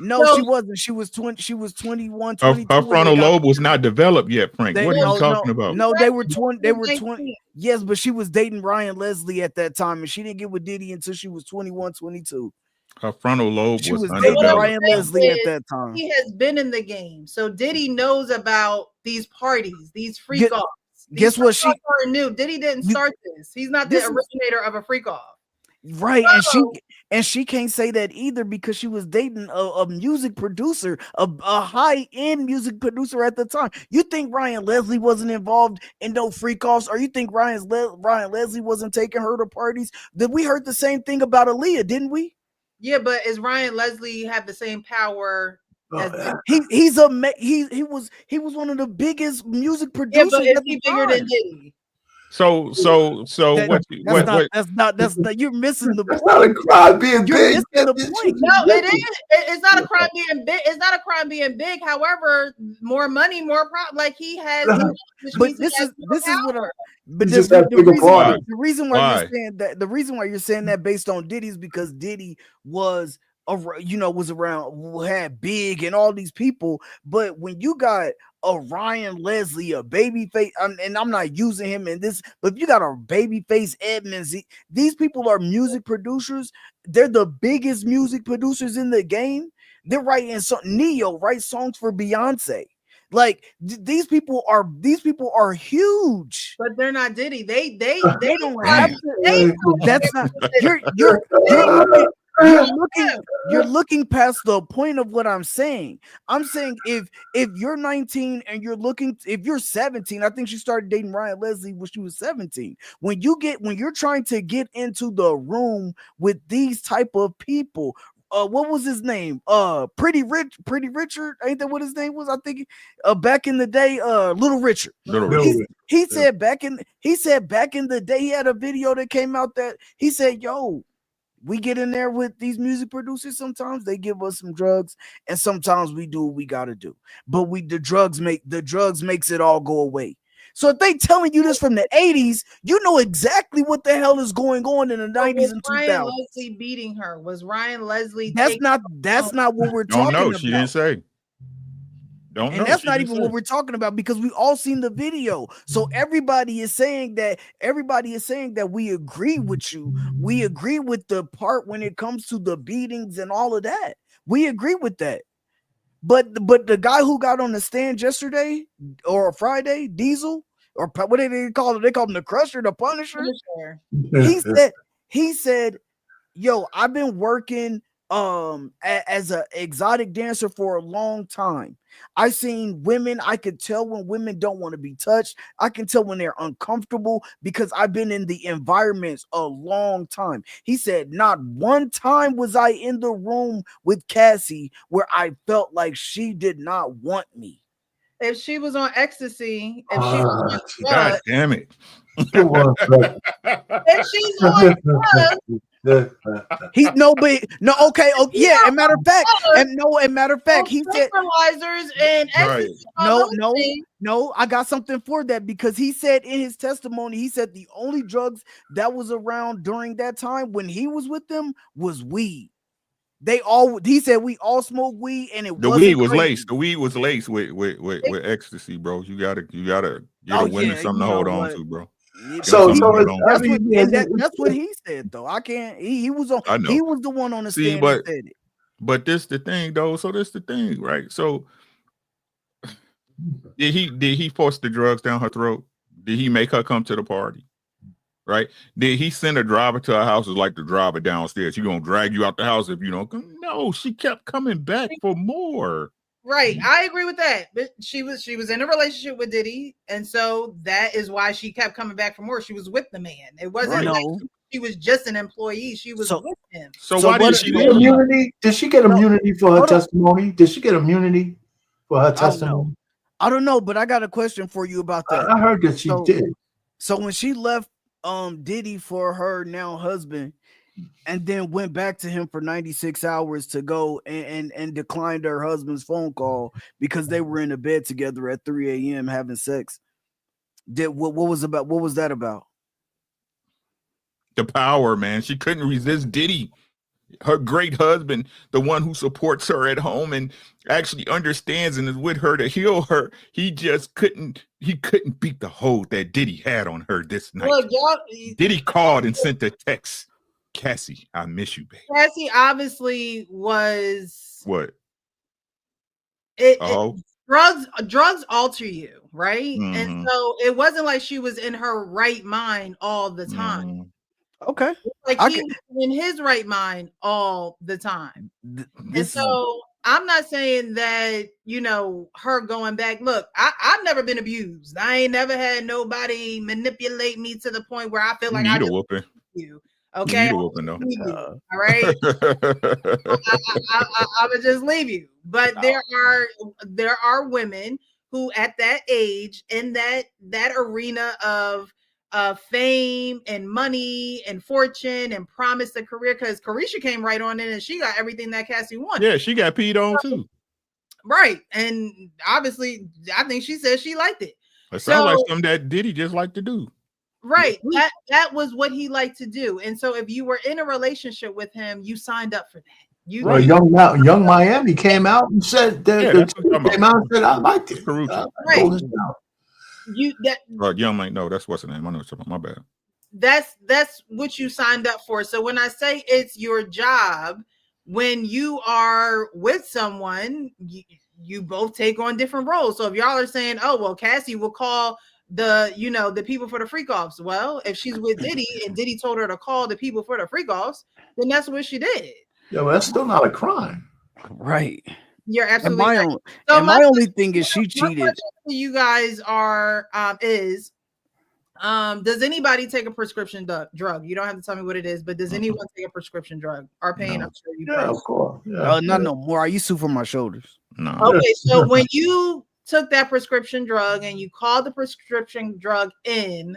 No, she wasn't. She was 20. She was 21.
Her frontal lobe was not developed yet, Frank. What are you talking about?
No, they were 20. They were 20. Yes, but she was dating Ryan Leslie at that time, and she didn't get with Diddy until she was 21, 22.
Her frontal lobe
was
undeveloped.
Dating Ryan Leslie at that time.
He has been in the game, so Diddy knows about these parties, these freak offs.
Guess what? She
knew. Diddy didn't start this. He's not the originator of a freak off.
Right, and she can't say that either because she was dating a music producer, a high-end music producer at the time. You think Ryan Leslie wasn't involved in no freak offs, or you think Ryan Leslie wasn't taking her to parties? Then we heard the same thing about Aaliyah, didn't we?
Yeah, but is Ryan Leslie have the same power as
he was one of the biggest music
Yeah,
producers
but is
at
he
the
bigger than
time.
Diddy?
So
That's not you're missing the
That's
point.
not a crime being
You're
big.
missing the point.
No, it is. It's not a crime being big. It's not a crime being big. However, more money, more problem. Like he has, which
But
means he has more
this is what
power.
but
You just have bigger party.
the reason why you're saying that based on Diddy is because Diddy was was around, had Big and all these people. But when you got a Ryan Leslie, a Babyface, and I'm not using him in this, but if you got a Babyface Edmonds, these people are music producers. They're the biggest music producers in the game. They're writing Neo writes songs for Beyonce. Like these people are huge,
but they're not Diddy. They
don't have to. That's not you're looking past the point of what I'm saying. I'm saying if you're 19 and if you're 17, I think she started dating Ryan Leslie when she was 17. When you're trying to get into the room with these type of people, what was his name? Pretty Richard, ain't that what his name was? I think back in the day, Little Richard. He said back in the day, he had a video that came out that he said, yo, we get in there with these music producers. Sometimes they give us some drugs, and sometimes we do what we gotta do. But the drugs makes it all go away. So if they telling you this from the 80s, you know exactly what the hell is going on in the 90s and 2000s.
Ryan Leslie beating her? Was Ryan Leslie?
That's not what we're
Don't
talking
know.
about.
She didn't say. Don't know.
And that's not even what we're talking about because we all seen the video. So everybody is saying that we agree with you. We agree with the part when it comes to the beatings and all of that. We agree with that. But the guy who got on the stand yesterday or Friday, Diesel, or what did they call it? They call him the Crusher, the Punisher. He said, yo, I've been working as an exotic dancer for a long time. I seen women. I could tell when women don't want to be touched. I can tell when they're uncomfortable because I've been in the environments a long time. He said, not one time was I in the room with Cassie where I felt like she did not want me.
If she was on ecstasy, if she was on
God damn it.
if she's on drugs,
yeah. And matter of fact, he said
tranquilizers and ecstasy.
No, I got something for that because he said in his testimony, he said the only drugs that was around during that time when he was with them was weed. He said we all smoke weed and
the weed was laced. The weed was laced with ecstasy, bro. You gotta get a women something to hold on to, bro.
That's what he said though. I can't. He was on.
I know.
He was the one on the stand that said it.
But this the thing though. So this the thing, right? So did he force the drugs down her throat? Did he make her come to the party? Right? Did he send a driver to her house? Is like the driver downstairs. She gonna drag you out the house if you don't come. No, she kept coming back for more.
Right, I agree with that. But she was in a relationship with Diddy, and so that is why she kept coming back for more. She was with the man. It wasn't like she was just an employee. She was with him.
So why did she get immunity? Did she get immunity for her testimony? Did she get immunity for her testimony?
I don't know, but I got a question for you about that.
I heard that she did.
So when she left Diddy for her now husband, and then went back to him for 96 hours to go and declined her husband's phone call because they were in a bed together at 3 a.m. having sex. What was that about?
The power, man. She couldn't resist Diddy, her great husband, the one who supports her at home and actually understands and is with her to heal her. He just couldn't beat the hold that Diddy had on her this night.
Look,
Diddy called and sent a text. Cassie, I miss you, babe.
Cassie obviously was
what?
Drugs alter you, right?
Mm-hmm.
And so it wasn't like she was in her right mind all the time.
Mm-hmm.
Okay.
Like he was in his right mind all the time. And so I'm not saying that, her going back. Look, I've never been abused. I ain't never had nobody manipulate me to the point where I feel like I just you.
You
Okay,
need a whooping though.
all right. I would just leave you. But there are women who, at that age, in that arena of fame and money and fortune and promise a career, because Carisha came right on in and she got everything that Cassie wanted.
Yeah, she got peed on too.
Right, and obviously, I think she said she liked it.
It sounds like something that Diddy just like to do.
Right, that was what he liked to do, and so if you were in a relationship with him, you signed up for that.
Well, young Miami came out and said that came out and said I liked it.
Right.
Young Mike, no, that's what's the name. I know it's about my bad.
That's what you signed up for. So when I say it's your job, when you are with someone, you both take on different roles. So if y'all are saying, oh well, Cassie will call the people for the freak offs. Well, if she's with Diddy and Diddy told her to call the people for the freak offs, then that's what she did.
Yeah, well, that's still not a crime.
Right.
You're absolutely right.
So my only thing is she cheated.
My question to you guys does anybody take a prescription drug? You don't have to tell me what it is, but does anyone take a prescription drug? Arpain, I'm sure you.
Yeah, of course. Yeah.
Not no more. I used to for my shoulders.
No.
Okay, so when you took that prescription drug and you called the prescription drug in,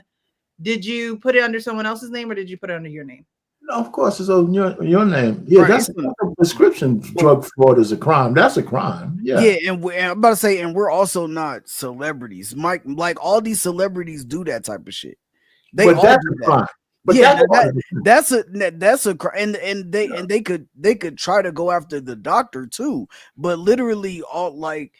did you put it under someone else's name or did you put it under your name?
No, of course, it's on your name. Yeah, right. That's a prescription drug fraud is a crime. That's a crime. Yeah.
Yeah, and I'm about to say, and we're also not celebrities. Mike, like all these celebrities do that type of shit. They all do that. But yeah, that's a crime, and they could try to go after the doctor too. But literally, mostly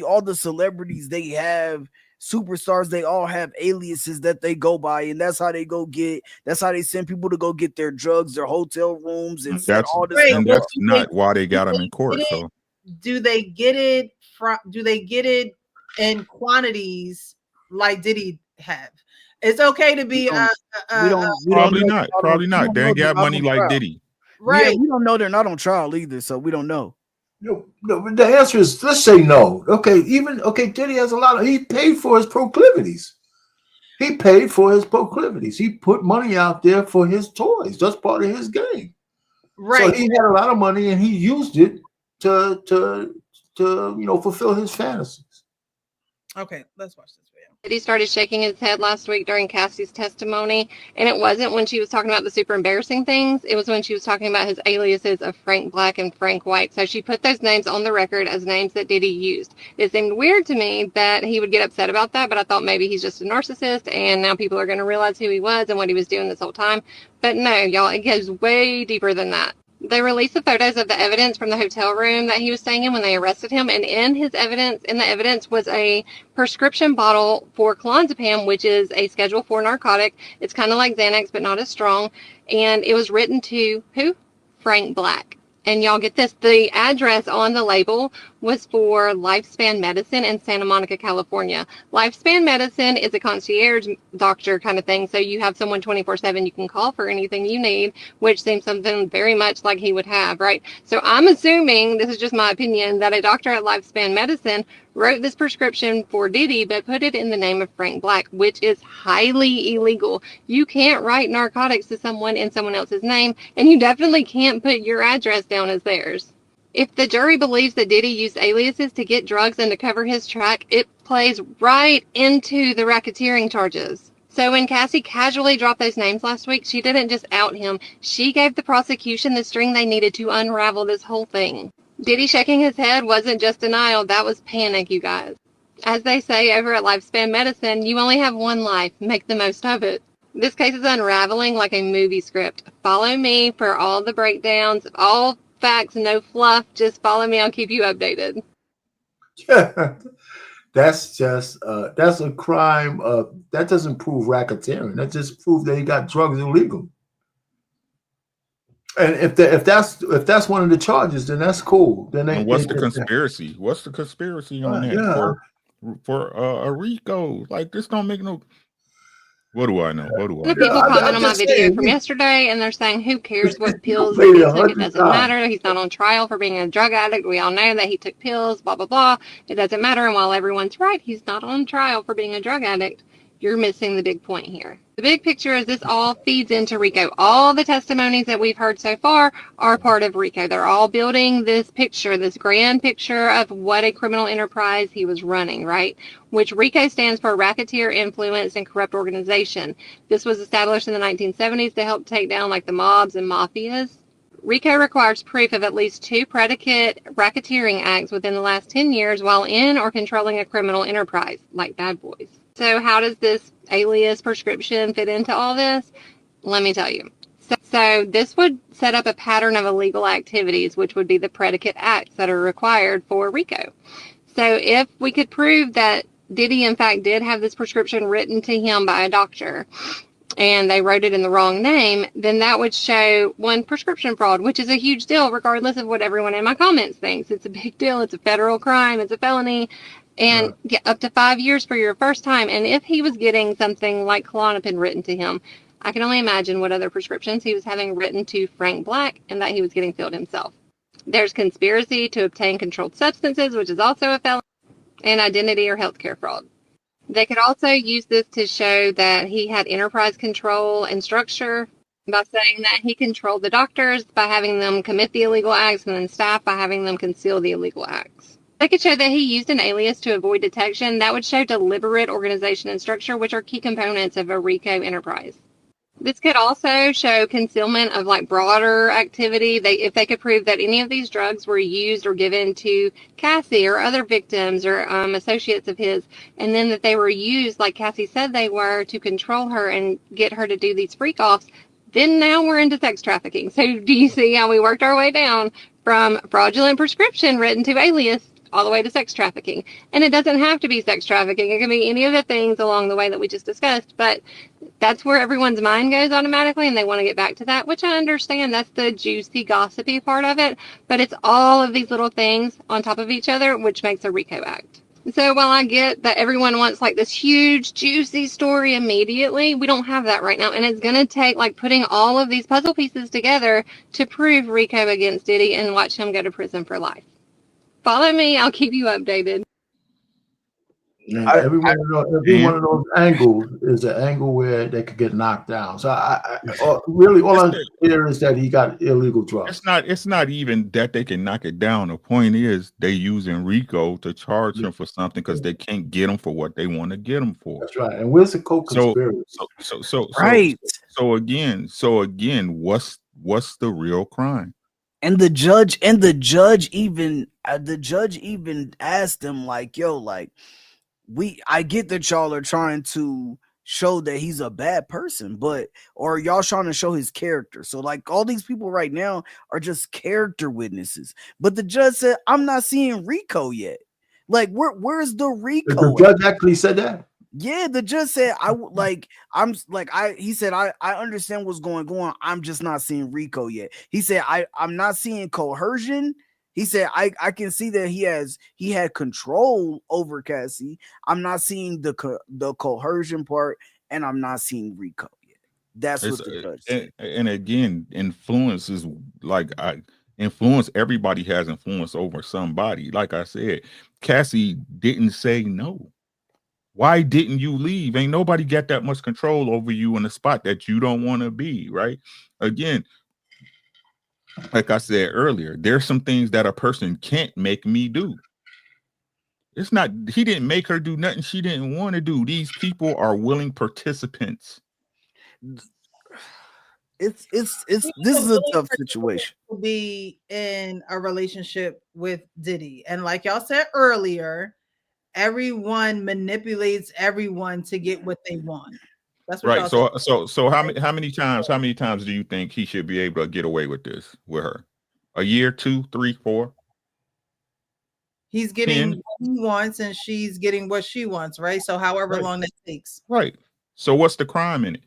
all the celebrities, they have superstars, they all have aliases that they go by, and that's how they send people to go get their drugs, their hotel rooms, and all this stuff.
And that's not why they got them in court. So
do they get it in quantities like Diddy have? It's okay to be
probably not. They ain't got money like Diddy.
Right.
Yeah, we don't know they're not on trial either, so we don't know.
No, the answer is let's say no. Diddy has he paid for his proclivities. He put money out there for his toys. That's part of his game. Right. So he had a lot of money and he used it to fulfill his fantasies.
Okay, let's watch this video.
He started shaking his head last week during Cassie's testimony, and it wasn't when she was talking about the super embarrassing things. It was when she was talking about his aliases of Frank Black and Frank White. So she put those names on the record as names that Diddy used. It seemed weird to me that he would get upset about that, but I thought maybe he's just a narcissist, and now people are going to realize who he was and what he was doing this whole time. But no, y'all, it goes way deeper than that. They released the photos of the evidence from the hotel room that he was staying in when they arrested him, and in the evidence was a prescription bottle for clonazepam, which is a Schedule 4 narcotic. It's kind of like Xanax, but not as strong, and it was written to who? Frank Black. And y'all get this, the address on the label was for Lifespan Medicine in Santa Monica, California. Lifespan Medicine is a concierge doctor kind of thing, so you have someone 24/7 you can call for anything you need, which seems something very much like he would have, right? So I'm assuming, this is just my opinion, that a doctor at Lifespan Medicine wrote this prescription for Diddy, but put it in the name of Frank Black, which is highly illegal. You can't write narcotics to someone in someone else's name, and you definitely can't put your address down as theirs. If the jury believes that Diddy used aliases to get drugs and to cover his track, it plays right into the racketeering charges. So when Cassie casually dropped those names last week, she didn't just out him. She gave the prosecution the string they needed to unravel this whole thing. Diddy shaking his head wasn't just denial, that was panic, you guys. As they say over at Lifespan Medicine, you only have one life, make the most of it. This case is unraveling like a movie script. Follow me for all the breakdowns, all facts, no fluff. Just follow me, I'll keep you updated.
That's just that's a crime. That doesn't prove racketeering. That just proves that he got drugs illegal. And if that's one of the charges, then that's cool. Then
what's the conspiracy? What's the conspiracy on that for a RICO? Like this don't make no. What do I know? People
comment on my video from yesterday, and they're saying, "Who cares what pills he took? It doesn't matter. He's not on trial for being a drug addict. We all know that he took pills. Blah blah blah. It doesn't matter." And while everyone's right, he's not on trial for being a drug addict. You're missing the big point here. The big picture is this all feeds into RICO. All the testimonies that we've heard so far are part of RICO. They're all building this picture, this grand picture of what a criminal enterprise he was running, right? Which RICO stands for Racketeer, Influence, and Corrupt Organization. This was established in the 1970s to help take down like the mobs and mafias. RICO requires proof of at least 2 predicate racketeering acts within the last 10 years while in or controlling a criminal enterprise, like Bad Boys. So how does this alias prescription fit into all this? Let me tell you. So this would set up a pattern of illegal activities, which would be the predicate acts that are required for RICO. So if we could prove that Diddy, in fact, did have this prescription written to him by a doctor, and they wrote it in the wrong name, then that would show one, prescription fraud, which is a huge deal regardless of what everyone in my comments thinks. It's a big deal. It's a federal crime. It's a felony. And get up to 5 years for your first time. And if he was getting something like Klonopin written to him, I can only imagine what other prescriptions he was having written to Frank Black and that he was getting filled himself. There's conspiracy to obtain controlled substances, which is also a felony, and identity or healthcare fraud. They could also use this to show that he had enterprise control and structure by saying that he controlled the doctors by having them commit the illegal acts and then staff by having them conceal the illegal acts. They could show that he used an alias to avoid detection. That would show deliberate organization and structure, which are key components of a RICO enterprise. This could also show concealment of like broader activity. If they could prove that any of these drugs were used or given to Cassie or other victims or associates of his, and then that they were used, like Cassie said they were, to control her and get her to do these freak-offs, then now we're into sex trafficking. So do you see how we worked our way down from fraudulent prescription written to alias all the way to sex trafficking? And it doesn't have to be sex trafficking. It can be any of the things along the way that we just discussed, but that's where everyone's mind goes automatically, and they want to get back to that, which I understand. That's the juicy, gossipy part of it, but it's all of these little things on top of each other, which makes a RICO act. So while I get that everyone wants like this huge, juicy story immediately, we don't have that right now, and it's going to take like putting all of these puzzle pieces together to prove RICO against Diddy and watch him go to prison for life. Follow me. I'll keep you updated.
Every one of those angles is an angle where they could get knocked down. So really all I hear is that he got illegal drugs.
It's not even that they can knock it down. The point is they using RICO to charge him for something because they can't get him for what they want to get him for.
That's right. And where's the co-conspiracy?
So again, what's the real crime?
And the judge even asked him like, yo, like, I get that y'all are trying to show that he's a bad person, or y'all trying to show his character. So like all these people right now are just character witnesses. But the judge said, I'm not seeing RICO yet. Like, where's the RICO?
The judge actually said that?
Yeah, the judge said, he said, I understand what's going on. I'm just not seeing RICO yet. He said, I'm not seeing coercion. He said, I can see that he had control over Cassie. I'm not seeing the coercion part, and I'm not seeing RICO yet. That's what the judge said.
And again, influence is like influence. Everybody has influence over somebody. Like I said, Cassie didn't say no. Why didn't you leave? Ain't nobody got that much control over you in a spot that you don't want to be, right? Again, like I said earlier, there's some things that a person can't make me do. It's not, he didn't make her do nothing she didn't want to do. These people are willing participants.
This is a tough situation.
To be in a relationship with Diddy. And like y'all said earlier, everyone manipulates everyone to get what they want. That's what
right. So how many times do you think he should be able to get away with this with her? A year, 2, 3, 4?
He's getting what he wants and she's getting what she wants, right? So however long that takes.
Right. So what's the crime in it?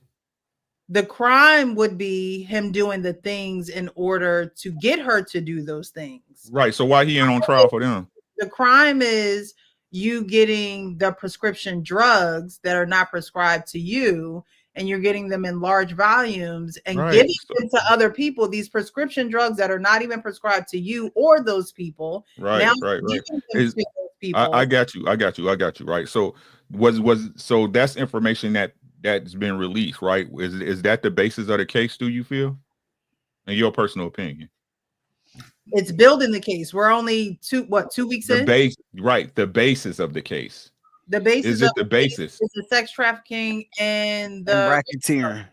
The crime would be him doing the things in order to get her to do those things.
Right. So why he ain't on trial for them?
The crime is you getting the prescription drugs that are not prescribed to you, and you're getting them in large volumes and giving them to other people, these prescription drugs that are not even prescribed to you or those people.
Right.
Now giving them to those people.
I got you. Right. So so that's information that's been released, right? Is that the basis of the case? Do you feel, in your personal opinion?
It's building the case. We're only 2 weeks
The
in.
base, right? The basis of the case.
The basis
Is it
of
the basis?
is the sex trafficking and
And
the
racketeering,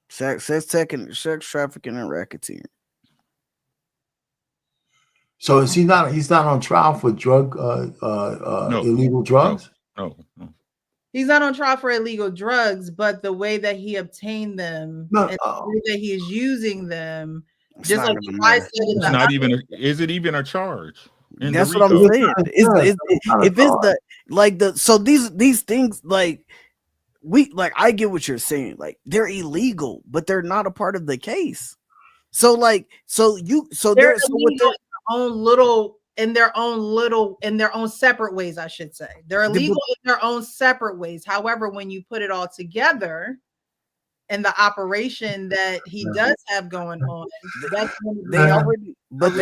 sex trafficking, and racketeering.
So is he's not on trial for drug illegal drugs?
No.
He's not on trial for illegal drugs, but the way that he obtained them and the way that he is using them, just like I said,
It's not even. Is it even a charge?
That's what I'm saying. If it's the like the so these things like I get what you're saying. Like they're illegal, but they're not a part of the case. So like
they're illegal in their own separate ways, I should say. They're illegal in their own separate ways. However, when you put it all together and the operation that he does have going on,
they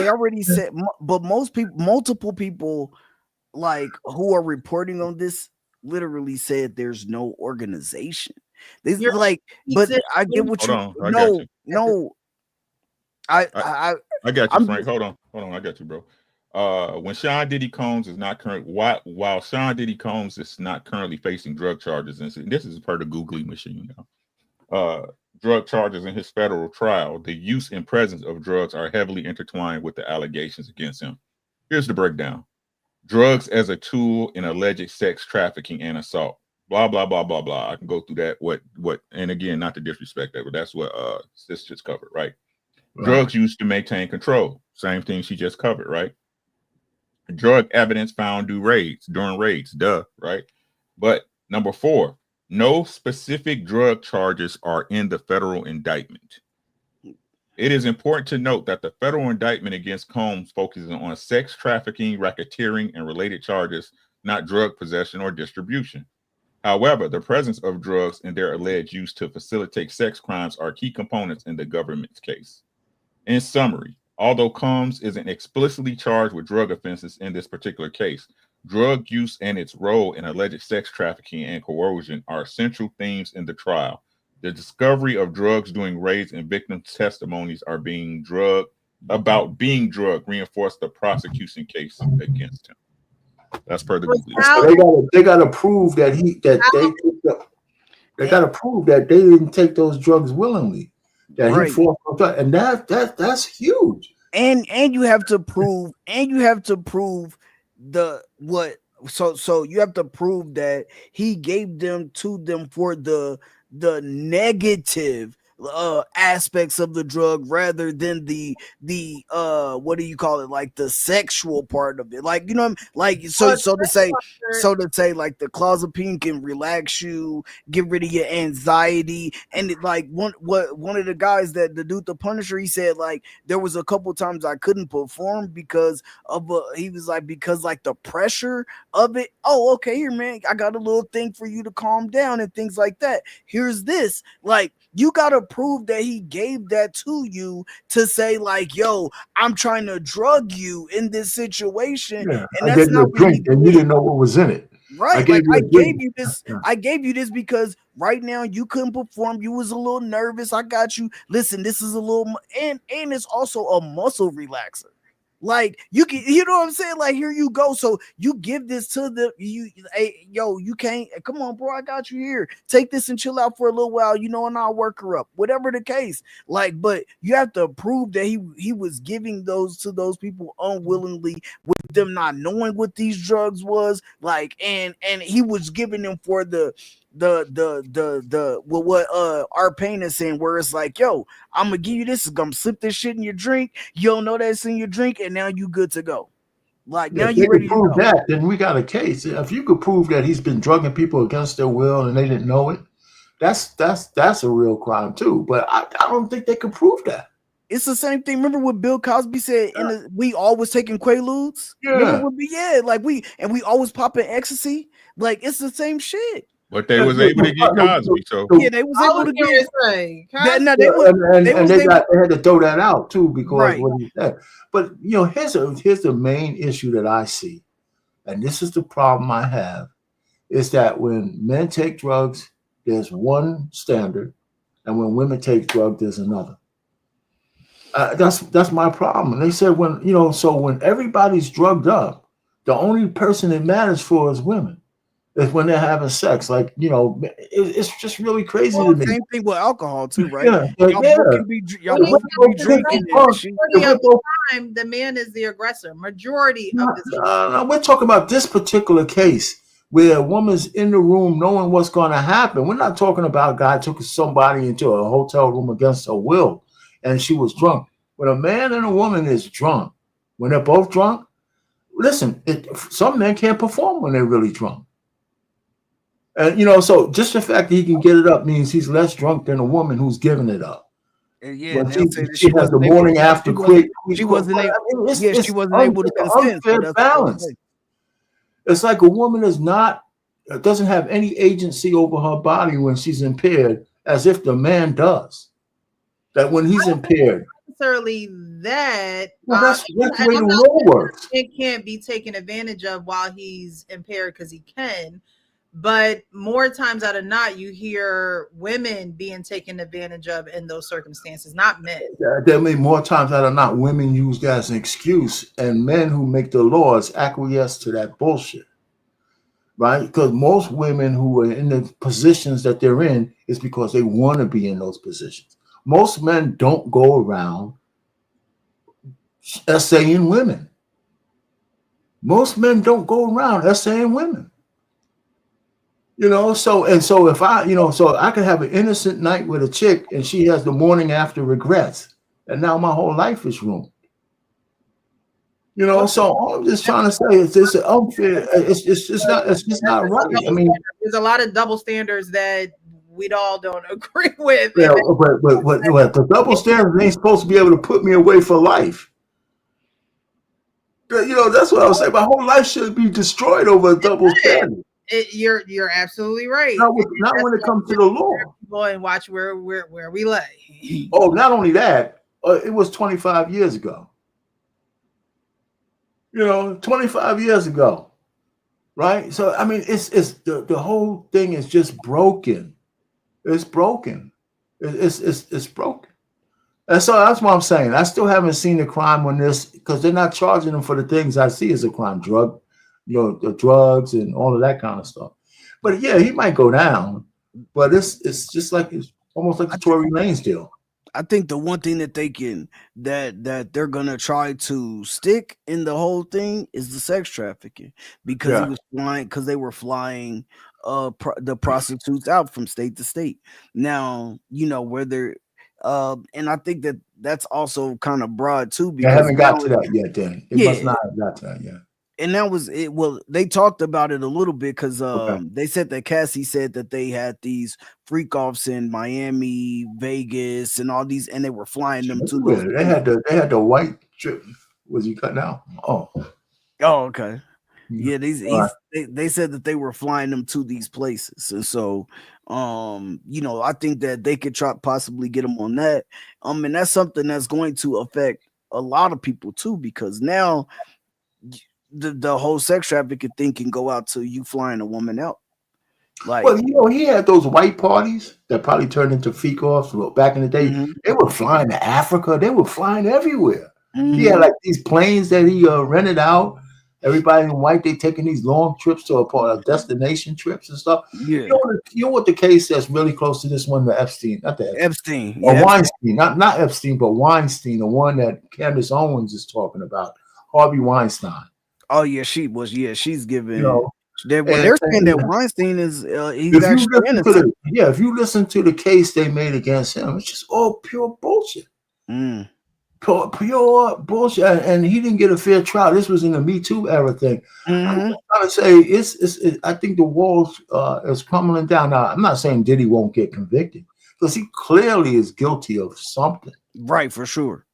already said, but multiple people like who are reporting on this literally said there's no organization. I get what
I got you, Frank. Hold on, I got you, bro. When Sean Diddy Combs is not current, while Sean Diddy Combs is not currently facing drug charges, and this is per the Googly machine now. Drug charges in his federal trial, the use and presence of drugs are heavily intertwined with the allegations against him. Here's the breakdown: drugs as a tool in alleged sex trafficking and assault. Blah blah blah blah blah. I can go through that. What? And again, not to disrespect that, but that's what sis just covered, right? Drugs used to maintain control. Same thing she just covered, right? Drug evidence found during raids, right? But number 4, no specific drug charges are in the federal indictment. It is important to note that the federal indictment against Combs focuses on sex trafficking, racketeering, and related charges, not drug possession or distribution. However, the presence of drugs and their alleged use to facilitate sex crimes are key components in the government's case. In summary, although Combs isn't explicitly charged with drug offenses in this particular case, drug use and its role in alleged sex trafficking and coercion are central themes in the trial. The discovery of drugs during raids and victims' testimonies about being drugged reinforced the prosecution case against him. That's per the
so they got to prove that they got to prove that they didn't take those drugs willingly. That he forced them, and that's huge.
And you have to prove so you have to prove that he gave them to them for the negative aspects of the drug rather than the what do you call it, like the sexual part of it, like, you know, like so to say like the clozapine can relax you, get rid of your anxiety, and it, like one of the guys that the dude the Punisher, he said like there was a couple times I couldn't perform because of because like the pressure of it. Oh, okay, here man, I got a little thing for you to calm down and things like that. Here's this, like you gotta prove that he gave that to you to say like, yo, I'm trying to drug you in this situation.
Yeah,
and
I
that's
gave you a drink and you didn't know what was in it.
Right. I gave you this because right now you couldn't perform. You was a little nervous. I got you. Listen, this is a little, and it's also a muscle relaxer. Like you can, you know what I'm saying? Like here you go. So you give this to you can't, come on, bro. I got you here. Take this and chill out for a little while, you know, and I'll work her up. Whatever the case. Like, but you have to prove that he was giving those to those people unwillingly, with them not knowing what these drugs was. Like, and he was giving them for what our pain is saying, where it's like, yo, I'm gonna give you this, I'm gonna slip this shit in your drink, you don't know that's in your drink, and now you good to go. Like now you ready to
prove
go.
that, then we got a case. If you could prove that he's been drugging people against their will and they didn't know it, that's a real crime too. But I don't think they could prove that.
It's the same thing. Remember what Bill Cosby said? We always taking Quaaludes.
Yeah.
We always popping ecstasy. Like it's the same shit.
But they was able to get Cosby, so
yeah, they was able to get.
They had to throw that out too because what he said. But you know, here's the main issue that I see, and this is the problem I have, is that when men take drugs, there's one standard, and when women take drugs, there's another. That's my problem. And they said so when everybody's drugged up, the only person it matters for is women. Is when they're having sex. Like, it's just really crazy to me.
Same thing with alcohol too, right?
Yeah,
Y'all both can be drinking and shit.
Majority of the time, the man is the aggressor. Majority of the time.
We're talking about this particular case where a woman's in the room knowing what's going to happen. We're not talking about a guy took somebody into a hotel room against her will and she was drunk. When a man and a woman is drunk, when they're both drunk, listen, some men can't perform when they're really drunk. And so just the fact that he can get it up means he's less drunk than a woman who's giving it up.
And yeah,
she has the morning after quick.
She wasn't able. She wasn't able to consent.
Unfair balance. It's like a woman doesn't have any agency over her body when she's impaired, as if the man does. That when he's impaired.
Necessarily that.
Well, that's the way the law works.
It can't be taken advantage of while he's impaired because he can. But more times out of not, you hear women being taken advantage of in those circumstances, not men.
There may more times out of not women use that as an excuse, and men who make the laws acquiesce to that bullshit, right? Because most women who are in the positions that they're in is because they want to be in those positions. Most men don't go around essaying women. Most men don't go around essaying women. So if I could have an innocent night with a chick and she has the morning after regrets, and now my whole life is ruined. So all I'm just trying to say is this is unfair. It's just not right. I mean,
there's a lot of double standards that we all don't agree with.
Yeah, but the double standards ain't supposed to be able to put me away for life. That's what I was saying. My whole life should be destroyed over a double standard.
You're absolutely right.
Not when it comes to the law.
And watch where we lay.
Oh, not only that, it was 25 years ago. 25 years ago, right? So I mean, it's the whole thing is just broken. It's broken. It's broken. And so that's what I'm saying. I still haven't seen the crime on this because they're not charging them for the things I see as a crime, the drugs and all of that kind of stuff. But yeah, he might go down. But it's just like it's almost like the Tory Lanez deal.
I think the one thing that that they're gonna try to stick in the whole thing is the sex trafficking because they were flying the prostitutes out from state to state. Now where they're and I think that's also kind of broad too because
I haven't got to that yet. Then it must not have got to that yet.
And that was it. Well, they talked about it a little bit because they said that Cassie said that they had these freak offs in Miami, Vegas, and all these, and they were flying them to.
They had the white trip. Was he cutting out? Oh,
okay. Yeah, they said that they were flying them to these places, and so I think that they could possibly get them on that. And that's something that's going to affect a lot of people too, because now the whole sex trafficking thing can go out to you flying a woman out. Like,
well, he had those white parties that probably turned into freak offs. Well, back in the day, they were flying to Africa. They were flying everywhere. He had like these planes that he rented out. Everybody in white, they taking these long trips to destination trips and stuff. Yeah. You know what the case that's really close to this one, the Epstein, not the
Epstein,
or Weinstein, not Epstein, but Weinstein, the one that Candace Owens is talking about, Harvey Weinstein.
Oh yeah, she's giving. They're saying that Weinstein is he's actually innocent.
If you listen to the case they made against him, it's just all pure bullshit. Pure bullshit, and he didn't get a fair trial. This was in the Me Too era thing. I'm trying to say it's I think the walls is crumbling down. Now, I'm not saying Diddy won't get convicted because he clearly is guilty of something.
Right, for sure.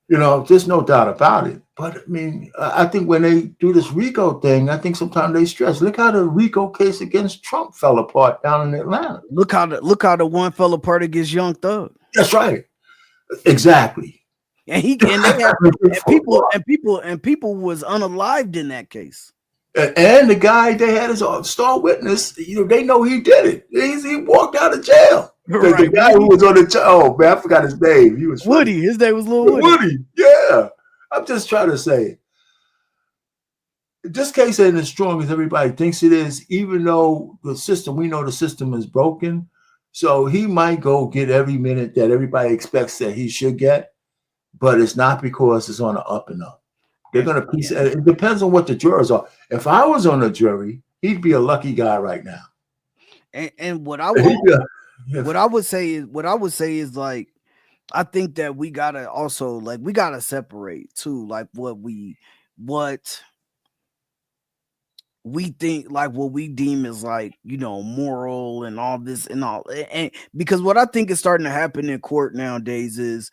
There's no doubt about it. But I mean, I think when they do this RICO thing, I think sometimes they stress. Look how the RICO case against Trump fell apart down in Atlanta.
Look how the one fell apart against Young Thug.
That's right. Exactly.
And people was unalived in that case.
And the guy they had as a star witness, they know he did it. He walked out of jail. The guy who was on the oh man, I forgot his name. He was
Woody.
funny.
His name was Lil Woody.
Woody, yeah. I'm just trying to say, this case ain't as strong as everybody thinks it is, even though we know the system is broken. So he might go get every minute that everybody expects that he should get, but it's not because it's on the up and up. They're going to piece it. It depends on what the jurors are. If I was on the jury, he'd be a lucky guy right now.
And what I would say is like, I think that we gotta also we gotta separate too, like what we think, like what we deem as moral and all this and all, and because what I think is starting to happen in court nowadays is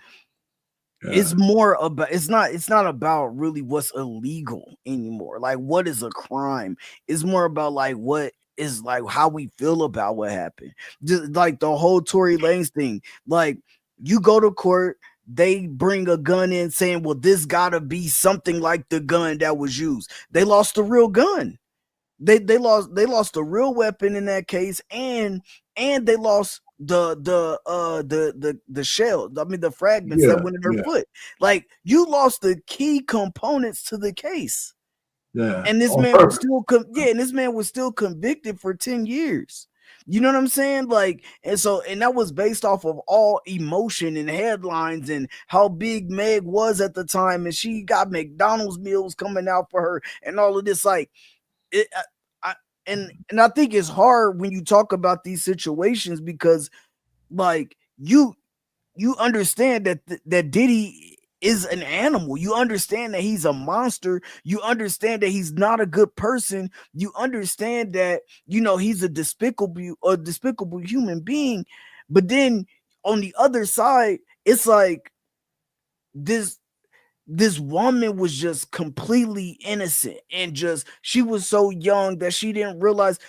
it's more about it's not about really what's illegal anymore. Like what is a crime? It's more about what is how we feel about what happened. Just like the whole Tory Lanez thing. Like you go to court, they bring a gun in saying, well, this gotta be something like the gun that was used. They lost the real gun. They lost a real weapon in that case, and they lost the shell. I mean the fragments that went in her foot. Like you lost the key components to the case.
Yeah.
And this man was still and this man was still convicted for 10 years. You know what I'm saying? And that was based off of all emotion and headlines and how big Meg was at the time, and she got McDonald's meals coming out for her and all of this. And I think it's hard when you talk about these situations because you understand that Diddy is an animal. You understand that he's a monster. You understand that he's not a good person. You understand that he's a despicable human being. But then on the other side, it's like this woman was just completely innocent and she was so young that she didn't realize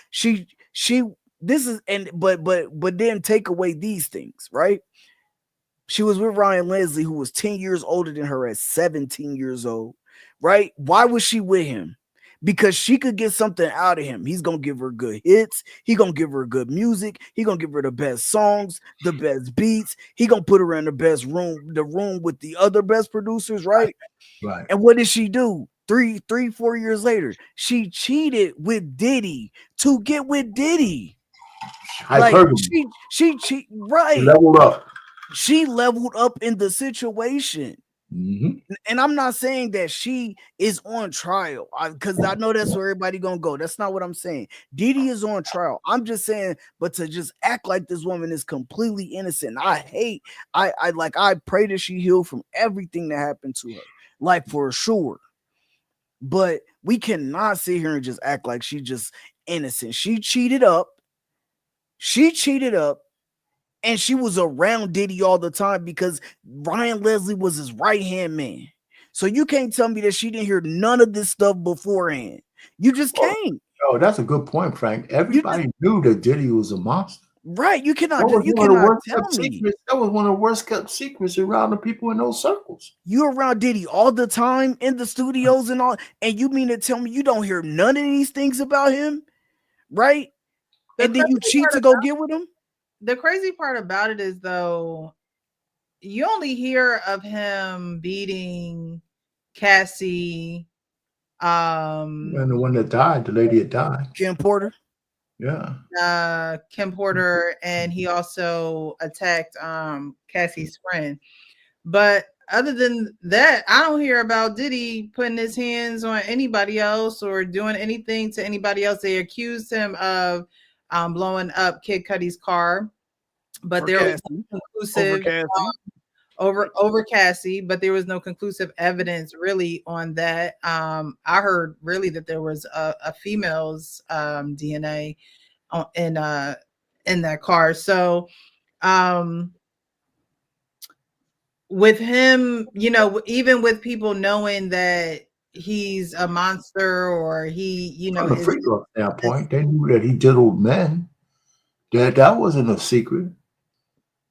but then take away these things, right? She was with Ryan Leslie, who was 10 years older than her at 17 years old, right? Why was she with him? Because she could get something out of him. He's going to give her good hits. He's going to give her good music. He's going to give her the best songs, the best beats. He's going to put her in the best room, the room with the other best producers, right?
Right.
And what did she do? 4 years later, she cheated with Diddy to get with Diddy. She right.
Leveled up.
She leveled up in the situation.
Mm-hmm.
And I'm not saying that she is on trial because I know that's where everybody gonna go. That's not what I'm saying. Diddy is on trial. I'm just saying, but to just act like this woman is completely innocent. I pray that she healed from everything that happened to her, for sure. But we cannot sit here and just act like she's just innocent. She cheated up. And she was around Diddy all the time because Ryan Leslie was his right-hand man. So you can't tell me that she didn't hear none of this stuff beforehand. You just can't.
Oh, that's a good point, Frank. Everybody knew that Diddy was a monster.
Right. You cannot tell me.
That was one of the worst kept secrets around the people in those circles.
You're around Diddy all the time in the studios and all, and you mean to tell me you don't hear none of these things about him? Right? And then you cheat to go get with him?
The crazy part about it is, though, you only hear of him beating Cassie.
And the one that died, the lady that died.
Kim Porter.
Yeah.
Kim Porter, and he also attacked Cassie's friend. But other than that, I don't hear about Diddy putting his hands on anybody else or doing anything to anybody else. They accused him of blowing up Kid Cudi's car, but there was no conclusive over Cassie, but there was no conclusive evidence really on that. I heard really that there was a female's DNA in that car. So with him, even with people knowing that he's a monster or he,
from a free throw standpoint, they knew that he diddled men. That wasn't a secret.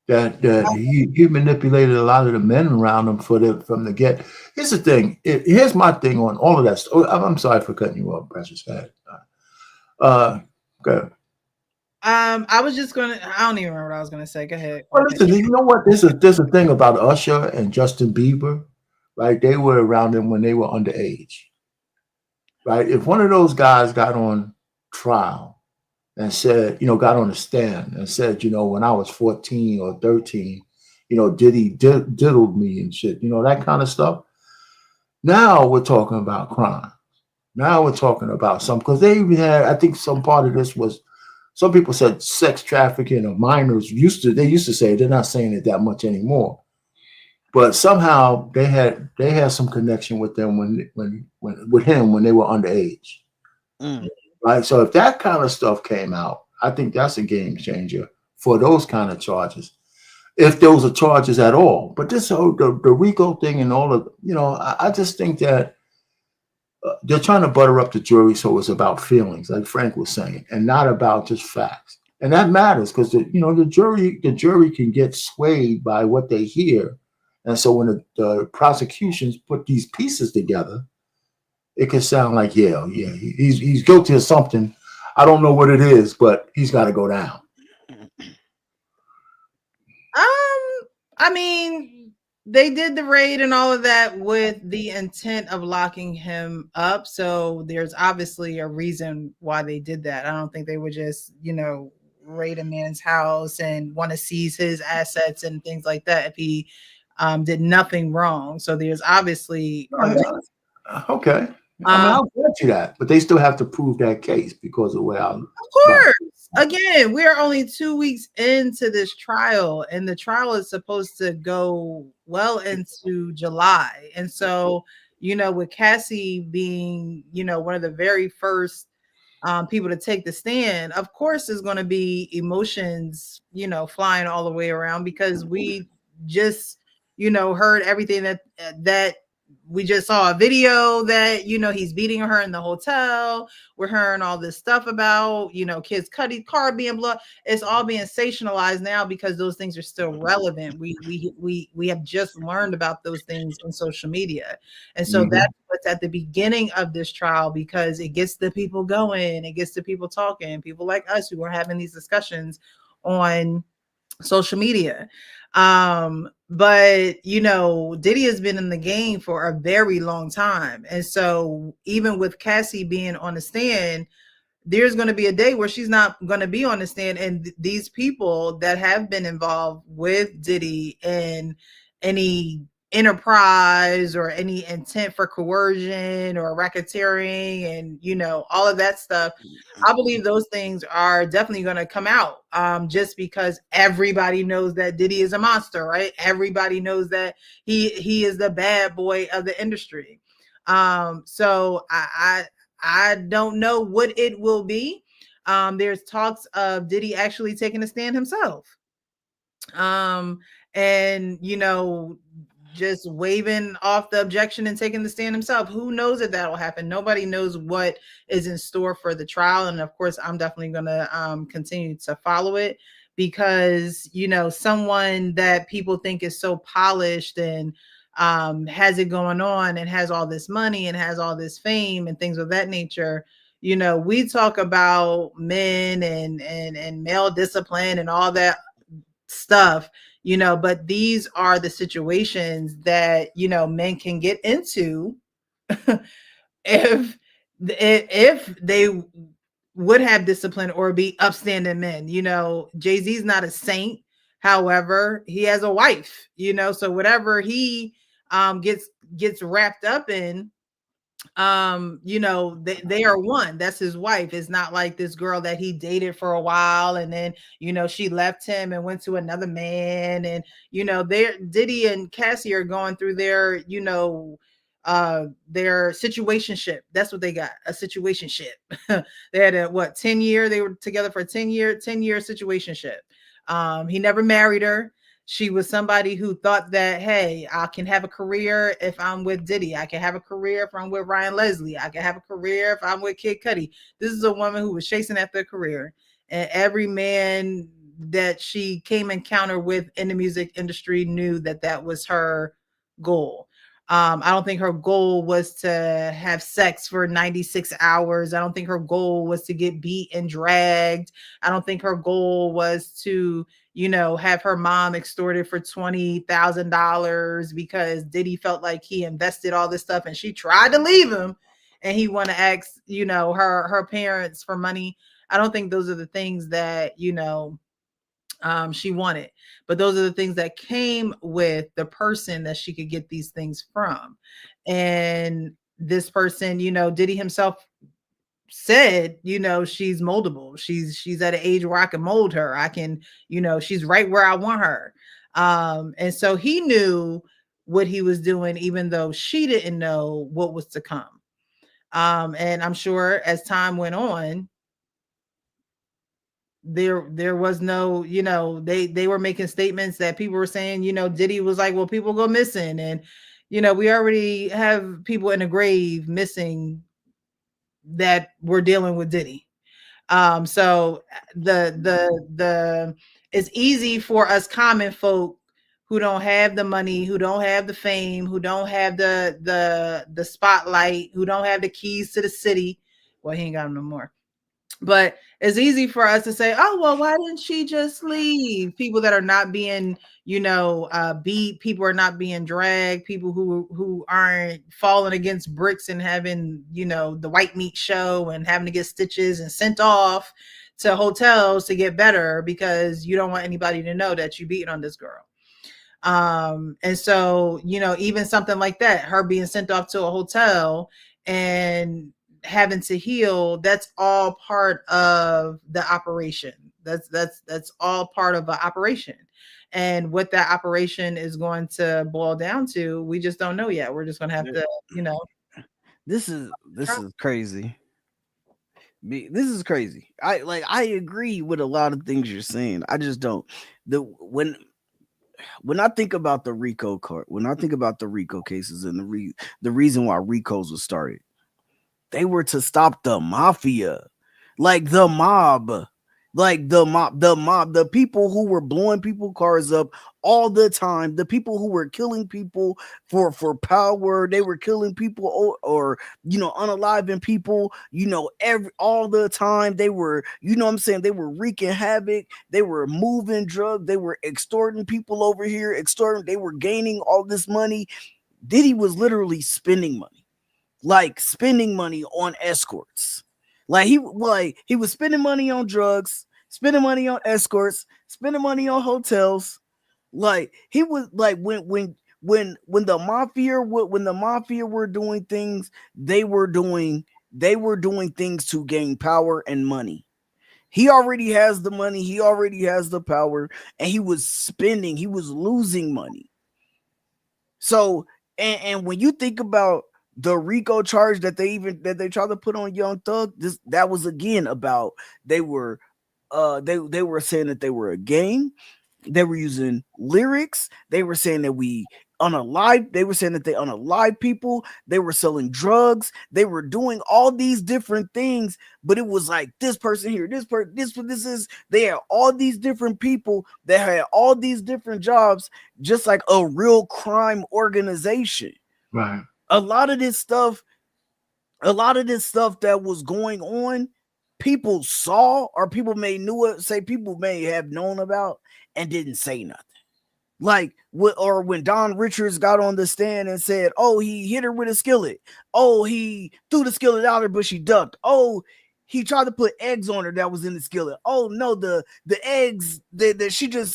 that he manipulated a lot of the men around him from the get. Here's the thing. Here's my thing on all of that. I'm sorry for cutting you off, Precious. Go.
I was just gonna. I don't even remember what I was gonna say. Go ahead.
Well, listen. You know what? There's a thing about Usher and Justin Bieber, right? They were around him when they were underage, right? If one of those guys got on trial and said, got on the stand and said, when I was 14 or 13, Diddy diddled me and shit, that kind of stuff. Now we're talking about crime. Now we're talking about some, because they even had, I think some part of this was, some people said sex trafficking of minors. They used to say, they're not saying it that much anymore. But somehow they had some connection with them with him when they were underage. Right. So if that kind of stuff came out, I think that's a game changer for those kind of charges, if those are charges at all. But this whole the RICO thing and all of, I just think that they're trying to butter up the jury, so it's about feelings, like Frank was saying, and not about just facts. And that matters because the jury can get swayed by what they hear, and so when the prosecutions put these pieces together, it could sound like, he's guilty of something. I don't know what it is, but he's got to go down.
I mean, they did the raid and all of that with the intent of locking him up. So there's obviously a reason why they did that. I don't think they would just, raid a man's house and want to seize his assets and things like that if he did nothing wrong. So there's obviously
okay. I'll grant you that, but they still have to prove that case because of where I'm.
Of course. Again, we're only 2 weeks into this trial, and the trial is supposed to go well into July. And so, with Cassie being, one of the very first people to take the stand, of course, there's going to be emotions, flying all the way around because we just, heard everything that we just saw a video that, he's beating her in the hotel. We're hearing all this stuff about, kids cutting car being blown. It's all being sensationalized now because those things are still relevant. We have just learned about those things on social media. And so that's what's at the beginning of this trial, because it gets the people going, it gets the people talking, people like us who are having these discussions on social media. But Diddy has been in the game for a very long time. And so even with Cassie being on the stand, there's going to be a day where she's not going to be on the stand. And these people that have been involved with Diddy and any enterprise or any intent for coercion or racketeering and all of that stuff, I believe those things are definitely going to come out, just because everybody knows that Diddy is a monster, right? Everybody knows that he is the bad boy of the industry. So I don't know what it will be. There's talks of Diddy actually taking a stand himself. And just waving off the objection and taking the stand himself. Who knows if that'll happen? Nobody knows what is in store for the trial. And of course, I'm definitely going to continue to follow it because, someone that people think is so polished and has it going on and has all this money and has all this fame and things of that nature. We talk about men and male discipline and all that stuff, but these are the situations that men can get into if they would have discipline or be upstanding men. Jay-Z's not a saint, however he has a wife, so whatever he gets wrapped up in, they are one. That's his wife. It's not like this girl that he dated for a while and then she left him and went to another man. And Diddy and Cassie are going through their situationship. That's what they got, a situationship. They had a 10 year, they were together for a 10-year situationship. He never married her. She was somebody who thought that, hey, I can have a career if I'm with Diddy. I can have a career if I'm with Ryan Leslie. I can have a career if I'm with Kid Cudi. This is a woman who was chasing after a career. And every man that she came encounter with in the music industry knew that that was her goal. I don't think her goal was to have sex for 96 hours. I don't think her goal was to get beat and dragged. I don't think her goal was to, you know, have her mom extorted for $20,000 because Diddy felt like he invested all this stuff and she tried to leave him and he want to ask, you know, her parents for money. I don't think those are the things that, you know, she wanted, but those are the things that came with the person that she could get these things from. And this person, you know, Diddy himself said, you know, she's moldable. She's at an age where I can mold her. I can, you know, she's right where I want her. And so he knew what he was doing, even though she didn't know what was to come. And I'm sure as time went on, there was no, you know, they were making statements that people were saying, you know, Diddy was like, well, people go missing, and you know, we already have people in the grave missing that we're dealing with Diddy. So the it's easy for us common folk who don't have the money, who don't have the fame, who don't have the spotlight, who don't have the keys to the city. Well, he ain't got them no more. But it's easy for us to say, oh, well, why didn't she just leave? People that are not being, you know, beat, people are not being dragged, people who aren't falling against bricks and having, you know, the white meat show and having to get stitches and sent off to hotels to get better because you don't want anybody to know that you beat on this girl. And so, you know, even something like that, her being sent off to a hotel and having to heal, that's all part of the operation. That's all part of an operation. And what that operation is going to boil down to, we just don't know yet. We're just going to have to, you know.
This is crazy. This is crazy. I agree with a lot of things you're saying. I just don't. When I think about the RICO court, when I think about the RICO cases and the reason why RICOs was started, they were to stop the mafia, like the mob, the people who were blowing people cars up all the time, the people who were killing people for power, they were killing people or you know, unaliving people, you know, all the time. They were, you know what I'm saying, they were wreaking havoc, they were moving drugs, they were extorting people over here, they were gaining all this money. Diddy was literally spending money. Like spending money on escorts. Like he was spending money on drugs, spending money on escorts, spending money on hotels. Like he was like when the mafia were doing things, they were doing things to gain power and money. He already has the money, he already has the power, and he was losing money. So and when you think about the RICO charge that they tried to put on Young Thug, that was again about they were saying that they were a gang. They were using lyrics. They were saying that they were saying that they unalive people. They were selling drugs. They were doing all these different things, but it was like this person here, they had all these different people that had all these different jobs, just like a real crime organization.
Right.
A lot of this stuff that was going on, people saw, or people may have known about and didn't say nothing. Like when Don Richards got on the stand and said, oh, he hit her with a skillet. Oh, he threw the skillet out her, but she ducked. Oh, he tried to put eggs on her that was in the skillet. Oh no, the eggs that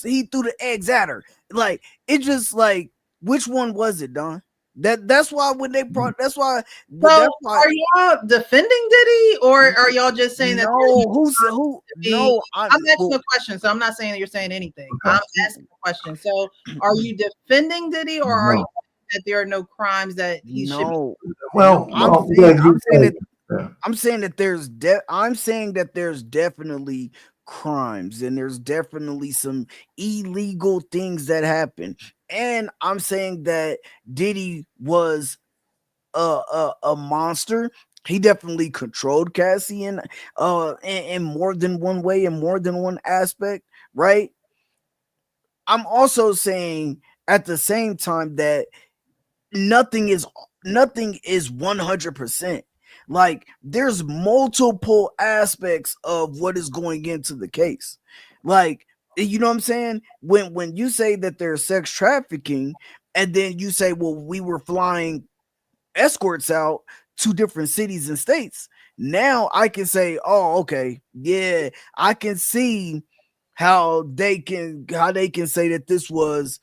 he threw the eggs at her. Like it just like, which one was it, Don? That's why when they brought are
y'all defending Diddy, or are y'all just saying that? I'm asking a question, so I'm not saying that you're saying anything. Okay. I'm asking a question. So are you defending Diddy, or are you saying that there are no crimes that he should be?
Well,
I'm saying that there's definitely crimes, and there's definitely some illegal things that happen. And I'm saying that Diddy was a monster. He definitely controlled Cassie in more than one way, in more than one aspect, right? I'm also saying at the same time that nothing is 100%. Like there's multiple aspects of what is going into the case. Like, you know what I'm saying? When you say that there's sex trafficking, and then you say, well, we were flying escorts out to different cities and states. Now I can say, oh, okay, yeah, I can see how they can say that this was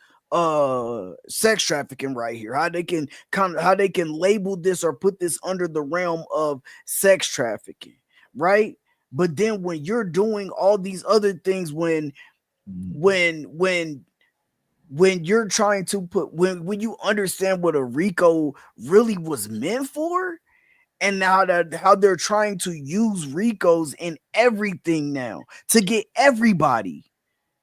sex trafficking right here. How they can label this or put this under the realm of sex trafficking, right? But then when you're doing all these other things, when you're trying to put when you understand what a RICO really was meant for, and now that how they're trying to use RICOs in everything now to get everybody,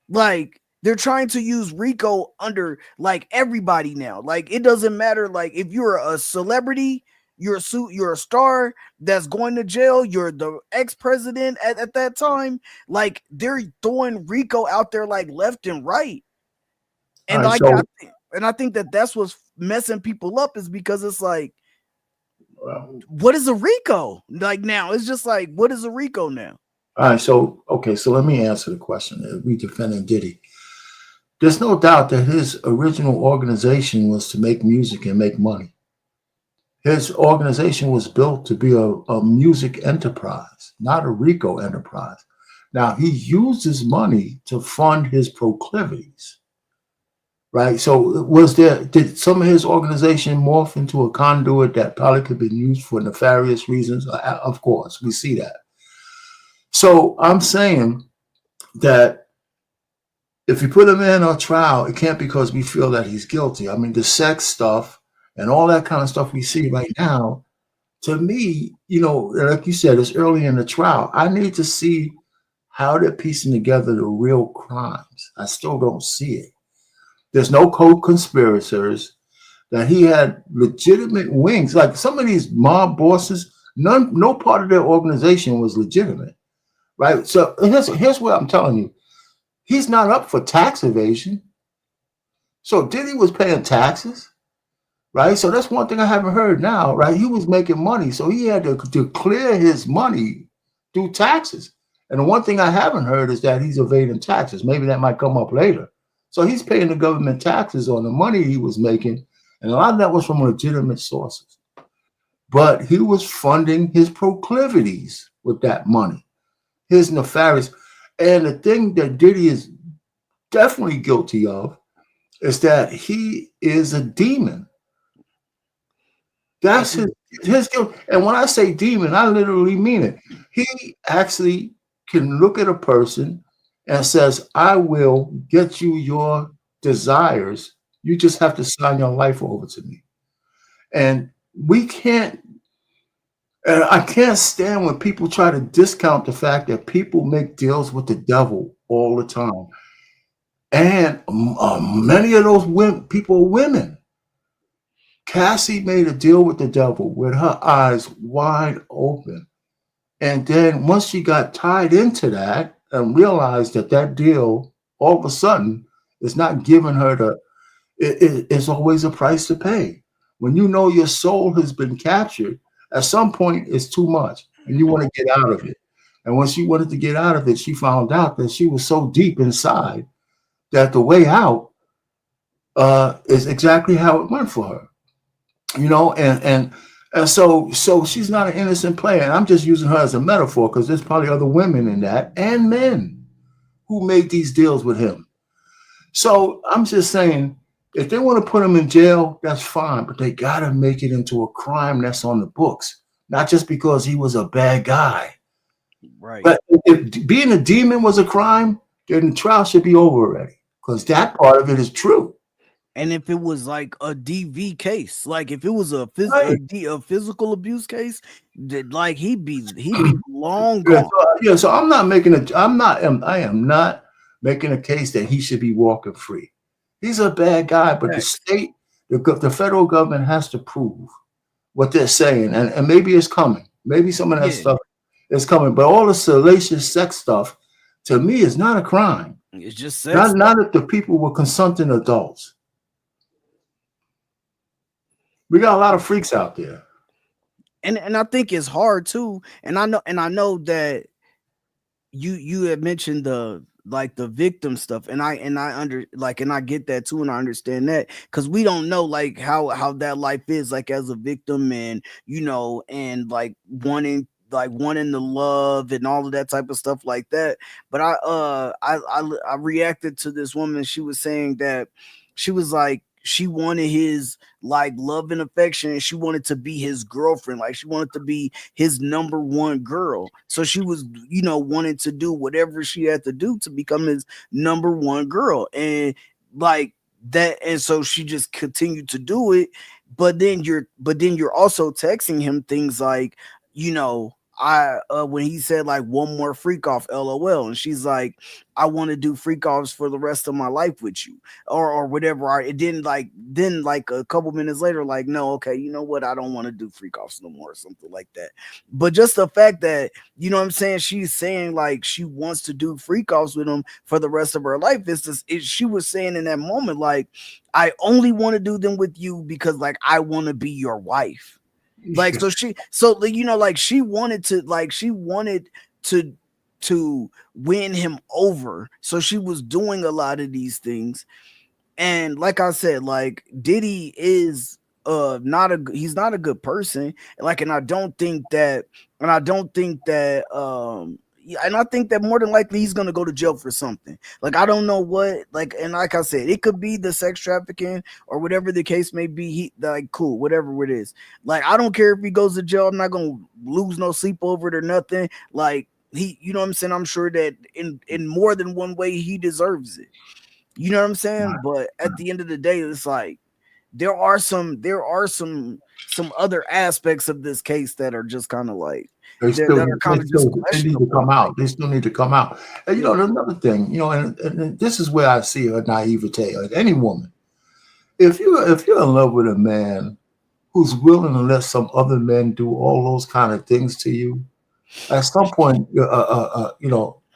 like they're trying to use RICO under like everybody now. Like it doesn't matter, like if you're a celebrity, you're a star that's going to jail, you're the ex-president at that time, like they're throwing RICO out there like left and right. And
right,
I think that that's what's messing people up, is because it's like, what is a RICO? Like now, it's just like, what is a RICO now?
All right, so okay, so let me answer the question. We defending Diddy. There's no doubt that his original organization was to make music and make money. His organization was built to be a music enterprise, not a RICO enterprise. Now he used his money to fund his proclivities. Right. So did some of his organization morph into a conduit that probably could be used for nefarious reasons? Of course, we see that. So I'm saying that if you put him in a trial, it can't be because we feel that he's guilty. I mean, the sex stuff and all that kind of stuff we see right now, to me, like you said, it's early in the trial. I need to see how they're piecing together the real crimes. I still don't see it. There's no co-conspirators, that he had legitimate wings. Like some of these mob bosses, no part of their organization was legitimate, right? So here's what I'm telling you. He's not up for tax evasion. So Diddy was paying taxes, right? So that's one thing I haven't heard now, right? He was making money, so he had to clear his money through taxes. And the one thing I haven't heard is that he's evading taxes. Maybe that might come up later. So he's paying the government taxes on the money he was making, and a lot of that was from legitimate sources. But he was funding his proclivities with that money, his nefarious. And the thing that Diddy is definitely guilty of is that he is a demon. That's his guilt. And when I say demon, I literally mean it. He actually can look at a person and says, I will get you your desires. You just have to sign your life over to me. And I can't stand when people try to discount the fact that people make deals with the devil all the time. And many of those people are women. Cassie made a deal with the devil with her eyes wide open. And then once she got tied into that and realized that deal, all of a sudden, is not giving her it's always a price to pay. When you know your soul has been captured, at some point it's too much and you want to get out of it. And when she wanted to get out of it, she found out that she was so deep inside that the way out is exactly how it went for her. And so she's not an innocent player. And I'm just using her as a metaphor because there's probably other women in that and men who made these deals with him. So I'm just saying, if they want to put him in jail, that's fine, but they got to make it into a crime that's on the books, not just because he was a bad guy.
Right.
But if being a demon was a crime, then the trial should be over already, because that part of it is true.
And if it was like a DV case, like if it was a physical abuse case, like he'd be long gone.
So I'm not making I am not making a case that he should be walking free. He's a bad guy, but the state, the federal government has to prove what they're saying, and maybe it's coming. Maybe some of that stuff is coming, but all the salacious sex stuff, to me, is not a crime.
It's just sex.
Not if the people were consenting adults. We got a lot of freaks out there.
And I think it's hard too. And I know that you had mentioned the victim stuff, and I get that too, and I understand that, because we don't know like how that life is like as a victim, and and like wanting the love and all of that type of stuff like that. But I reacted to this woman. She was saying that she was like, she wanted his like love and affection, and she wanted to be his girlfriend, like she wanted to be his number one girl. So she was wanting to do whatever she had to do to become his number one girl, and like that. And so she just continued to do it. But then you're also texting him things like, when he said like one more freak off, LOL, and she's like, I want to do freak offs for the rest of my life with you, or whatever. It didn't like a couple minutes later, like, no, okay, you know what, I don't want to do freak offs no more, or something like that. But just the fact that, what I'm saying, she's saying like she wants to do freak offs with him for the rest of her life. She was saying in that moment, like, I only want to do them with you because like I want to be your wife. Like, she wanted to win him over. So she was doing a lot of these things. And like I said, like, Diddy is he's not a good person. Like, and I think that more than likely he's gonna go to jail for something. Like, I don't know what, like, and like I said, it could be the sex trafficking or whatever the case may be. He like, cool, whatever it is. Like, I don't care if he goes to jail. I'm not gonna lose no sleep over it or nothing. Like, he, you know what I'm saying? I'm sure that in more than one way he deserves it. You know what I'm saying? But at the end of the day, it's like there are some other aspects of this case that are just kind of like
They need to come out. They still need to come out. And there's another thing, and this is where I see her naivete. Like any woman, if you're in love with a man who's willing to let some other men do all those kind of things to you, at some point, you're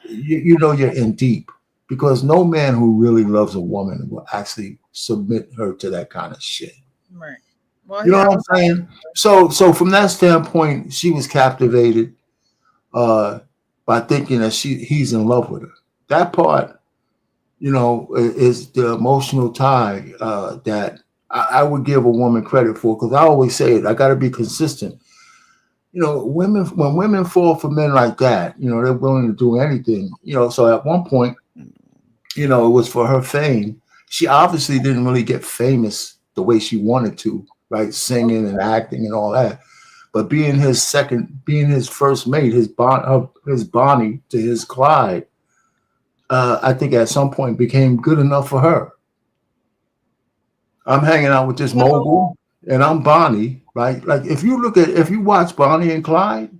in deep, because no man who really loves a woman will actually submit her to that kind of shit.
Right. Well,
You know what I'm saying? So from that standpoint, she was captivated by thinking that he's in love with her. That part, is the emotional tie that I would give a woman credit for, because I always say it. I got to be consistent. When women fall for men like that, they're willing to do anything. So at one point, it was for her fame. She obviously didn't really get famous the way she wanted to, right? Singing and acting and all that. But being his first mate, his Bonnie to his Clyde, I think at some point became good enough for her. I'm hanging out with this mogul and I'm Bonnie, right? Like, if you watch Bonnie and Clyde,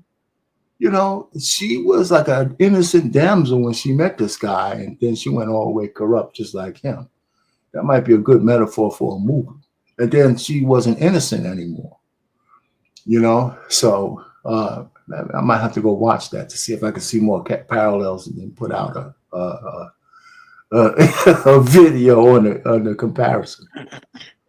she was like an innocent damsel when she met this guy, and then she went all the way corrupt just like him. That might be a good metaphor for a movie. And then she wasn't innocent anymore. So I might have to go watch that to see if I can see more parallels, and then put out a video on the comparison.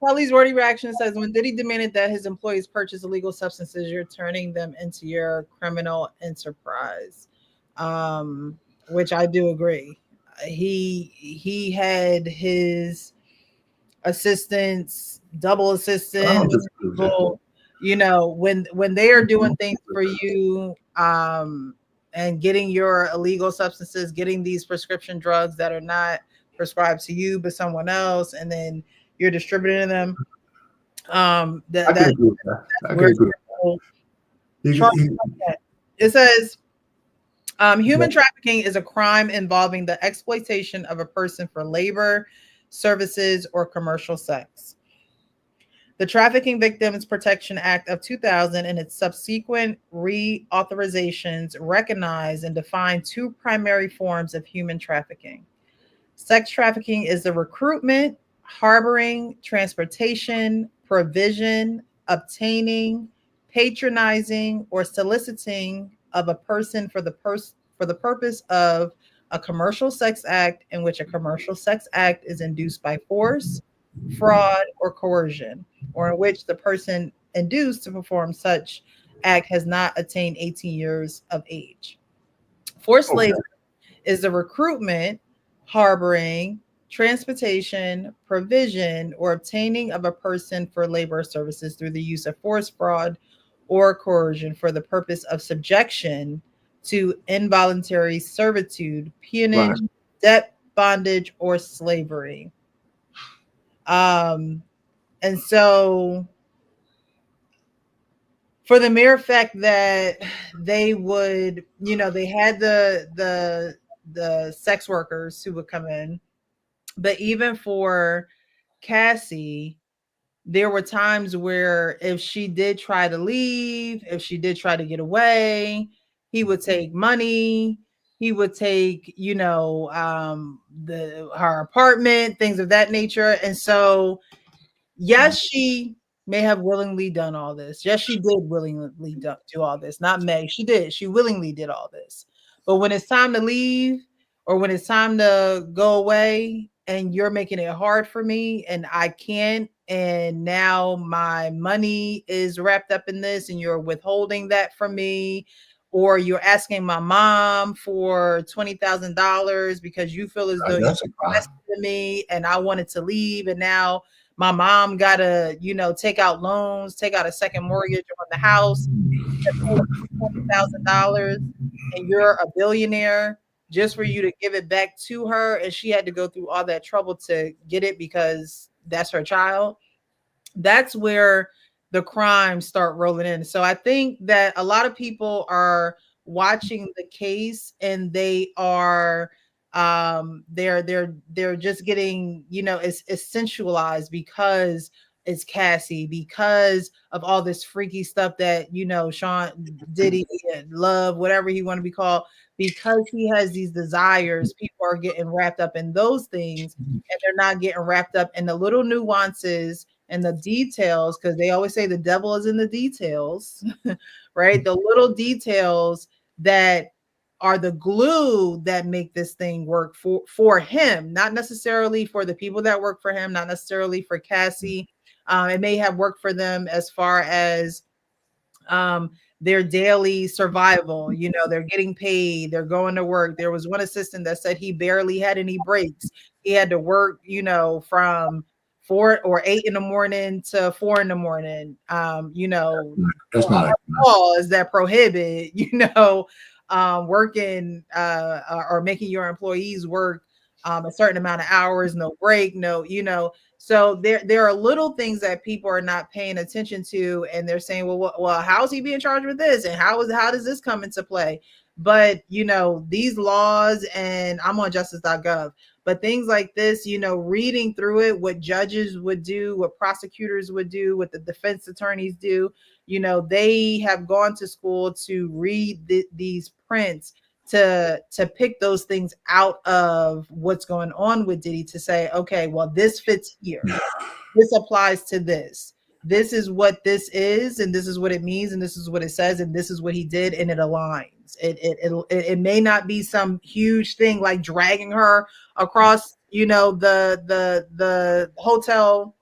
Kelly's wordy reaction says, when Diddy demanded that his employees purchase illegal substances, you're turning them into your criminal enterprise, which I do agree. He had his assistants, double assistants, people, when they are doing things for you, and getting your illegal substances, getting these prescription drugs that are not prescribed to you but someone else, and then you're distributing them. It says, human trafficking is a crime involving the exploitation of a person for labor, services, or commercial sex. The Trafficking Victims Protection Act of 2000 and its subsequent reauthorizations recognize and define two primary forms of human trafficking. Sex trafficking is the recruitment, harboring, transportation, provision, obtaining, patronizing, or soliciting of a person for the purpose of a commercial sex act in which a commercial sex act is induced by force, fraud, or coercion, or in which the person induced to perform such act has not attained 18 years of age. Forced slavery is the recruitment, harboring, transportation, provision, or obtaining of a person for labor or services through the use of force, fraud, or coercion for the purpose of subjection to involuntary servitude, peonage, debt, bondage, or slavery. And so for the mere fact that they would, they had the sex workers who would come in, but even for Cassie, there were times where if she did try to leave, if she did try to get away, he would take money. He would take, her apartment, things of that nature. And so, yes, she may have willingly done all this. Yes, she did willingly do all this. Not Meg. She did. She willingly did all this. But when it's time to leave or when it's time to go away and you're making it hard for me and I can't, and now my money is wrapped up in this and you're withholding that from me, or you're asking my mom for $20,000 because you feel as though you're invested in me and I wanted to leave, and now my mom gotta, take out loans, take out a second mortgage on the house, $20,000, and you're a billionaire just for you to give it back to her, and she had to go through all that trouble to get it because that's her child. That's where the crimes start rolling in. So I think that a lot of people are watching the case and they are they're just getting, it's essentialized because it's Cassie, because of all this freaky stuff that, Sean Diddy and Love, whatever he want to be called, because he has these desires, people are getting wrapped up in those things and they're not getting wrapped up in the little nuances and the details, because they always say the devil is in the details, right? The little details that are the glue that make this thing work for him, not necessarily for the people that work for him, not necessarily for Cassie. It may have worked for them as far as their daily survival. They're getting paid, they're going to work. There was one assistant that said he barely had any breaks. He had to work, from 4 or 8 in the morning to 4 in the morning.
That's not
laws that prohibit, working or making your employees work a certain amount of hours, no break, no. So there are little things that people are not paying attention to, and they're saying, well, how is he being charged with this, and how does this come into play? But these laws, and I'm on justice.gov, but things like this, reading through it, what judges would do, what prosecutors would do, what the defense attorneys do, they have gone to school to read these prints to pick those things out of what's going on with Diddy, to say, okay, well, this fits here. This applies to this. This is what this is, and this is what it means, and this is what it says, and this is what he did, and it aligns. It may not be some huge thing like dragging her across, the hotel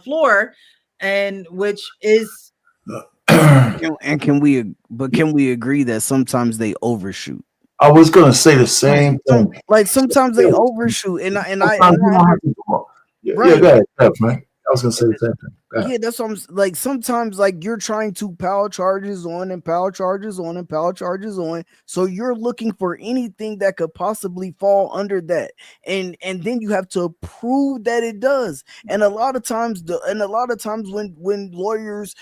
floor, and which is
and can we agree that sometimes they overshoot?
I was gonna say the same thing.
Like sometimes they overshoot, and I
yeah, go ahead, man. I was gonna say the same thing.
Yeah, that's what I'm like. Sometimes, like, you're trying to pile charges on and pile charges on and pile charges on, so you're looking for anything that could possibly fall under that, and then you have to prove that it does. And a lot of times, when lawyers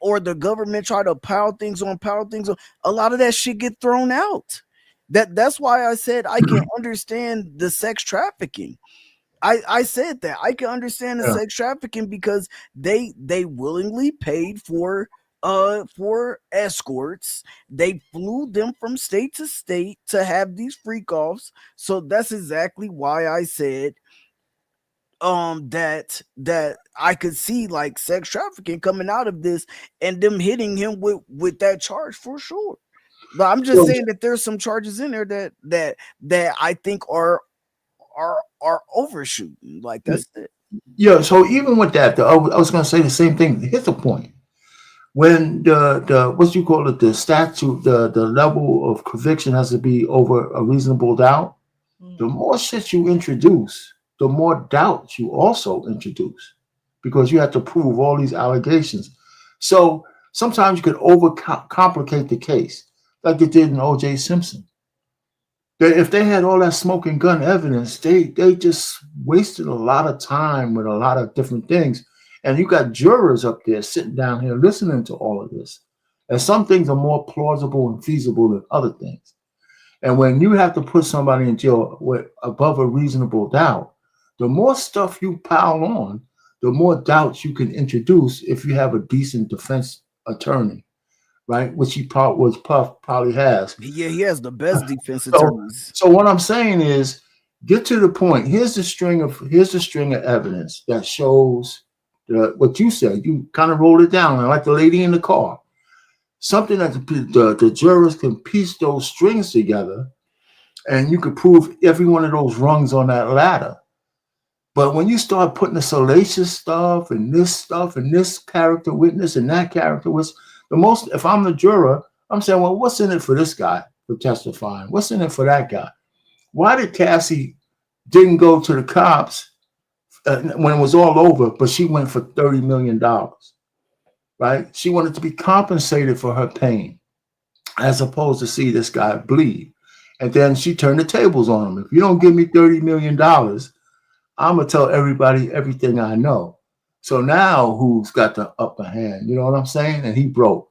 or the government try to pile things on, a lot of that shit get thrown out. That's why I said I can understand the sex trafficking. I said that I can understand the sex trafficking because they willingly paid for escorts. They flew them from state to state to have these freak offs. So that's exactly why I said that I could see like sex trafficking coming out of this and them hitting him with that charge for sure. But I'm just saying that there's some charges in there that I think are overshooting. Like that's it.
Yeah. So even with that, I was going to say the same thing. Here's the point: when the what you call it, the statute, the level of conviction has to be over a reasonable doubt. The more shit you introduce, the more doubts you also introduce, because you have to prove all these allegations. So sometimes you could overcomplicate the case, like they did in O.J. Simpson. If they had all that smoking gun evidence, they just wasted a lot of time with a lot of different things. And you got jurors up there sitting down here listening to all of this. And some things are more plausible and feasible than other things. And when you have to put somebody in jail with above a reasonable doubt, the more stuff you pile on, the more doubts you can introduce if you have a decent defense attorney, right? Which he probably has.
Yeah, he has the best defense attorneys.
So what I'm saying is, get to the point. Here's the string of evidence that shows what you said. You kind of rolled it down, like the lady in the car. Something that the jurors can piece those strings together, and you could prove every one of those rungs on that ladder. But when you start putting the salacious stuff and this character witness and that character witness, if I'm the juror, I'm saying, well, what's in it for this guy for testifying? What's in it for that guy? Why did Cassie didn't go to the cops when it was all over, but she went for $30 million? Right? She wanted to be compensated for her pain, as opposed to see this guy bleed. And then she turned the tables on him. If you don't give me $30 million, I'm going to tell everybody everything I know. So now who's got the upper hand? You know what I'm saying? And he broke.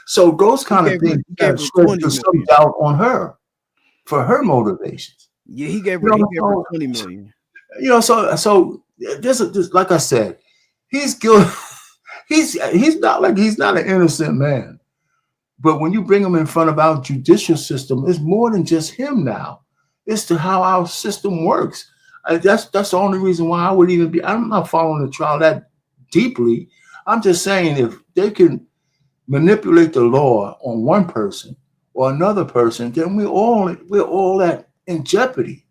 So those kind of things shed some doubt on her for her motivations.
Yeah, he gave her 20 million.
You know, so this like I said, he's guilty. He's not an innocent man. But when you bring him in front of our judicial system, it's more than just him now. It's to how our system works. That's the only reason why I would even be. I'm not following the trial that deeply. I'm just saying, if they can manipulate the law on one person or another person, then we're all in jeopardy.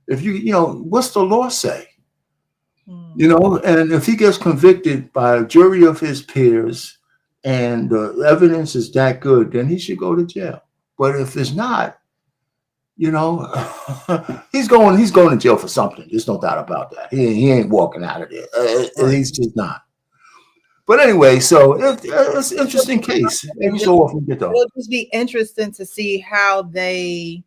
If what's the law say? And if he gets convicted by a jury of his peers and the evidence is that good, then he should go to jail. But if it's not, he's going to jail for something. There's no doubt about that. He ain't walking out of there. He's just not. But anyway, so it's an interesting case. Every so often we get those.
It'll just be interesting to see how they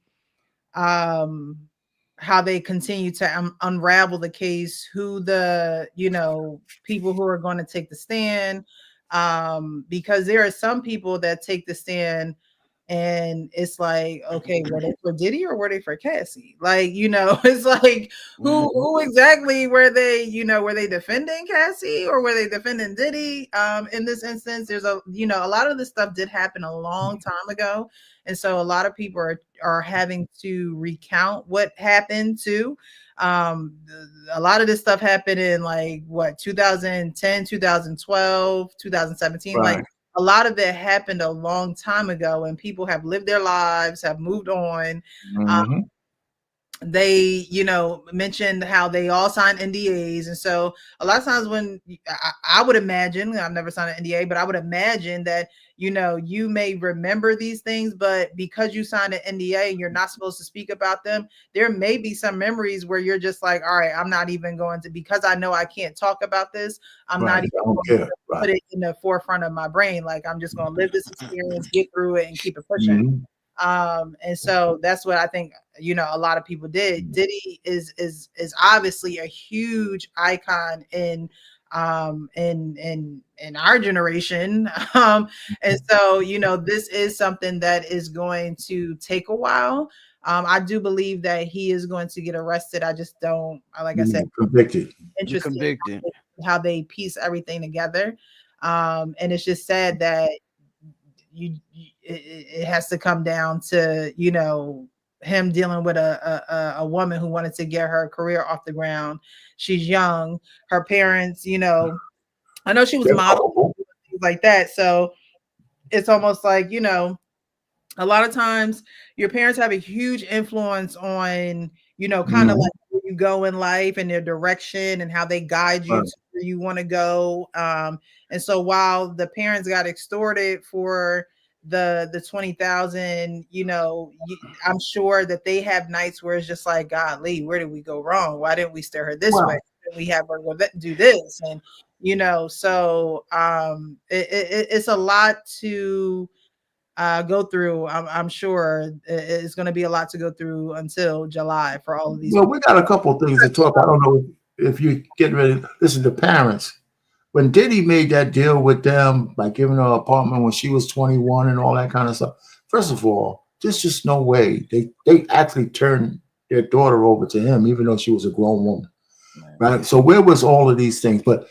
continue to unravel the case, who the people who are going to take the stand, because there are some people that take the stand and it's like, okay, were they for Diddy or were they for Cassie? Like, it's like who exactly were they? Were they defending Cassie or were they defending Diddy? In this instance, there's a lot of this stuff did happen a long time ago, and so a lot of people are having to recount what happened too. A lot of this stuff happened in 2010, 2012, 2017,
right.
A lot of it happened a long time ago, and people have lived their lives, have moved on.
Mm-hmm.
They, mentioned how they all signed NDAs. And so a lot of times when I would imagine, I've never signed an NDA, but I would imagine that, you may remember these things, but because you signed an NDA and you're not supposed to speak about them, there may be some memories where you're just like, all right, I'm not even going to, because I know I can't talk about this. I'm not even going to put it in the forefront of my brain. Like, I'm just going to live this experience, get through it, and keep it pushing.
Mm-hmm.
And so that's what I think, a lot of people did. Diddy is obviously a huge icon in our generation. And so, this is something that is going to take a while. I do believe that he is going to get arrested. I just don't, like I said,
convicted.
Interesting how they piece everything together. And it's just sad that it has to come down to him dealing with a woman who wanted to get her career off the ground. She's young, her parents, I know she was a model, things like that. So it's almost like a lot of times your parents have a huge influence on, kind of like where you go in life and their direction and how they guide you to where you want to go. And so while the parents got extorted for the 20,000, I'm sure that they have nights where it's just like, golly, where did we go wrong? Why didn't we steer her this way? We have her do this, and so it's a lot to go through. I'm sure it's going to be a lot to go through until July for all of these.
Well, we got a couple of things to talk. I don't know if you get ready. Listen, the parents, when Diddy made that deal with them by giving her an apartment when she was 21 and all that kind of stuff. First of all, there's just no way they actually turned their daughter over to him, even though she was a grown woman, right? So where was all of these things? But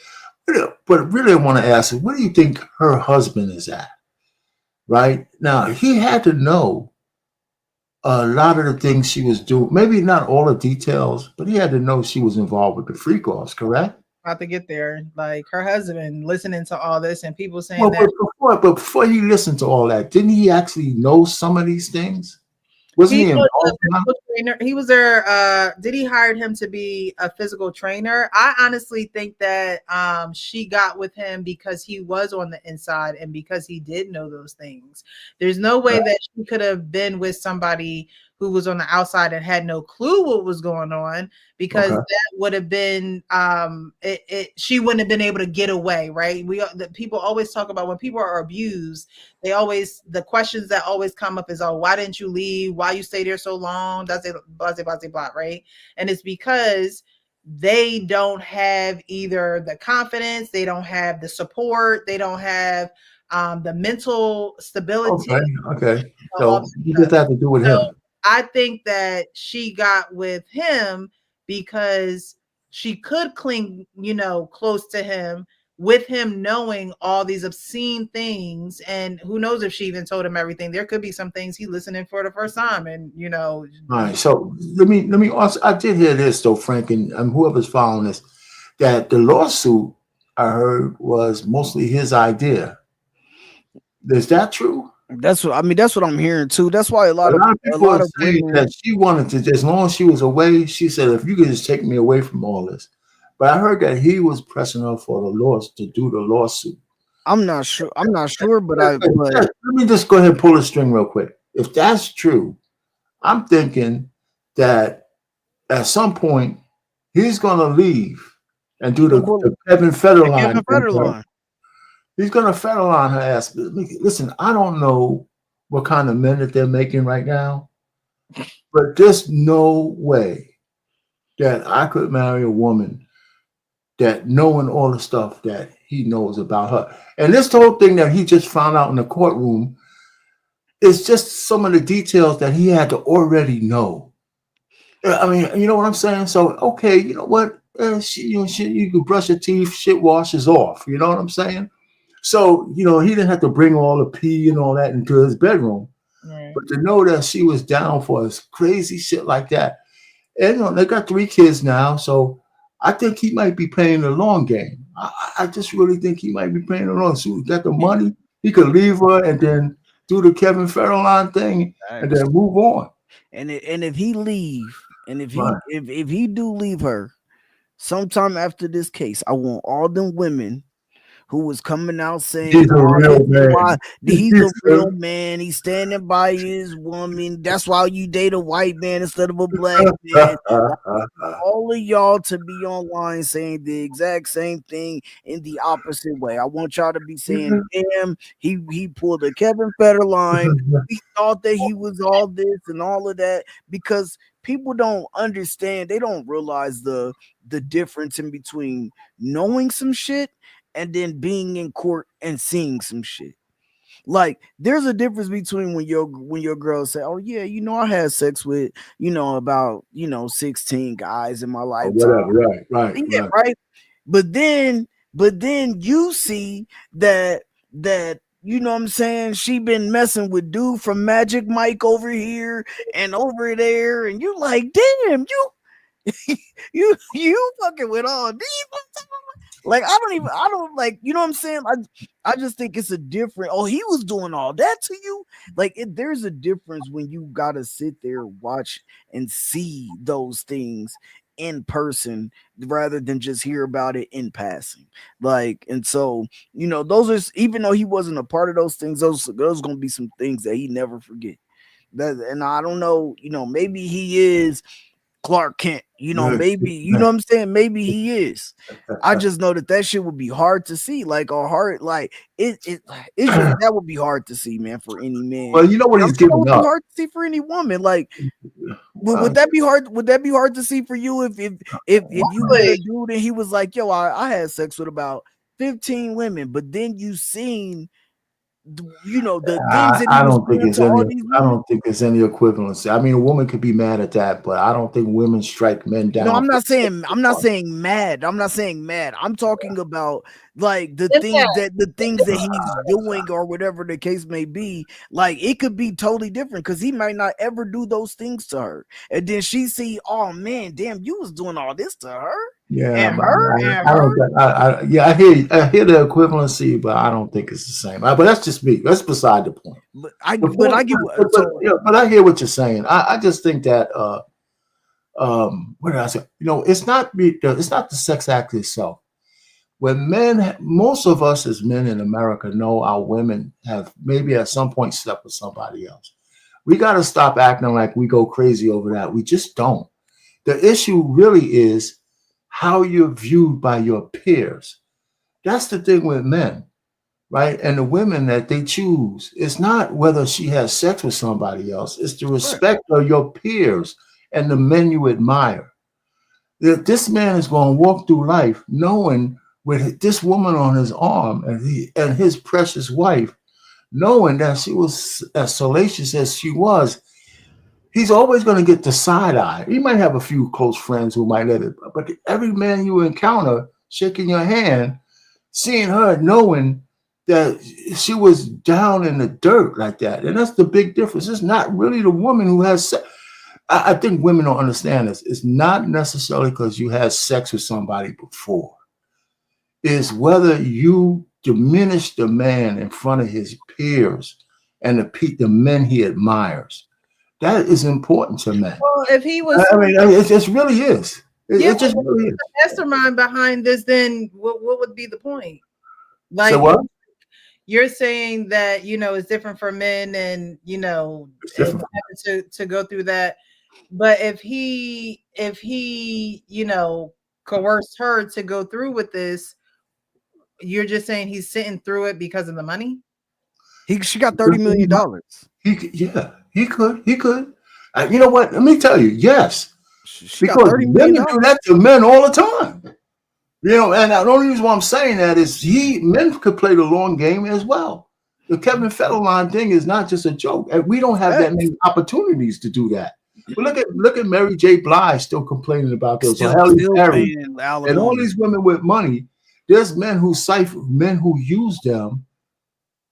really, I want to ask, where do you think her husband is at? Right now, he had to know a lot of the things she was doing. Maybe not all the details, but he had to know she was involved with the freak offs, correct?
About to get there, like her husband listening to all this and people saying
Well,
that.
but before he listened to all that, didn't he actually know some of these things? Wasn't he involved?
He was there. Diddy hired him to be a physical trainer. I honestly think that she got with him because he was on the inside and because he did know those things. There's no way that she could have been with somebody who was on the outside and had no clue what was going on, because that would have been she wouldn't have been able to get away, right? The people always talk about when people are abused, the questions that always come up is, oh, why didn't you leave? Why you stay there so long? Blah, blah, blah, right? And it's because they don't have either the confidence, they don't have the support, they don't have the mental stability.
Okay. So you just have to do with him.
I think that she got with him because she could cling, close to him, with him knowing all these obscene things. And who knows if she even told him everything. There could be some things he listening for the first time. And,
All right. So let me also, I did hear this though, Frank, and whoever's following this, that the lawsuit I heard was mostly his idea. Is that true?
That's what I'm hearing too. That's why a lot of
people are saying that she wanted to, as long as she was away, she said, if you could just take me away from all this. But I heard that he was pressing her for the laws to do the lawsuit.
I'm not sure, but
let me just go ahead and pull a string real quick. If that's true, I'm thinking that at some point he's gonna leave and do the Kevin Federline. He's gonna Federline her ass. Listen, I don't know what kind of men that they're making right now, but there's no way that I could marry a woman that knowing all the stuff that he knows about her. And this whole thing that he just found out in the courtroom is just some of the details that he had to already know. I mean, you know what I'm saying? So, okay, you know what? You can brush your teeth, shit washes off. You know what I'm saying? So, he didn't have to bring all the pee and all that into his bedroom. Right. But to know that she was down for his crazy shit like that. And, they got 3 kids now. So I think he might be playing the long game. I just really think he might be playing the long game. So he got the money. He could leave her and then do the Kevin Federline thing and then move on.
And if he leave, and if he do leave her sometime after this case, I want all them women who was coming out saying
he's a real man.
He's a real man. He's standing by his woman. That's why you date a white man instead of a black man. All of y'all to be online saying the exact same thing in the opposite way. I want y'all to be saying, damn, he pulled a Kevin Federline. He thought that he was all this and all of that, because people don't understand. They don't realize the difference in between knowing some shit and then being in court and seeing some shit. Like, there's a difference between when your girls say, oh yeah, I had sex with, about, 16 guys in my lifetime. Right. But then you see that, you know what I'm saying, she been messing with dude from Magic Mike over here and over there, and you like, damn, you fucking with all these. Like I don't like, you know what I'm saying? I just think it's a different. Oh, he was doing all that to you. Like there's a difference when you gotta sit there, watch, and see those things in person rather than just hear about it in passing. Like, and so, you know, those are, even though he wasn't a part of those things, those gonna be some things that he never forget. That, and I don't know, you know, maybe he is Clark Kent, you know, maybe, you know what I'm saying? Maybe he is. I just know that shit would be hard to see, like, or hard, like it's just, that would be hard to see, man, for any man.
Well, you know what
I'm
he's
sure that
giving
would
up.
be hard to see for any woman. Like, would that be hard? Would that be hard to see for you if you met a dude and he was like, yo, I had sex with about 15 women, but then you seen, you know, the things that he
I
was
don't think
doing
it's
to all
any.
these
I
women?
don't think there's any equivalency. I mean, a woman could be mad at that, but I don't think women strike men down.
No, I'm not saying mad. I'm not saying mad. I'm talking about like the things that he's doing or whatever the case may be. Like it could be totally different because he might not ever do those things to her, and then she see, oh man, damn, you was doing all this to her.
Yeah,
and
but
her and
I
her.
don't. I hear the equivalency, but I don't think it's the same. But that's just me. That's beside the point.
But I
hear what you're saying. I just think that what did I say? You know, it's not the sex act itself. When men, most of us as men in America know our women have maybe at some point slept with somebody else. We got to stop acting like we go crazy over that. We just don't. The issue really is how you're viewed by your peers. That's the thing with men, right? And the women that they choose. It's not whether she has sex with somebody else. It's the respect of your peers and the men you admire. That this man is going to walk through life knowing with this woman on his arm and his precious wife, knowing that she was as salacious as she was. He's always going to get the side eye. He might have a few close friends who might let it, but every man you encounter shaking your hand, seeing her, knowing that she was down in the dirt like that. And that's the big difference. It's not really the woman who has sex. I think women don't understand this. It's not necessarily because you had sex with somebody before. It's whether you diminish the man in front of his peers and the men he admires. That is important to men.
Well, if he was,
I mean, it just really is. It just really is.
The mastermind behind this, then what would be the point? Like,
so what?
You're saying that, you know, it's different for men and, you know, to go through that. But if he, you know, coerced her to go through with this, you're just saying he's sitting through it because of the money?
She got $30 million.
He could. You know what? Let me tell you, yes. Because women do that to men all the time. You know, and the only reason why I'm saying that is men could play the long game as well. The Kevin Federline thing is not just a joke. And we don't have that many opportunities to do that. But look at Mary J. Blige still complaining about this. Or Halle Berry and all these women with money. There's men who use them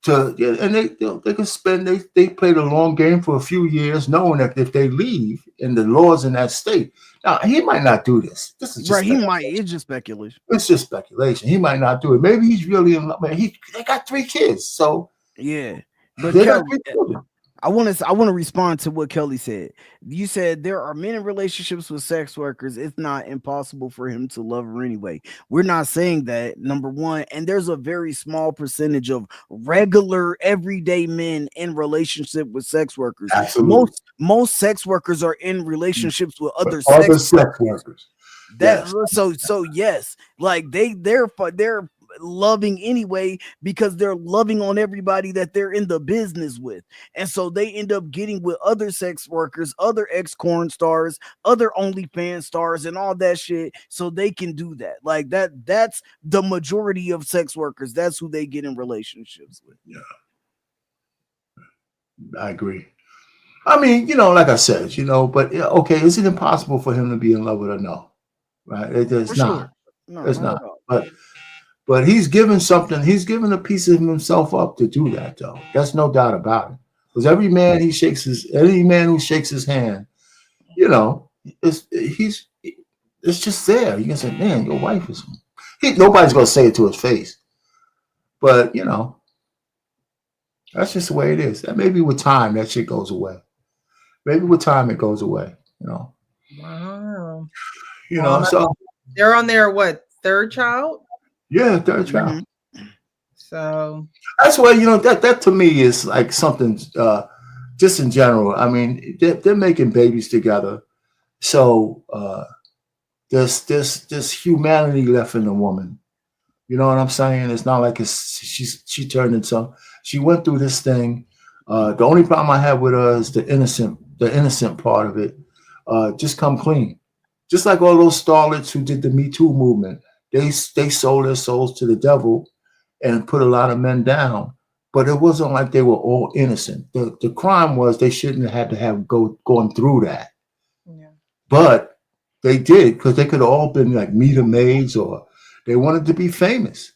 to, and they can spend, they play the long game for a few years, knowing that if they leave and the laws in that state, now he might not do this. This is just
It's just speculation.
It's just speculation. He might not do it. Maybe he's really in love. Man, they got 3 kids, so
yeah. But
they
Kelly,
got 3 children.
I want to respond to what Kelly said. You said there are men in relationships with sex workers. It's not impossible for him to love her anyway. We're not saying that, number one. And there's a very small percentage of regular everyday men in relationship with sex workers.
Absolutely.
Most sex workers are in relationships with other
sex workers.
So yes, like they're loving anyway because they're loving on everybody that they're in the business with, and so they end up getting with other sex workers, other ex-corn stars, other OnlyFans stars, and all that shit, so they can do that. Like that's the majority of sex workers. That's who they get in relationships with.
Yeah, I agree. I mean, you know, like I said, you know, but okay, is it impossible for him to be in love with her? No, right? It's not.
Sure. No,
it's not. But he's given something. He's given a piece of himself up to do that, though. That's no doubt about it. Because every man who shakes his hand, you know, it's just there. You can say, man, your wife is. Nobody's gonna say it to his face, but you know, that's just the way it is. That maybe with time that shit goes away. Maybe with time it goes away. You know.
Wow.
You know. So
they're on their what, third child?
Yeah, third child.
Mm-hmm. So
that's why, you know, that to me is like something. Just in general, I mean, they're making babies together, so there's humanity left in the woman. You know what I'm saying? It's not like she turned into. She went through this thing. The only problem I have with her is the innocent part of it. Just come clean. Just like all those starlets who did the Me Too movement, they sold their souls to the devil and put a lot of men down. But it wasn't like they were all innocent. The crime was they shouldn't have had to have going through that. Yeah. But they did, because they could have all been like meter maids, or they wanted to be famous.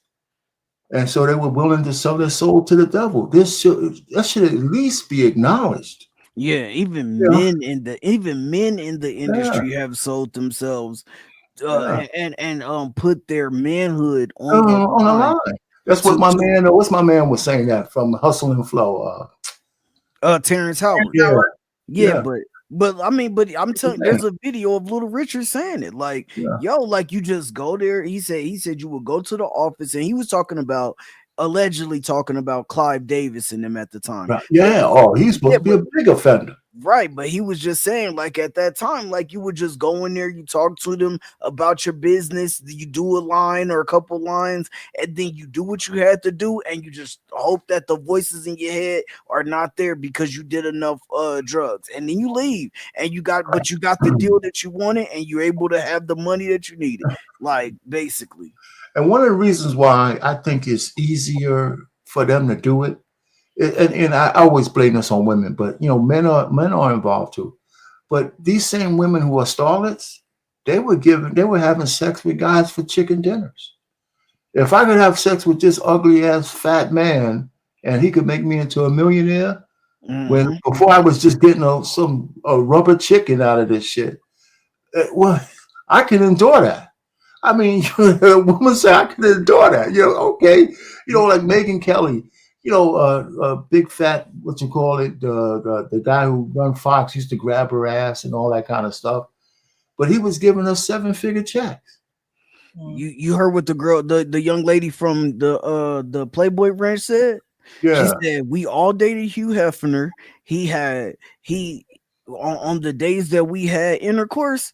And so they were willing to sell their soul to the devil. That should at least be acknowledged.
Yeah, even men in the industry have sold themselves and put their manhood on the line.
That's what my man. What's my man was saying that from Hustle and Flow.
Terrence Howard. Yeah. But I mean, but I'm telling you, there's a video of Little Richard saying it. Like, yo, like you just go there. He said you would go to the office, and he was allegedly talking about Clive Davis and them at the time.
Right. Yeah. Oh, he's supposed to be a big offender.
Right, but he was just saying, like, at that time, like, you would just go in there, you talk to them about your business, you do a line or a couple lines, and then you do what you had to do, and you just hope that the voices in your head are not there because you did enough drugs, and then you leave, and you got the deal that you wanted, and you're able to have the money that you needed, like, basically.
And one of the reasons why I think it's easier for them to do it, and I always blame this on women, but you know, men are involved too. But these same women who are starlets, they were having sex with guys for chicken dinners. If I could have sex with this ugly ass fat man and he could make me into a millionaire, when before I was just getting a rubber chicken out of this shit, well, I can endure that. I mean, a woman say I can endure that. You know, okay, you know, like Megyn Kelly. You know, big fat, what you call it, the guy who run Fox used to grab her ass and all that kind of stuff. But he was giving us 7-figure checks.
You heard what the young lady from the Playboy Ranch said? Yeah. She said, we all dated Hugh Hefner. On the days that we had intercourse,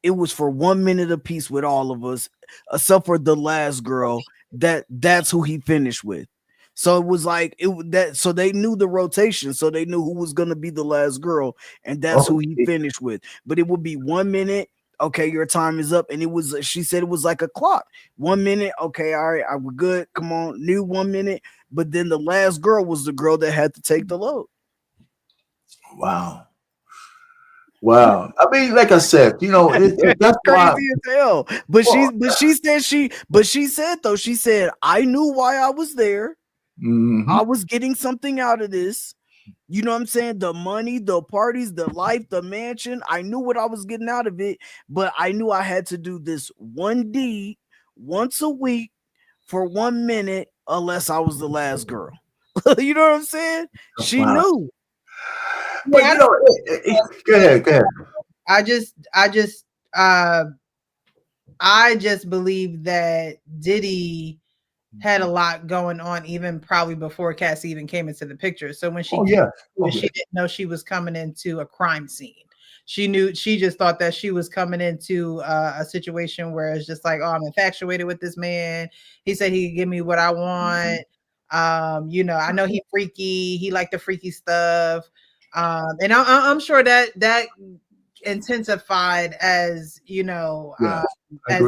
it was for 1 minute apiece with all of us, except for the last girl. That's who he finished with. So it was like so they knew the rotation, so they knew who was gonna be the last girl, and that's who he finished with. But it would be 1 minute, okay, your time is up, and she said it was like a clock. 1 minute, okay, all right, we're good. Come on, new 1 minute. But then the last girl was the girl that had to take the load.
Wow. I mean, like I said, you know, that's
crazy as hell. But she said I knew why I was there. Mm-hmm. I was getting something out of this. You know what I'm saying? The money, the parties, the life, the mansion. I knew what I was getting out of it, but I knew I had to do this one deed once a week for 1 minute, unless I was the last girl. You know what I'm saying? She knew.
But you know, go ahead.
I just believe that Diddy had a lot going on, even probably before Cassie even came into the picture. So when she she didn't know she was coming into a crime scene. She just thought that she was coming into a situation where it's just like, oh, I'm infatuated with this man. He said he could give me what I want. You know, I know he freaky. He liked the freaky stuff. And I'm sure that intensified as, you know, as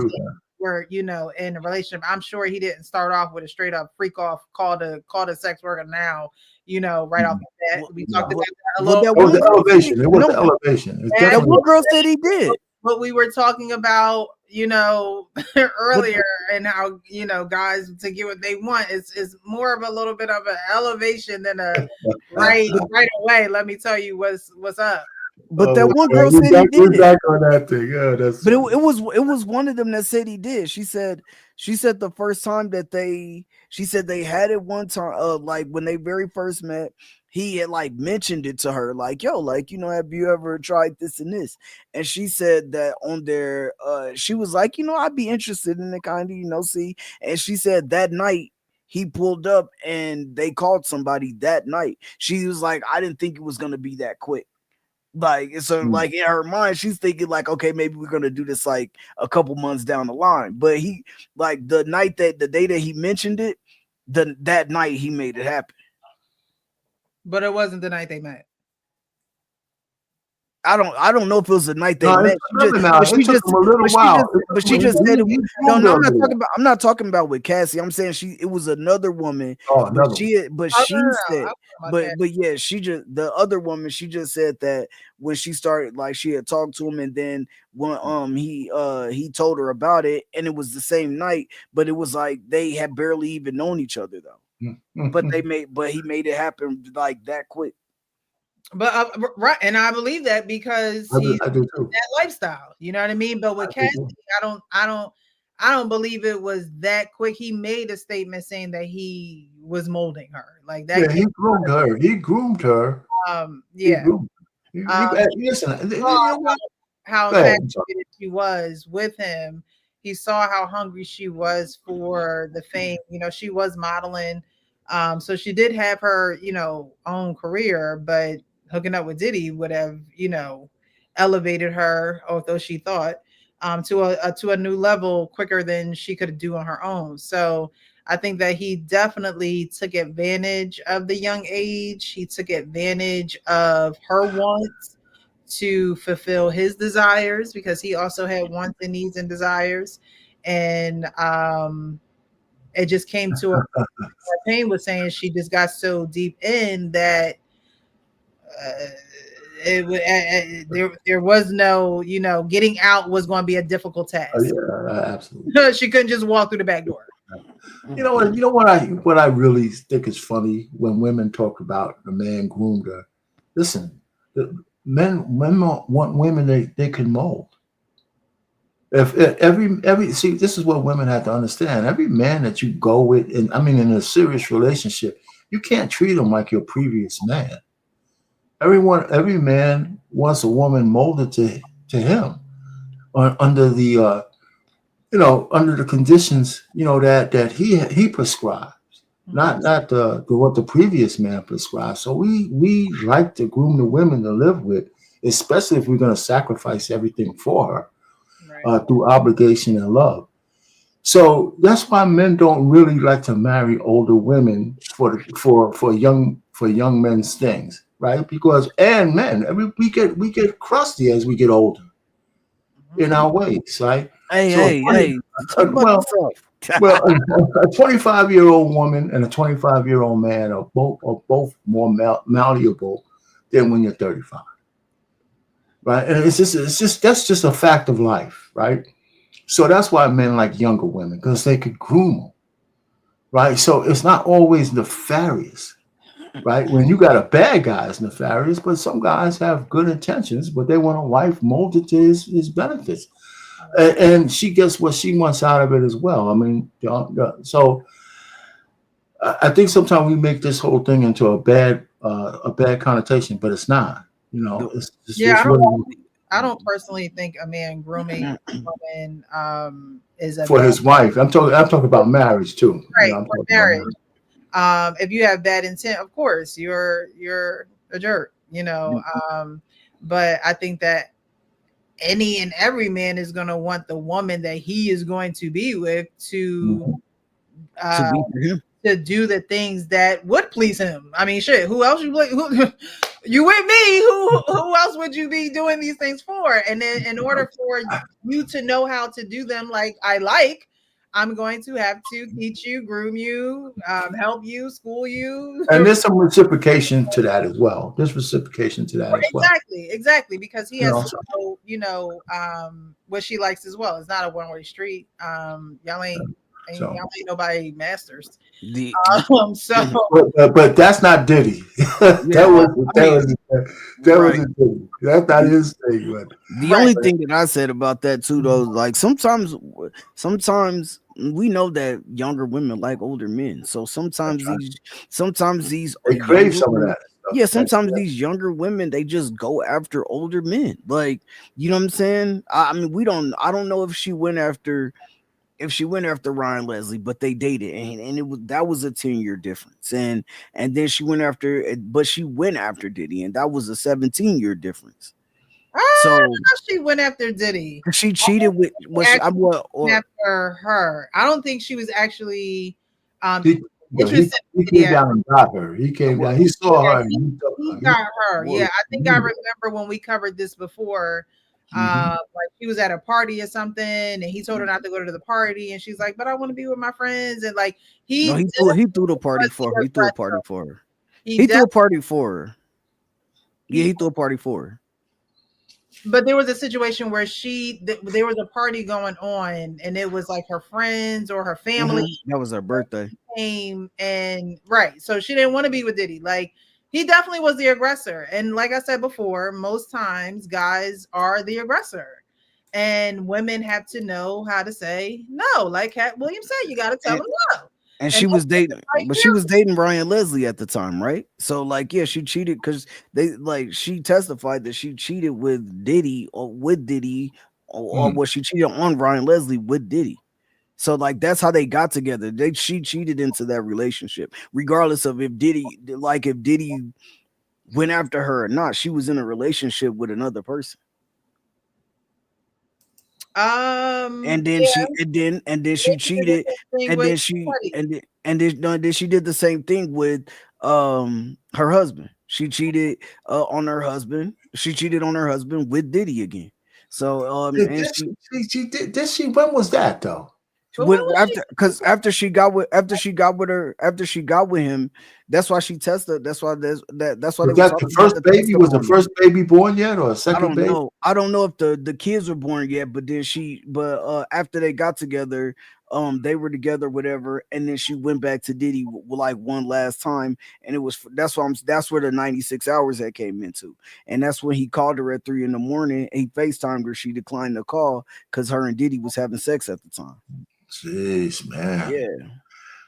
were, you know, in a relationship. I'm sure he didn't start off with a straight up freak off, call a sex worker now, you know, right off the bat. We talked about that a little.
It was the elevation. It was the elevation.
And one girl said he did.
What we were talking about, you know, earlier, and how, you know, guys to get what they want is more of a little bit of an elevation than a right away. Let me tell you what's up.
But that one
man,
girl said he
we're
did it.
back on that thing. Yeah, that's.
But it was one of them that said he did. She said the first time that she said they had it one time, like when they very first met, he had like mentioned it to her, like, yo, like, have you ever tried this and this? And she said that on their she was like, I'd be interested in it, kind of, see. And she said that night he pulled up and they called somebody that night. She was like, I didn't think it was gonna be that quick. Like, so like in her mind, she's thinking like, okay, maybe we're gonna do this like a couple months down the line. But he, like, the day that he mentioned it, that night he made it happen.
But it wasn't the night they met.
I don't know if it was the night they
No,
met. She just said it. No, I'm not talking about with Cassie. I'm saying it was another woman. But she said, but yeah, the other woman, she just said that when she started, like, she had talked to him, and then when he told her about it, and it was the same night, but it was like they had barely even known each other though. But he made it happen like that quick.
But right, and I believe that because he's that lifestyle. You know what I mean? But with Cassie, I don't believe it was that quick. He made a statement saying that he was molding her like that.
Yeah, he groomed her. He groomed her.
Yeah.
Listen,
how fascinated she was with him. He saw how hungry she was for the fame. She was modeling. So she did have her, own career, but hooking up with Diddy would have, elevated her, although she thought, to a new level quicker than she could do on her own. So I think that he definitely took advantage of the young age. He took advantage of her wants to fulfill his desires, because he also had wants and needs and desires. And it just came to a Payne was saying, she just got so deep in that there was no, getting out was going to be a difficult task.
Yeah, absolutely.
She couldn't just walk through the back door.
You know what I really think is funny when women talk about the man groomed her. Listen, men want women they can mold. If every see, this is what women have to understand. Every man that you go with, in a serious relationship, you can't treat him like your previous man. Every man wants a woman molded to him, under the under the conditions that he prescribes, not what the previous man prescribed. So we like to groom the women to live with, especially if we're going to sacrifice everything for her. Through obligation and love. So that's why men don't really like to marry older women for young men's things, right? Because we get crusty as we get older in our ways, right?
Hey,
well, a 25-year-old woman and a 25-year-old man are both more malleable than when you're 35. Right, and that's just a fact of life, right? So that's why men like younger women, because they could groom them, right? So it's not always nefarious, right? When you got a bad guy, it's nefarious, but some guys have good intentions, but they want a wife molded to his benefits, and she gets what she wants out of it as well. So I think sometimes we make this whole thing into a bad connotation, but it's not.
I don't personally think a man grooming a woman is
for his wife. I'm talking about marriage too.
Right, for marriage. If you have bad intent, of course you're a jerk. But I think that any and every man is going to want the woman that he is going to be with to do the things that would please him. Shit. Who else you with me? Who else would you be doing these things for? And then, in order for you to know how to do them, I'm going to have to teach you, groom you, help you, school you.
And there's some reciprocation to that as well. There's reciprocation to that as well.
Exactly, because he has to know, what she likes as well. It's not a one-way street. Y'all ain't nobody masters.
But that's not Diddy. That was the thing. That's not his thing. But
the only thing that I said about that too, though, like sometimes we know that younger women like older men. So sometimes these
they crave some of that stuff.
Yeah, sometimes these younger women, they just go after older men. Like, you know what I'm saying? I mean, I don't know if she went after Ryan Leslie, but they dated, and that was a 10-year difference. And then she went after Diddy, and that was a 17-year difference. So
she went after Diddy.
She cheated with
after her. I don't think she was actually
he came down and got her. He came down. He saw her.
He got her. Yeah, I think I remember when we covered this before. Like she was at a party or something, and he told her not to go to the party, and she's like, "But I want to be with my friends." And like he
threw the party for her. He threw a party for her. He threw a party for her. Yeah, he threw a party for her.
But there was a situation where there was a party going on, and it was like her friends or her family.
That was her birthday.
Came and so she didn't want to be with Diddy. Like he definitely was the aggressor, and like I said before, most times guys are the aggressor, and women have to know how to say no. Like Cat Williams said, you got to tell them no.
And she was dating, she was dating Ryan Leslie at the time, right? So, like, yeah, she cheated because she testified that she cheated with Diddy or she cheated on Ryan Leslie with Diddy. So, like, that's how they got together. She cheated into that relationship, regardless of if Diddy went after her or not. She was in a relationship with another person. And then she cheated, and then she did the same thing with her husband. She cheated on her husband. She cheated on her husband with Diddy again. So
she did. When was that though?
After she got with him, that's why she tested. That's why that's why
was that the first baby? Was the first baby born yet, or a second baby?
I don't know if the kids were born yet, but then after they got together, they were together, whatever, and then she went back to Diddy like one last time, and that's where the 96 hours that came into, and that's when he called her at 3 a.m. He FaceTimed her. She declined the call because her and Diddy was having sex at the time.
Jeez, man.
Yeah.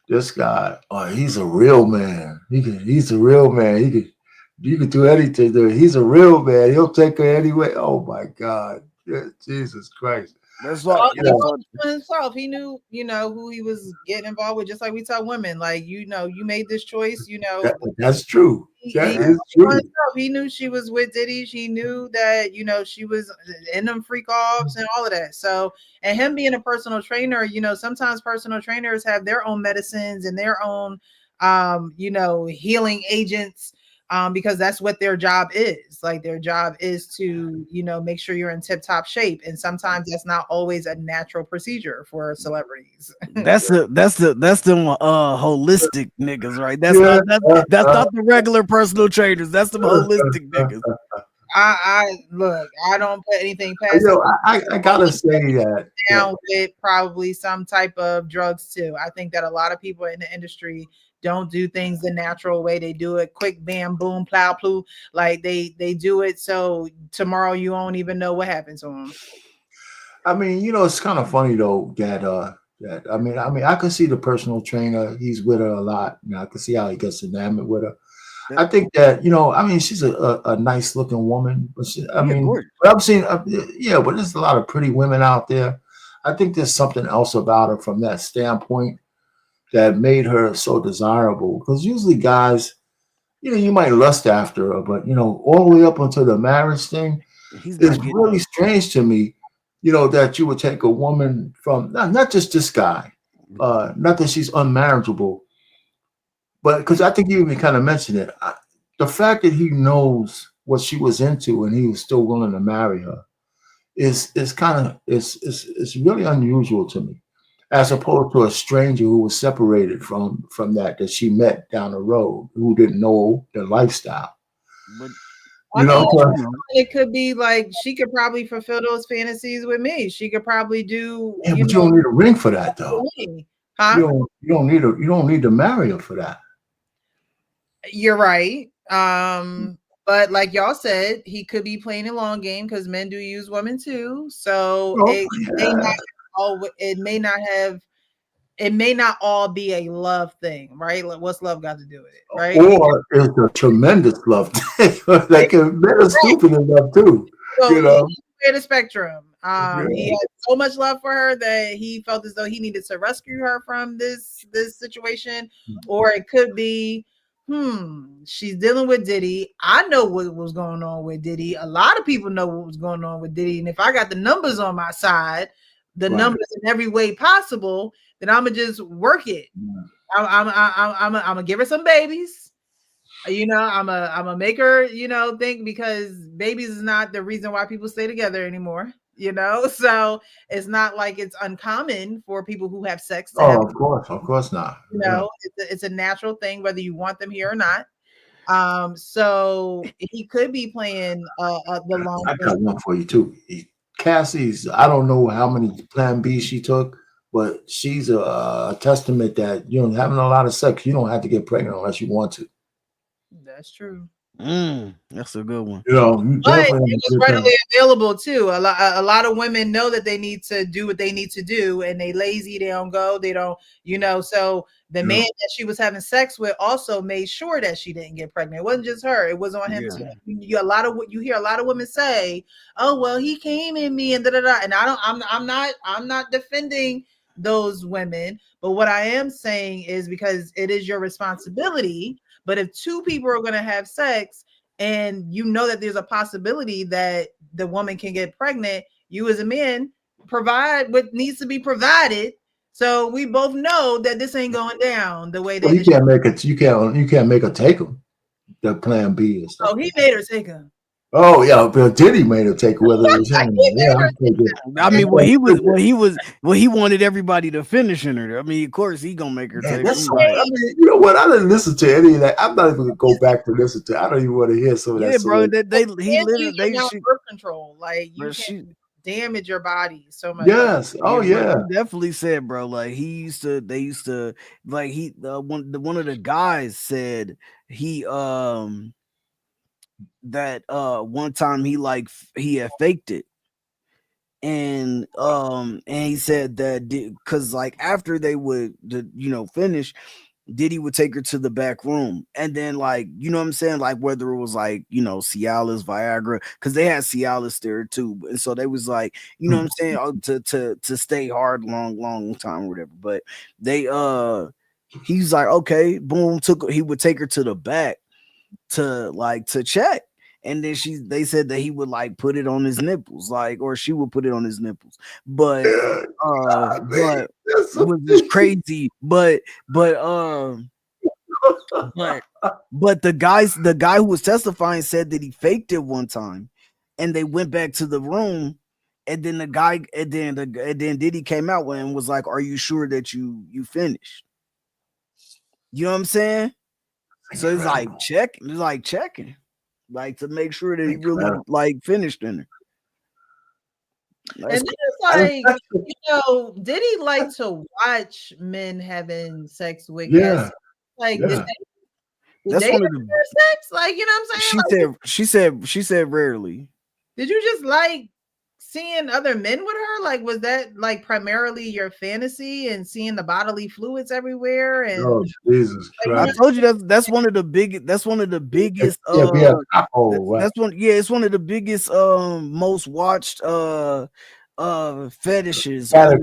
This guy, he's a real man. He's a real man. You can do anything to him. He's a real man. He'll take her anyway. Oh my God. Yeah, Jesus Christ.
That's
himself. He knew, who he was getting involved with, just like we tell women, like, you made this choice,
That's true. That is true.
He knew she was with Diddy. He knew that, she was in them freak offs and all of that. So, and him being a personal trainer, sometimes personal trainers have their own medicines and their own, healing agents. Because that's what their job is. Like their job is to, make sure you're in tip-top shape. And sometimes that's not always a natural procedure for celebrities.
That's them holistic niggas, right? That's not the regular personal trainers. That's the holistic niggas.
I don't put anything past
I gotta say that
down with probably some type of drugs too. I think that a lot of people in the industry don't do things the natural way. They do it quick, bam, boom, plow, plow. Like they do it so tomorrow you won't even know what happened to them.
I mean, it's kind of funny though that I mean, I can see the personal trainer. He's with her a lot. I can see how he gets enamored with her. I think that she's a nice looking woman. But but I've seen but there's a lot of pretty women out there. I think there's something else about her from that standpoint that made her so desirable. Because usually guys, you might lust after her, but all the way up until the marriage thing, it's really strange to me, that you would take a woman from not just this guy, not that she's unmarriageable, but because I think you even kind of mentioned it, the fact that he knows what she was into and he was still willing to marry her is really unusual to me, as opposed to a stranger who was separated from that she met down the road, who didn't know their lifestyle.
But it could be like she could probably fulfill those fantasies with me. She could probably do.
Yeah, but you don't need a ring for that, though.
Huh?
You don't need to marry her for that.
You're right. But But like y'all said, he could be playing a long game because men do use women too. So it may not have. It may not all be a love thing, right? Like, what's love got to do with it, right?
Or it's a tremendous love thing. Like men are stupid in love too.
So
You know,
he's the spectrum. He had so much love for her that he felt as though he needed to rescue her from this situation, or it could be, she's dealing with Diddy. I know what was going on with Diddy. A lot of people know what was going on with Diddy, and if I got the numbers on my side, the numbers in every way possible, then I'm gonna just work it. I'm gonna give her some babies. I'm gonna make her, think, because babies is not the reason why people stay together anymore. So it's not like it's uncommon for people who have sex to have.
of course not.
It's a natural thing, whether you want them here or not. So he could be playing the long.
I got one for you too. Cassie's. I don't know how many Plan B she took, but she's a testament that having a lot of sex, you don't have to get pregnant unless you want to.
That's true.
That's a good one.
But it was readily available too. A lot of women know that they need to do what they need to do, and they lazy. They don't go. They don't. So the man that she was having sex with also made sure that she didn't get pregnant. It wasn't just her. It was on him too. You hear a lot of women say, "Oh well, he came in me," and da da da. And I'm not defending those women, but what I am saying is, because it is your responsibility. But if two people are going to have sex, and that there's a possibility that the woman can get pregnant, you as a man provide what needs to be provided. So we both know that this ain't going down the way that
you can't make it. You can't make her take him. The Plan B and stuff.
Oh, he made her take him.
Oh yeah, but Diddy made her take whether it was him.
I mean, he wanted everybody to finish in her. I mean, of course, he gonna make her take.
I mean, you know what? I didn't listen to any of that. I'm not even gonna go back to listen to. I don't even want to hear some of that.
Yeah, bro. He
birth control. Like you can't damage your body so much.
Yes. Oh yeah.
He definitely said, bro. Like they used to like one of the guys said he that one time he had faked it, and he said that because like after they would finish, Diddy would take her to the back room, and then like what I'm saying, like whether it was like Cialis, Viagra, because they had Cialis there too, and so they was like what I'm saying, to stay hard long time or whatever. But they he's like, okay, boom, he would take her to the back to check. And then they said that he would like put it on his nipples, like, or she would put it on his nipples. But but it was just crazy. But the guy who was testifying said that he faked it one time, and they went back to the room, and then then Diddy came out and was like, "Are you sure that you finished?" You know what I'm saying? So it's like checking. Like to make sure that he really like finished in her.
And then it's like, Diddy like to watch men having sex with guys. Like, did they have sex? Like, you know what I'm saying?
She said rarely.
Did you just like seeing other men with her? Like, was that like primarily your fantasy, and seeing the bodily fluids everywhere? And
Jesus Christ!
I told you that's one of the biggest. That's one of the biggest. It's one of the biggest, most watched fetishes on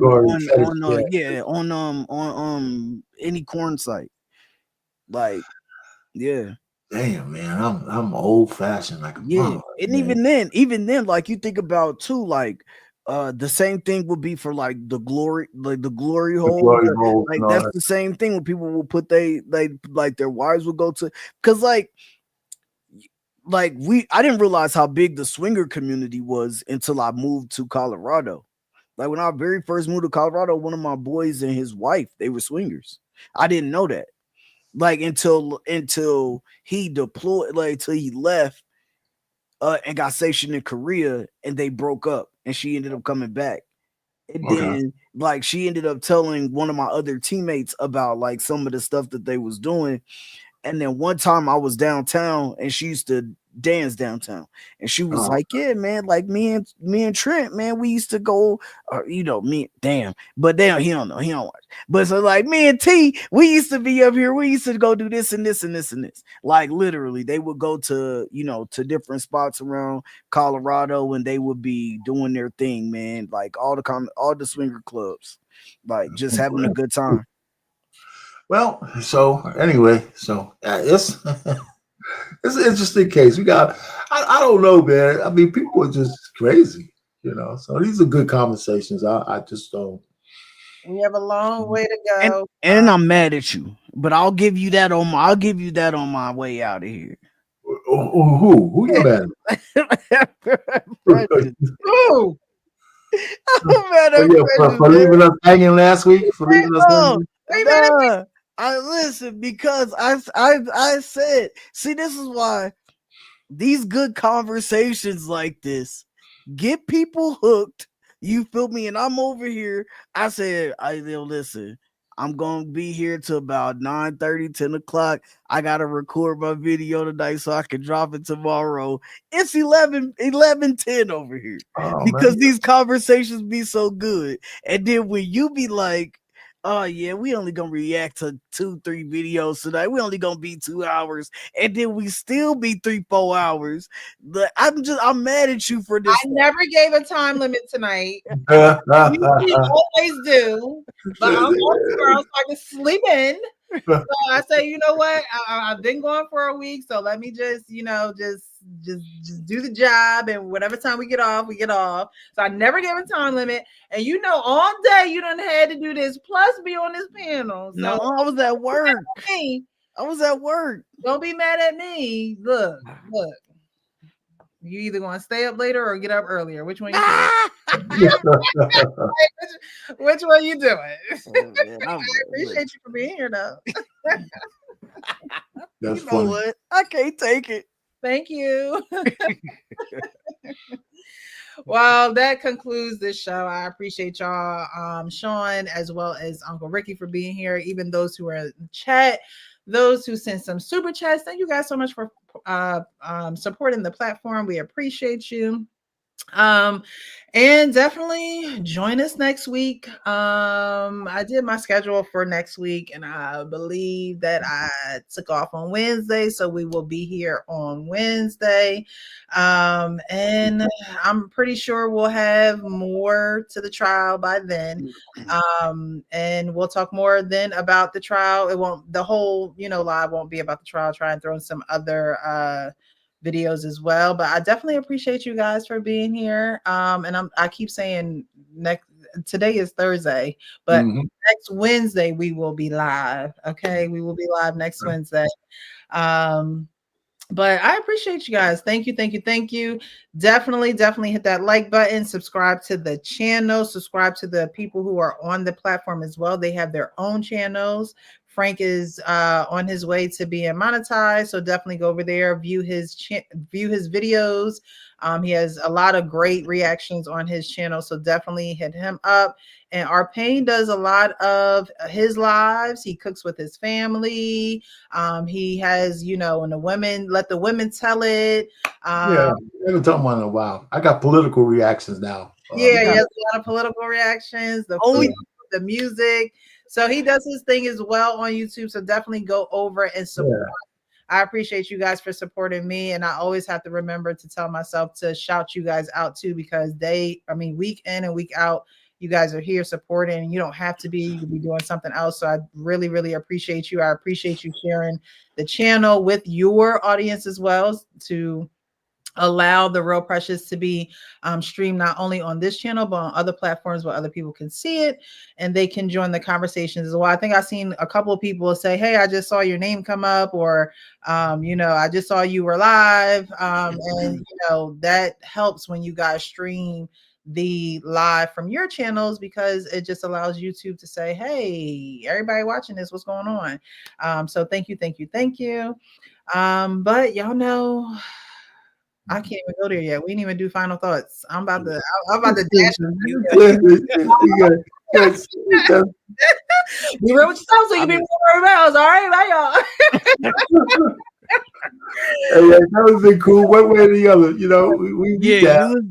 any porn site. Like, yeah.
Damn, man, I'm old fashioned like a mama,
and man. even then, like you think about too, like the same thing would be for like the glory hole. Like that's the same thing when people will put they like their wives will go to, because like I didn't realize how big the swinger community was until I moved to Colorado. Like when I very first moved to Colorado, one of my boys and his wife, they were swingers. I didn't know that. Like until he deployed, like till he left and got stationed in Korea, and they broke up, and she ended up coming back. And then like she ended up telling one of my other teammates about like some of the stuff that they was doing. And then one time I was downtown, and she used to dance downtown. And she was like, yeah, man, like me and Trent, man, we used to go, but damn, he don't watch. But so like me and T, we used to be up here, we used to go do this and this and this and this. Like literally, they would go to, to different spots around Colorado, and they would be doing their thing, man. Like all the swinger clubs, like just having a good time.
Well, so anyway, it's it's an interesting case. We got, I don't know, man. I mean, people are just crazy, So these are good conversations. I just don't.
We have a long way to go.
And I'm mad at you, but I'll give you that on my way out of here.
Who you mad at?
Who?
I'm mad at
for leaving us hanging last week. For leaving us hanging.
Listen, because I said, see, this is why these good conversations like this get people hooked. You feel me? And I'm over here. I said, listen, I'm gonna be here till about 9:30, 10 o'clock. I gotta record my video tonight so I can drop it tomorrow. It's 11:10 over here because these conversations be so good. And then when you be like, oh yeah, we only gonna react to 2-3 videos tonight. We only gonna be 2 hours, and then we still be 3-4 hours. I'm mad at you for this.
I never gave a time limit tonight. You always do, but I'm on tomorrow so I can sleep in. So I say, you know what? I've been going for a week, so let me just do the job, and whatever time we get off, we get off. So I never gave a time limit, and all day you done had to do this plus be on this panel. So
no, I was at work. I was at work.
Don't be mad at me. Look. You either gonna stay up later or get up earlier. Which one you doing? Which one you doing? I appreciate you for being here, though.
That's
you know what? I can't take it.
Thank you. Well, that concludes this show. I appreciate y'all, Sean, as well as Uncle Ricky, for being here. Even those who are in the chat, those who sent some super chats. Thank you guys so much for supporting the platform. We appreciate you. And definitely join us next week. I did my schedule for next week, and I believe that I took off on Wednesday, so we will be here on Wednesday. And I'm pretty sure we'll have more to the trial by then. And we'll talk more then about the trial. The whole, live won't be about the trial. Try and throw in some other videos as well, but I definitely appreciate you guys for being here. And I keep saying today is Thursday, but next Wednesday we will be live. Okay, we will be live next Wednesday. But I appreciate you guys. Thank you. Definitely hit that like button, subscribe to the channel, subscribe to the people who are on the platform as well. They have their own channels. Frank is on his way to being monetized, so definitely go over there, view his videos. He has a lot of great reactions on his channel, so definitely hit him up. And Arpain does a lot of his lives. He cooks with his family. He has, and the women, let the women tell it.
Yeah, I haven't talked about it in a while. I got political reactions now.
He has a lot of political reactions. The food, the music. So he does his thing as well on YouTube. So definitely go over and support. Yeah. I appreciate you guys for supporting me. And I always have to remember to tell myself to shout you guys out too, because week in and week out, you guys are here supporting, and you don't have to be, you could be doing something else. So I really, really appreciate you. I appreciate you sharing the channel with your audience as well, to allow the Real Precious to be streamed not only on this channel, but on other platforms where other people can see it and they can join the conversations as well. I think I've seen a couple of people say, hey, I just saw your name come up, or, I just saw you were live. And, that helps when you guys stream the live from your channels, because it just allows YouTube to say, hey, everybody watching this, what's going on? So thank you. But y'all know, I can't even go there yet. We didn't even do final thoughts. I'm about to dash. Be real with yourself, so you be more aroused. All right, bye, y'all.
that was been cool one way or the other. You know, we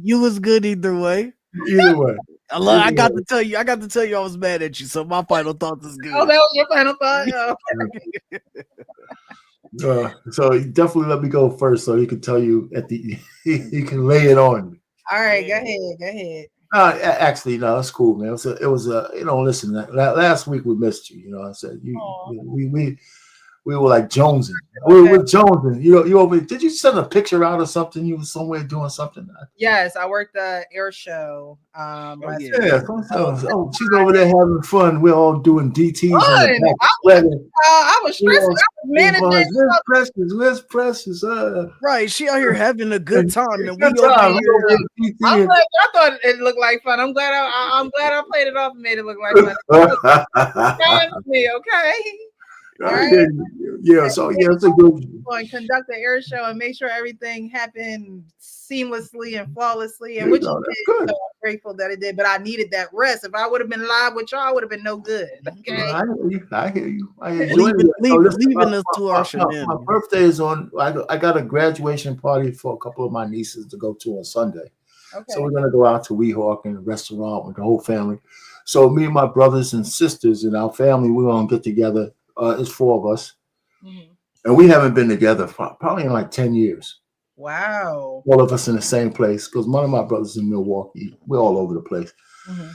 you was good either way.
Either way.
I got to tell you, I was mad at you. So my final thoughts is good.
Oh, that was your final thought.
So he definitely let me go first, so he could tell you at the he can lay it on me.
All right, go ahead.
Actually, no, it's cool, man. It was you know, listen. Last week we missed you. You know, I said we were like jonesing. We were jonesing. You over. Did you send a picture out or something? You were somewhere doing something.
Yes, I worked the air show.
She's over there having fun. We're all doing DTs in the back.
I was stressed. I was managing.
Where's Precious?
Right, she out here having a good time, and we
Good
over
time.
here.
I thought it looked like fun. I'm glad I played it off and made it look like fun. Fun to me, okay. All right.
So it's a good.
And conduct the air show and make sure everything happened seamlessly and flawlessly, and which it did. So I'm grateful that it did. But I needed that rest. If I would have been live with y'all, I would have been no good. Okay.
I hear you. I enjoy
leaving us to our shenanigans.
My birthday is on. I got a graduation party for a couple of my nieces to go to on Sunday. Okay. So we're gonna go out to Weehawk in a restaurant with the whole family. So me and my brothers and sisters and our family, we're gonna get together. It's 4 of us. Mm-hmm. And we haven't been together for probably in like 10 years.
Wow.
All of us in the same place because one of my brothers in Milwaukee. We're all over the place. Mm-hmm.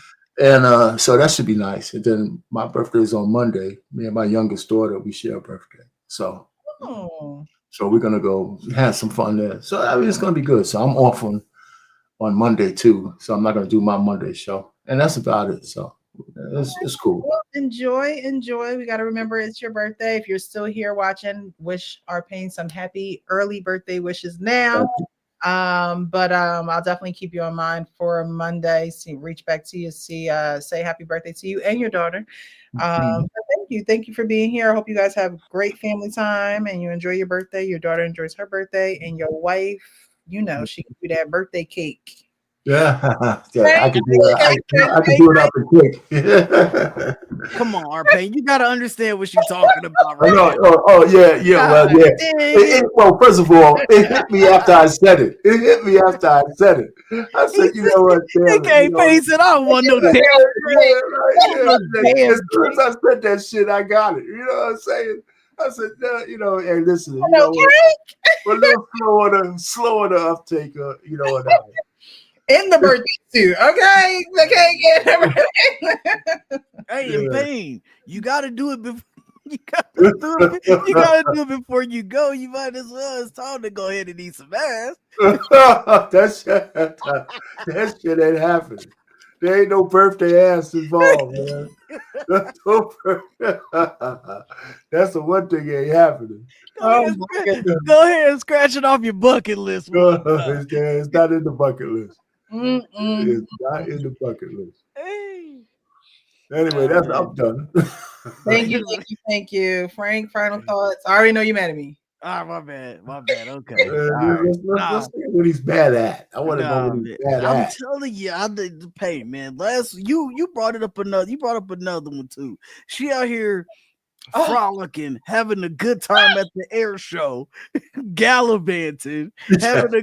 And so that should be nice. And then my birthday is on Monday. Me and my youngest daughter, we share a birthday. So we're going to go have some fun there. So I mean, it's going to be good. So I'm off on Monday too. So I'm not going to do my Monday show. And that's about it. So it's cool.
Well, enjoy. We got to remember it's your birthday. If you're still here watching, wish our Pain some happy early birthday wishes now. But I'll definitely keep you in mind for Monday. Reach back to you, say happy birthday to you and your daughter. Thank you for being here. I hope you guys have great family time and you enjoy your birthday. Your daughter enjoys her birthday, and your wife, she can do that birthday cake.
Yeah, I can do it. I can do it out the quick.
Come on, R-Pain, you gotta understand what she's talking about, right?
Well, first of all, it hit me after I said it. I said, you know what?
Pain said, I don't want no damn.
As soon as I said that shit, I got it. You know what I'm saying? I said, hey, listen, we're a little slow on the uptake, what I mean.
In the birthday suit, okay?
Hey, and Pain, you gotta do it before you gotta do it before you go. You might as well. It's time to go ahead and eat some ass.
that shit ain't happening. There ain't no birthday ass involved, man. That's the one thing that ain't happening.
Go ahead and scratch it off your bucket list.
It's not in the bucket list. It's not in the bucket list.
Hey.
Anyway, I'm done.
Thank you. Frank, final thoughts. I already know you're mad at me.
My bad. Okay.
Let's see what he's bad at. I want to know what he's bad at.
I'm telling you, I did the Pain, man. You brought up another one too. She out here frolicking, having a good time at the air show, gallivanting, having a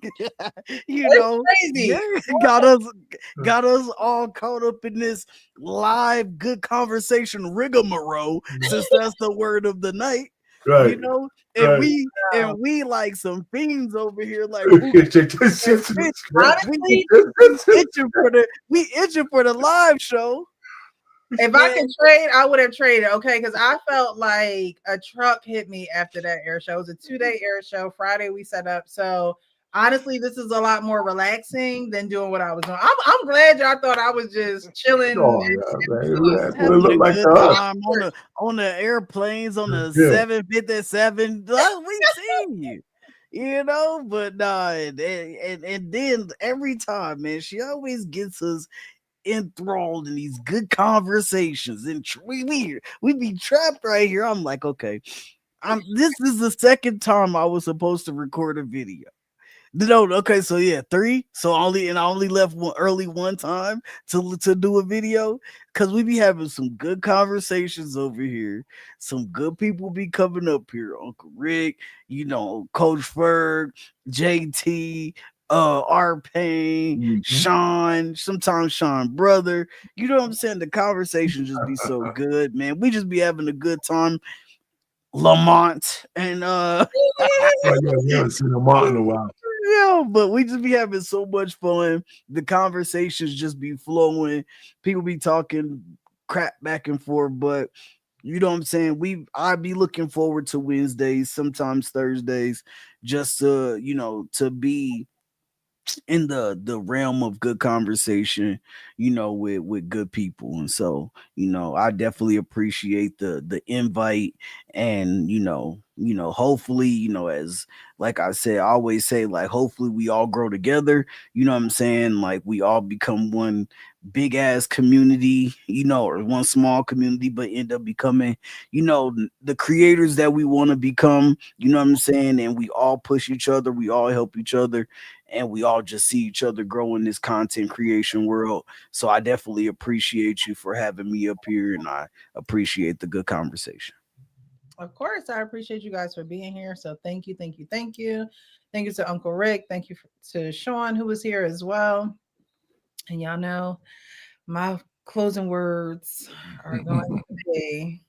crazy. got us all caught up in this live good conversation rigmarole, since that's the word of the night. Right. And we like some fiends over here, like we itching for the live show.
If I could trade, I would have traded, okay? Because I felt like a truck hit me after that air show. It was a 2-day air show. Friday we set up. So honestly, this is a lot more relaxing than doing what I was doing. I'm glad y'all thought I was just chilling.
On the airplanes, on the 757. We seen you, but nah, and then every time, man, she always gets us enthralled in these good conversations, and we be trapped right here. I'm like, okay, this is the second time I was supposed to record a video. No, okay, so yeah, 3. So I only left one time to do a video because we be having some good conversations over here. Some good people be coming up here. Uncle Rick, Coach Ferg, JT, R Payne, Sean, sometimes Sean brother. You know what I'm saying? The conversation just be so good, man. We just be having a good time. Lamont and
Oh, yeah, we haven't seen Lamont in a while.
yeah, but we just be having so much fun. The conversations just be flowing. People be talking crap back and forth, but you know what I'm saying? I'd be looking forward to Wednesdays, sometimes Thursdays, just to be in the realm of good conversation, with good people. And so, I definitely appreciate the invite. And hopefully, as like I said, I always say, like, hopefully we all grow together, you know what I'm saying? Like we all become one big ass community, or one small community, but end up becoming, the creators that we want to become, you know what I'm saying? And we all push each other, we all help each other, and we all just see each other grow in this content creation world. So I definitely appreciate you for having me up here, and I appreciate the good conversation.
Of course, I appreciate you guys for being here. So thank you, thank you, thank you. Thank you to Uncle Rick. Thank you to Sean, who was here as well. And y'all know my closing words are going to be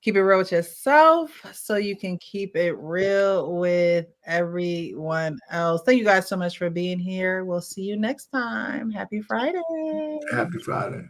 keep it real with yourself so you can keep it real with everyone else. Thank you guys so much for being here. We'll see you next time. Happy Friday.
Happy Friday.